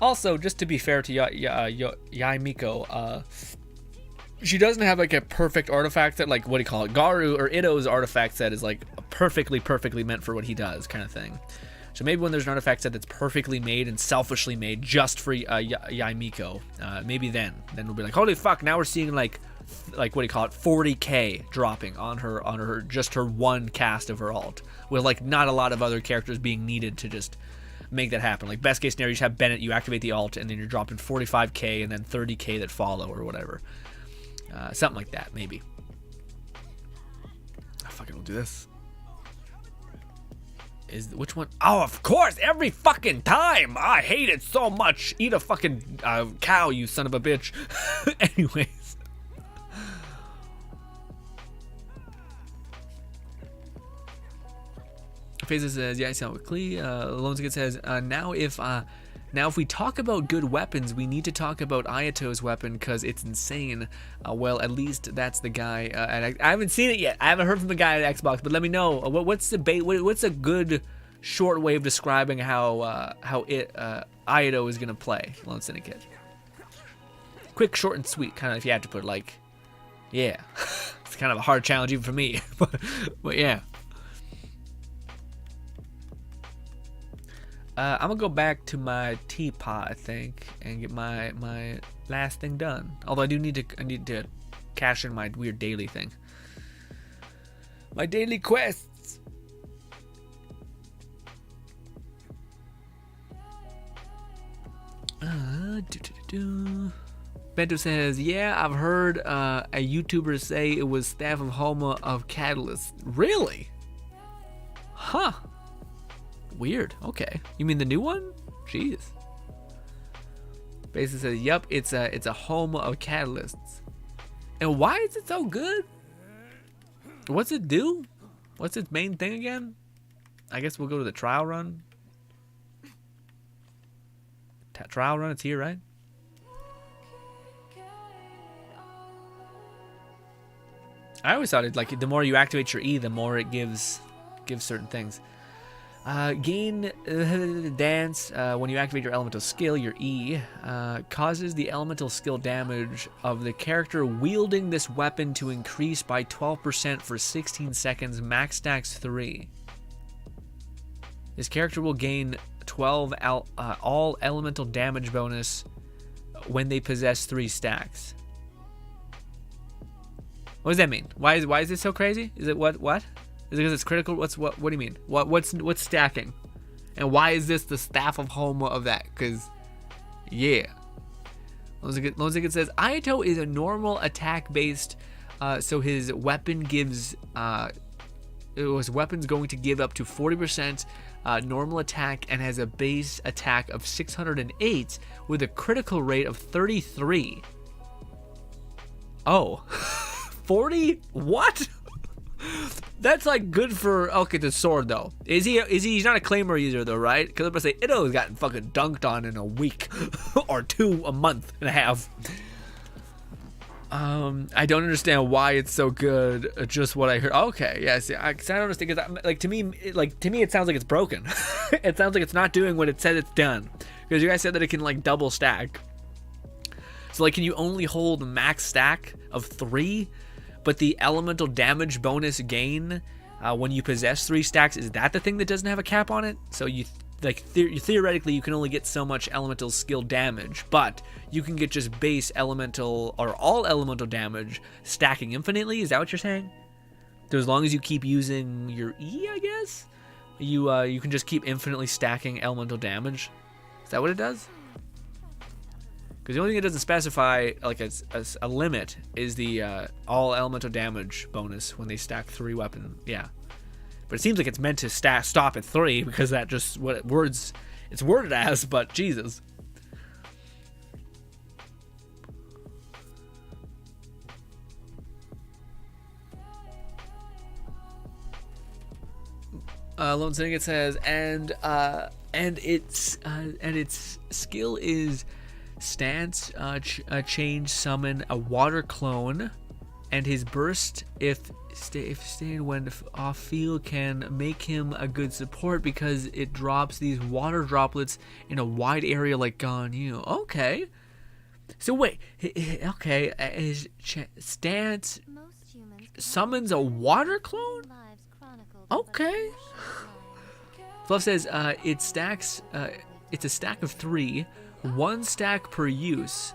Also, just to be fair to Yae Miko, she doesn't have like a perfect artifact set, like what do you call it? Garu or Ito's artifact set is like perfectly meant for what he does, kind of thing. So maybe when there's an artifact set that's perfectly made and selfishly made just for Yae Miko, maybe then we'll be like, holy fuck! Now we're seeing like what do you call it? 40k dropping on her just her one cast of her alt, with like not a lot of other characters being needed to just make that happen. Like best case scenario, you just have Bennett, you activate the alt, and then you're dropping 45k and then 30k that follow or whatever. Something like that, maybe. I fucking will do this. Which one? Oh, of course, every fucking time. I hate it so much. Eat a fucking cow, you son of a bitch. Anyways. Phases says, yeah, I sound with Klee. Lone Ticket says, now if we talk about good weapons, we need to talk about Ayato's weapon because it's insane. Well, at least that's the guy. And I haven't seen it yet. I haven't heard from the guy at Xbox, but let me know. What's a good short way of describing how Ayato is gonna play Lone Syndicate? Quick, short, and sweet. Kind of if you had to put like, yeah. It's kind of a hard challenge even for me, but yeah. I'm gonna go back to my teapot, I think, and get my last thing done. Although I need to cash in my weird daily thing. My daily quests. Bento says, yeah, I've heard a YouTuber say it was Staff of Homa of Catalyst. Really? Huh. Weird. Okay. You mean the new one? Jeez. Basically says, "Yup, it's a home of catalysts." And why is it so good? What's it do? What's its main thing again? I guess we'll go to the trial run. Trial run, it's here, right? I always thought it like the more you activate your E, the more it gives certain things. Gain dance when you activate your elemental skill. Your E causes the elemental skill damage of the character wielding this weapon to increase by 12% for 16 seconds. Max stacks 3. This character will gain 12 all elemental damage bonus when they possess 3 stacks. What does that mean? Why is this so crazy? Is it what? Is it because it's critical? What do you mean? What's stacking? And why is this the staff of home of that? Because, yeah. Lonzigan says, Ayato is a normal attack based, so his weapon gives, his weapon's going to give up to 40% normal attack and has a base attack of 608 with a critical rate of 33. Oh. 40? What? That's like good for the sword though. He's not a claymore user though, right? Because I'm gonna say Ito's gotten fucking dunked on in a week or 2 a month and a half. I don't understand why it's so good. Just what I heard. Okay, yeah. See, I don't understand because to me it sounds like it's broken. It sounds like it's not doing what it said it's done. Because you guys said that it can like double stack. So like, can you only hold max stack of 3? But the elemental damage bonus gain when you possess 3 stacks, is that the thing that doesn't have a cap on it? So you theoretically you can only get so much elemental skill damage, but you can get just base elemental or all elemental damage stacking infinitely. Is that what you're saying? So as long as you keep using your E, I guess you can just keep infinitely stacking elemental damage. Is that what it does? Because the only thing it doesn't specify like a limit is the all elemental damage bonus when they stack 3 weapon. Yeah, but it seems like it's meant to stop at 3 because that just it's worded as. But Jesus. Lone Syndicate says, and its skill is stance, change, summon a water clone, and his burst, if staying when off field, can make him a good support because it drops these water droplets in a wide area like Ganyu. Okay. So wait, okay, his stance summons a water clone? Okay. Fluff says it stacks. It's a stack of 3. 1 stack per use.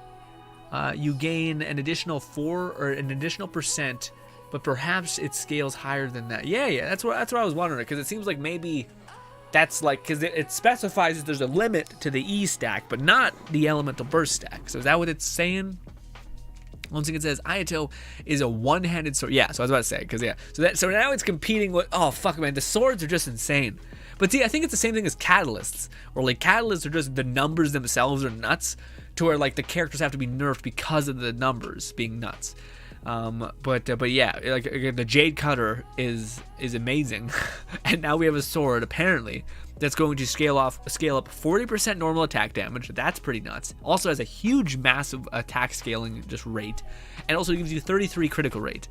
You gain an additional 4 or an additional %, but perhaps it scales higher than that. Yeah. That's what I was wondering, because it seems like maybe that's like, because it specifies that there's a limit to the E stack, but not the elemental burst stack. So is that what it's saying? Once again, it says Ayato is a one-handed sword. Yeah, so I was about to say, because yeah, so now it's competing with. Oh fuck, man, the swords are just insane. But see, I think it's the same thing as catalysts, or like catalysts are just the numbers themselves are nuts, to where like the characters have to be nerfed because of the numbers being nuts. But yeah, like the Jade Cutter is amazing, and now we have a sword apparently that's going to scale up 40% normal attack damage. That's pretty nuts. Also has a huge, massive attack scaling just rate, and also gives you 33 critical rate.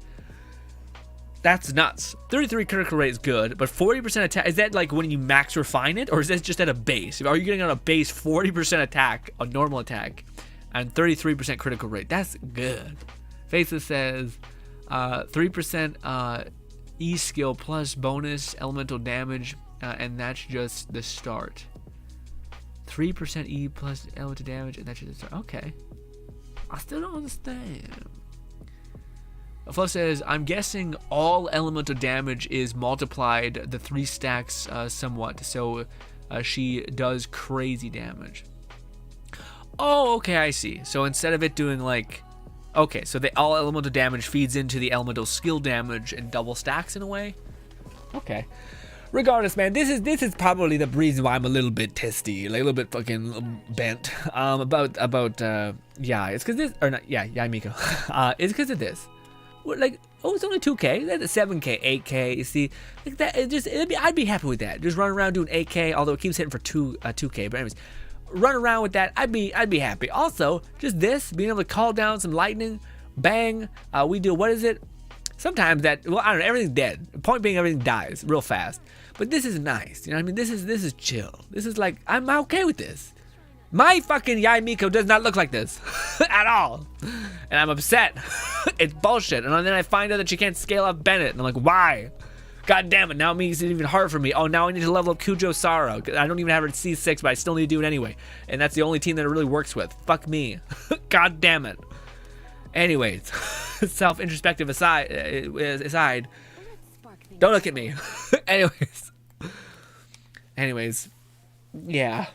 That's nuts. 33 critical rate is good, but 40% attack, is that like when you max refine it, or is that just at a base? Are you getting on a base 40% attack, a normal attack, and 33% critical rate? That's good. Faceless says 3% E skill plus bonus elemental damage, and that's just the start. 3% E plus elemental damage, and that's just the start. Okay. I still don't understand. Fluff says, I'm guessing all elemental damage is multiplied the 3 stacks somewhat, so she does crazy damage. Oh, okay, I see. So instead of it doing like, okay, so the all elemental damage feeds into the elemental skill damage and double stacks in a way. Okay. Regardless, man, this is probably the reason why I'm a little bit testy, like a little bit fucking bent about yeah, it's because this, or not, yeah, Yae Miko. It's because of this. Like, oh, it's only 2K. That's a 7K, 8K. You see, like that. I'd be happy with that. Just run around doing 8K, although it keeps hitting for 2K. But anyways, run around with that. I'd be happy. Also, just this being able to call down some lightning, bang. We do, what is it? Sometimes that, well, I don't know, everything's dead. Point being, everything dies real fast. But this is nice, you know what I mean? This is chill. This is like, I'm okay with this. My fucking Yae Miko does not look like this at all. And I'm upset. It's bullshit. And then I find out that she can't scale up Bennett. And I'm like, why? God damn it, now it makes it even harder for me. Oh, now I need to level up Kujo Saro. I don't even have her at C6, but I still need to do it anyway. And that's the only team that it really works with. Fuck me. God damn it. Anyways, self-introspective aside, don't look at me. Anyways, yeah.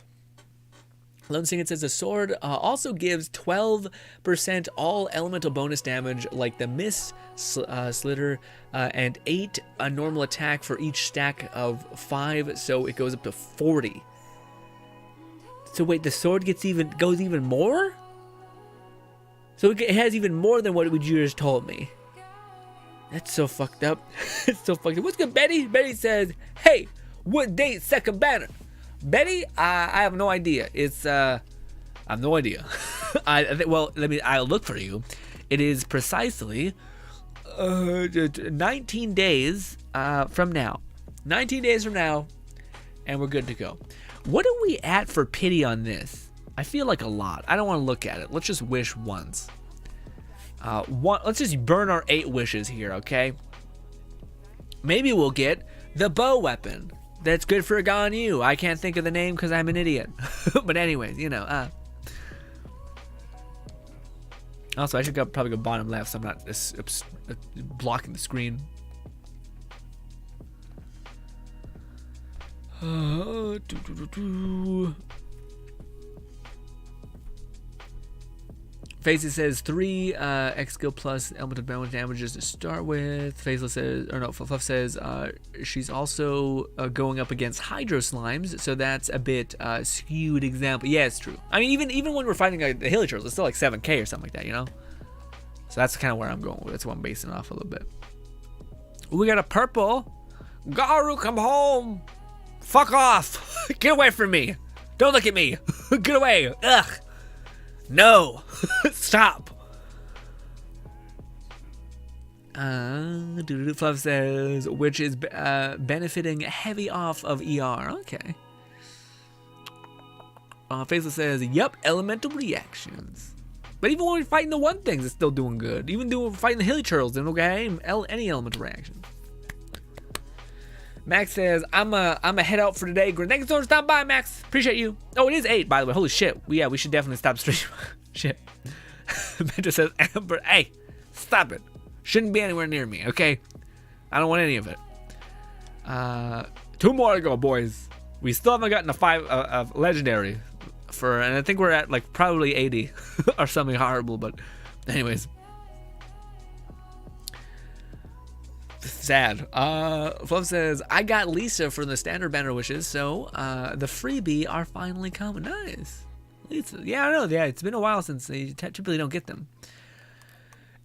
Lone Singing says the sword also gives 12% all elemental bonus damage, like the Miss Slitter, and 8 a normal attack for each stack of 5, so it goes up to 40. So wait, the sword goes even more? So it has even more than what you just told me. That's so fucked up. It's so fucked up. What's good, Betty? Betty says, hey, what date second banner? Betty, I have no idea. It's, I have no idea. Well, I'll look for you. It is precisely 19 days from now. 19 days from now, and we're good to go. What are we at for pity on this? I feel like a lot. I don't want to look at it. Let's just wish once. Let's just burn our 8 wishes here, okay? Maybe we'll get the bow weapon. That's good for Ganyu. I can't think of the name because I'm an idiot. But anyways, you know. Also, I should probably go bottom left so I'm not blocking the screen. Faceless says 3 X skill plus elemental balance damages to start with. Faceless says, or no, Fluff says she's also going up against Hydro Slimes, so that's a bit skewed example. Yeah, it's true. I mean, even when we're fighting the Hilly Turtles, it's still like 7K or something like that, you know? So that's kind of where I'm going with. That's what I'm basing it off a little bit. Ooh, we got a purple. Garu, come home. Fuck off. Get away from me. Don't look at me. Get away. Ugh. No. Stop. Fluff says, which is benefiting heavy off of ER. Okay. Faceless says, yep, elemental reactions. But even when we're fighting the one things, it's still doing good. Even though we're fighting the Hilly Turtles, then we'll get any elemental reaction. Max says, I'm a head out for today. Thanks for stopping by, Max. Appreciate you. Oh, it is 8, by the way. Holy shit. Yeah, we should definitely stop stream. Shit. Mentor says, Amber, hey, stop it. Shouldn't be anywhere near me, okay? I don't want any of it. 2 more to go, boys. We still haven't gotten a 5 legendary and I think we're at like probably 80 or something horrible, but anyways. Sad. Fluff says, I got Lisa for the standard banner wishes, so the freebie are finally coming. Nice. Lisa. Yeah, I know. Yeah, it's been a while since they typically don't get them.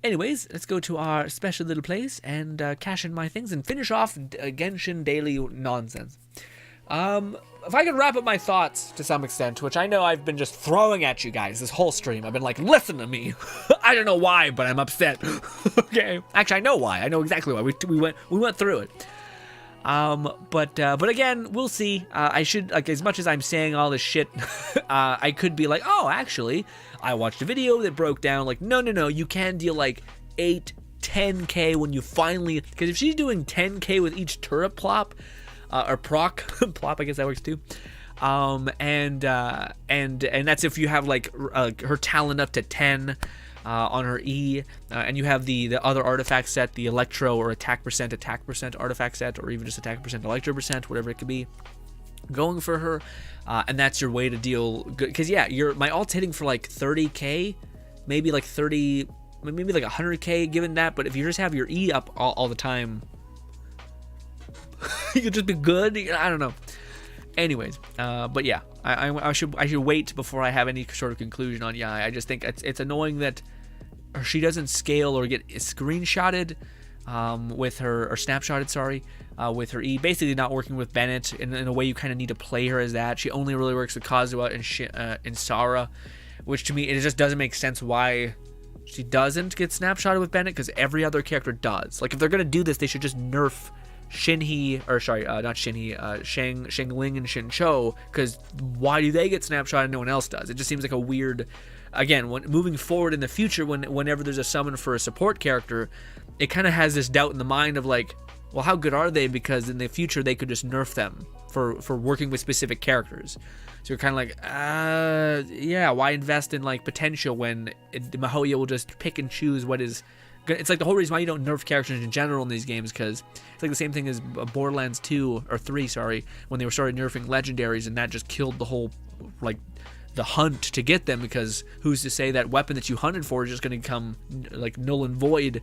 Anyways, let's go to our special little place and cash in my things and finish off Genshin daily nonsense. If I could wrap up my thoughts to some extent, which I know I've been just throwing at you guys this whole stream. I've been like, listen to me. I don't know why, but I'm upset. Okay. Actually, I know why. I know exactly why. We went through it. But again, we'll see. I should, like, as much as I'm saying all this shit, I could be like, oh, actually, I watched a video that broke down, like, no, you can deal like 8, 10K when you finally, because if she's doing 10K with each turret plop, or proc plop, I guess that works too. And that's if you have like her talent up to 10 on her E, and you have the other artifact set, the electro or attack percent artifact set, or even just attack percent, electro percent, whatever it could be, going for her, and that's your way to deal good. Because yeah, my ult's hitting for like 30K, maybe like 30, maybe like 100K given that. But if you just have your E up all the time. You could just be good. I don't know. Anyways, but yeah, I should wait before I have any sort of conclusion on Yae. I just think it's annoying that she doesn't scale or get screenshotted with her, or snapshotted, sorry, with her E. Basically not working with Bennett in a way you kind of need to play her as that. She only really works with Kazuha and Sara, which to me, it just doesn't make sense why she doesn't get snapshotted with Bennett, because every other character does. Like, if they're going to do this, they should just nerf Shinhee, or sorry, not Shinhee, Shang Ling and Shin Cho, because why do they get snapshotted and no one else does? It just seems like a weird, again, moving forward in the future, whenever there's a summon for a support character, it kind of has this doubt in the mind of like, well, how good are they? Because in the future they could just nerf them for working with specific characters. So you're kind of like, yeah, why invest in like potential when Mihoyo will just pick and choose what is. It's like the whole reason why you don't nerf characters in general in these games, because it's like the same thing as Borderlands 2 or 3, sorry, when they started nerfing legendaries, and that just killed the whole like the hunt to get them, because who's to say that weapon that you hunted for is just going to become like null and void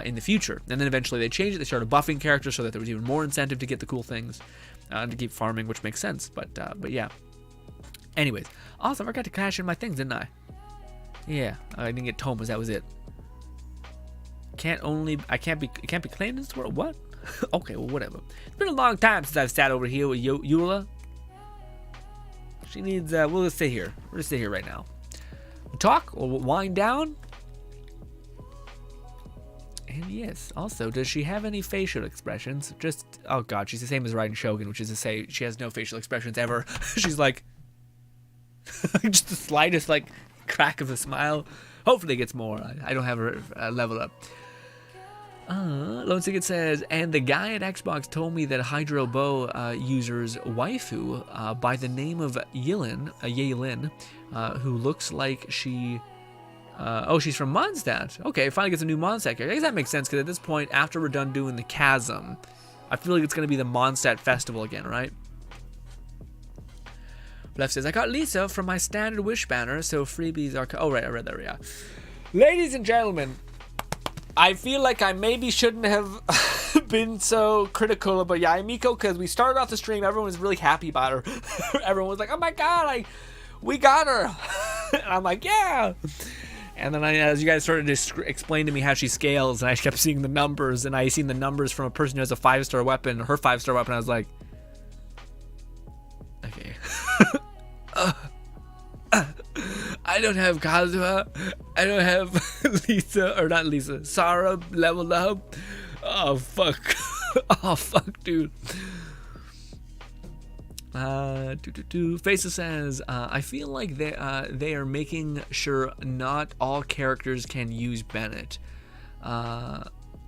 in the future. And then eventually they changed it. They started buffing characters so that there was even more incentive to get the cool things and to keep farming, which makes sense. But yeah. Anyways, awesome. I forgot to cash in my things, didn't I? Yeah, I didn't get Tomas. That was it. I can't be claimed in this world. What? Okay, well, whatever. It's been a long time since I've sat over here with Eula. She needs. We'll just sit here. We'll just sit here right now. We'll talk or we'll wind down. And yes, also, does she have any facial expressions? Just, oh god, she's the same as Raiden Shogun, which is to say she has no facial expressions ever. She's like, just the slightest like crack of a smile. Hopefully it gets more. I don't have her leveled up. Lone Ticket says, and the guy at Xbox told me that Hydro Bow user's waifu by the name of Yaelin, who looks like she... she's from Mondstadt. Okay, finally gets a new Mondstadt character. I guess that makes sense, because at this point, after we're done doing the Chasm, I feel like it's going to be the Mondstadt Festival again, right? Left says, I got Lisa from my standard wish banner, so freebies are... Oh, right, I read that, yeah. Ladies and gentlemen, I feel like I maybe shouldn't have been so critical about Yae Miko, because we started off the stream, everyone was really happy about her. Everyone was like, oh my god, we got her. And I'm like, yeah. And then as you guys started to explain to me how she scales, and I kept seeing the numbers, and I seen the numbers from a person who has a 5-star weapon, her 5-star weapon, I was like, okay. I don't have Kazuha. I don't have Lisa, or not Lisa, Sara leveled up. Oh, fuck. Oh, fuck, dude. Faces says, I feel like they are making sure not all characters can use Bennett.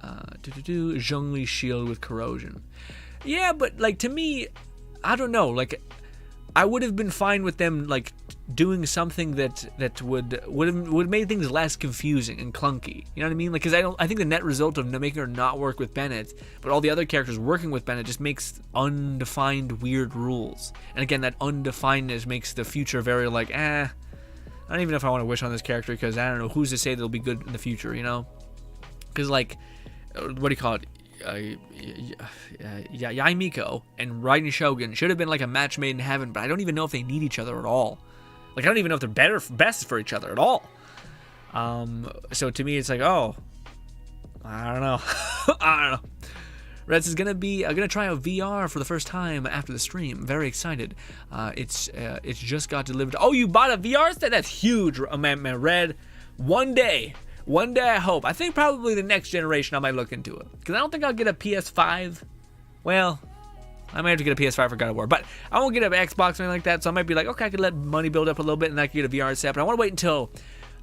Zhongli shield with corrosion. Yeah, but like to me, I don't know. Like, I would have been fine with them like doing something that would have made things less confusing and clunky. You know what I mean? Like, because I think the net result of making her not work with Bennett, but all the other characters working with Bennett, just makes undefined weird rules. And again, that undefinedness makes the future very like, I don't even know if I want to wish on this character, because I don't know who's to say they'll be good in the future. You know? Because like, what do you call it? Yae Miko and Raiden Shogun should have been like a match made in heaven, but I don't even know if they need each other at all. Like, I don't even know if they're best for each other at all. So to me, it's like, oh, I don't know. I don't know. Reds is gonna try out VR for the first time after the stream. Very excited. It's just got delivered. Oh, you bought a VR set? That's huge, man. Red. One day I hope. I think probably the next generation I might look into it, because I don't think I'll get a PS5. Well, I might have to get a PS5 for God of War, but I won't get an Xbox or anything like that, so I might be like, okay, I could let money build up a little bit and I could get a VR set, but I want to wait until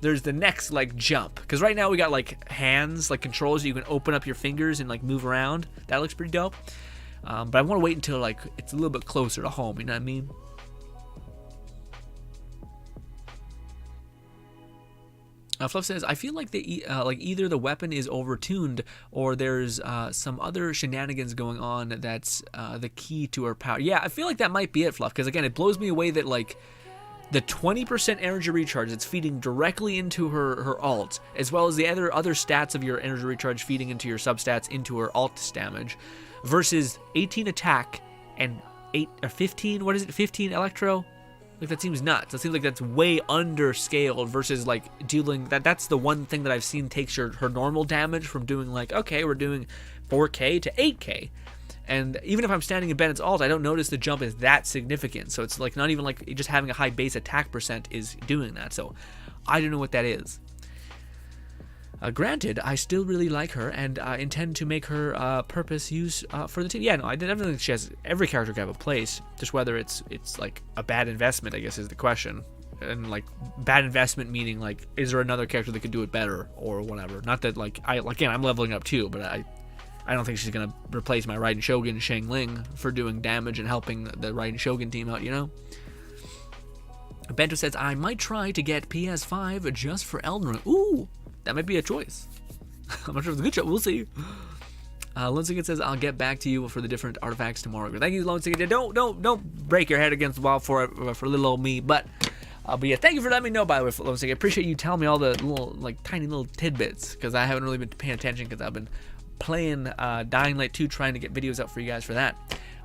there's the next like jump, because right now we got like hands, like controls, you can open up your fingers and like move around. That looks pretty dope. But I want to wait until like it's a little bit closer to home, you know what I mean? Fluff says, I feel like like either the weapon is overtuned or there's some other shenanigans going on that's the key to her power. Yeah, I feel like that might be it, Fluff, because again, it blows me away that like the 20% energy recharge that's feeding directly into her alt, as well as the other stats of your energy recharge feeding into your substats into her alt damage. versus 18 attack and 8 or 15. What is it? 15 electro. Like, that seems nuts. It seems like that's way underscaled versus like dealing that's the one thing that I've seen takes her normal damage from doing like, okay, we're doing 4k to 8k. And even if I'm standing in Bennett's ult, I don't notice the jump is that significant. So it's like not even like just having a high base attack percent is doing that. So I don't know what that is. Granted, I still really like her and intend to make her purpose use for the team. Yeah, no, I definitely think she has, every character can have a place. Just whether it's like a bad investment, I guess, is the question. And like bad investment meaning like, is there another character that could do it better or whatever? Not that like I'm leveling up too, but I don't think she's gonna replace my Raiden Shogun Shang Ling for doing damage and helping the Raiden Shogun team out, you know? Bento says, I might try to get PS5 just for Elden Ring. Ooh, that might be a choice. I'm not sure if it's a good choice. We'll see. Lone Singed says, I'll get back to you for the different artifacts tomorrow. Thank you, Lone Singed. Don't break your head against the wall for little old me. But yeah, thank you for letting me know, by the way, Lone Singed. I appreciate you telling me all the little, like, tiny little tidbits, because I haven't really been paying attention because I've been playing Dying Light 2, trying to get videos out for you guys for that.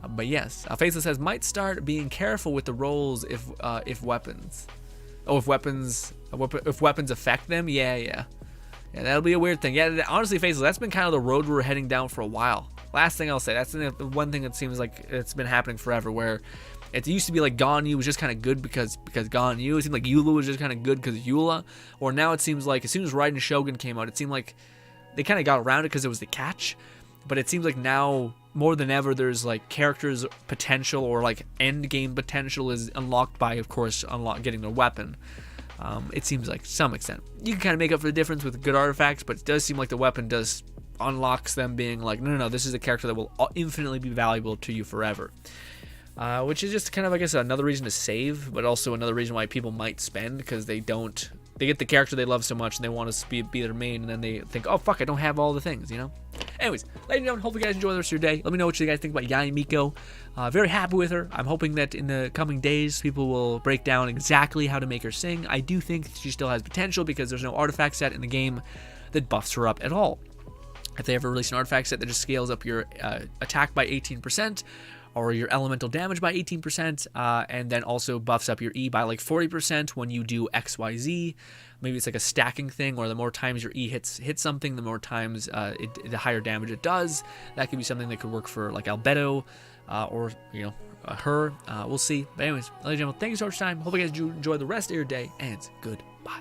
But yes, Faceless says, might start being careful with the rolls if weapons. Oh, if weapons affect them? Yeah, that'll be a weird thing. Yeah, honestly, Faceless, that's been kind of the road we're heading down for a while. Last thing I'll say, that's the one thing that seems like it's been happening forever, where it used to be like Ganyu was just kind of good because Ganyu. It seemed like Eula was just kind of good because Eula. Or now it seems like as soon as Raiden Shogun came out, it seemed like they kind of got around it because it was the catch. But it seems like now, more than ever, there's like characters' potential or like end game potential is unlocked by, of course, getting their weapon. It seems like to some extent. You can kind of make up for the difference with good artifacts, but it does seem like the weapon unlocks them being like, no, this is a character that will infinitely be valuable to you forever. Which is just kind of, I guess, another reason to save, but also another reason why people might spend, because they get the character they love so much and they want to be their main, and then they think, oh fuck, I don't have all the things, you know? Anyways, ladies and gentlemen, hope you guys enjoy the rest of your day. Let me know what you guys think about Yae Miko. Very happy with her. I'm hoping that in the coming days, people will break down exactly how to make her sing. I do think she still has potential because there's no artifact set in the game that buffs her up at all. If they ever release an artifact set that just scales up your attack by 18%, or your elemental damage by 18%, and then also buffs up your E by like 40% when you do XYZ. Maybe it's like a stacking thing, or the more times your E hits something, the more times the higher damage it does. That could be something that could work for like Albedo, or her. We'll see. But anyways, ladies and gentlemen, thank you so much for your time. Hope you guys enjoy the rest of your day, and goodbye.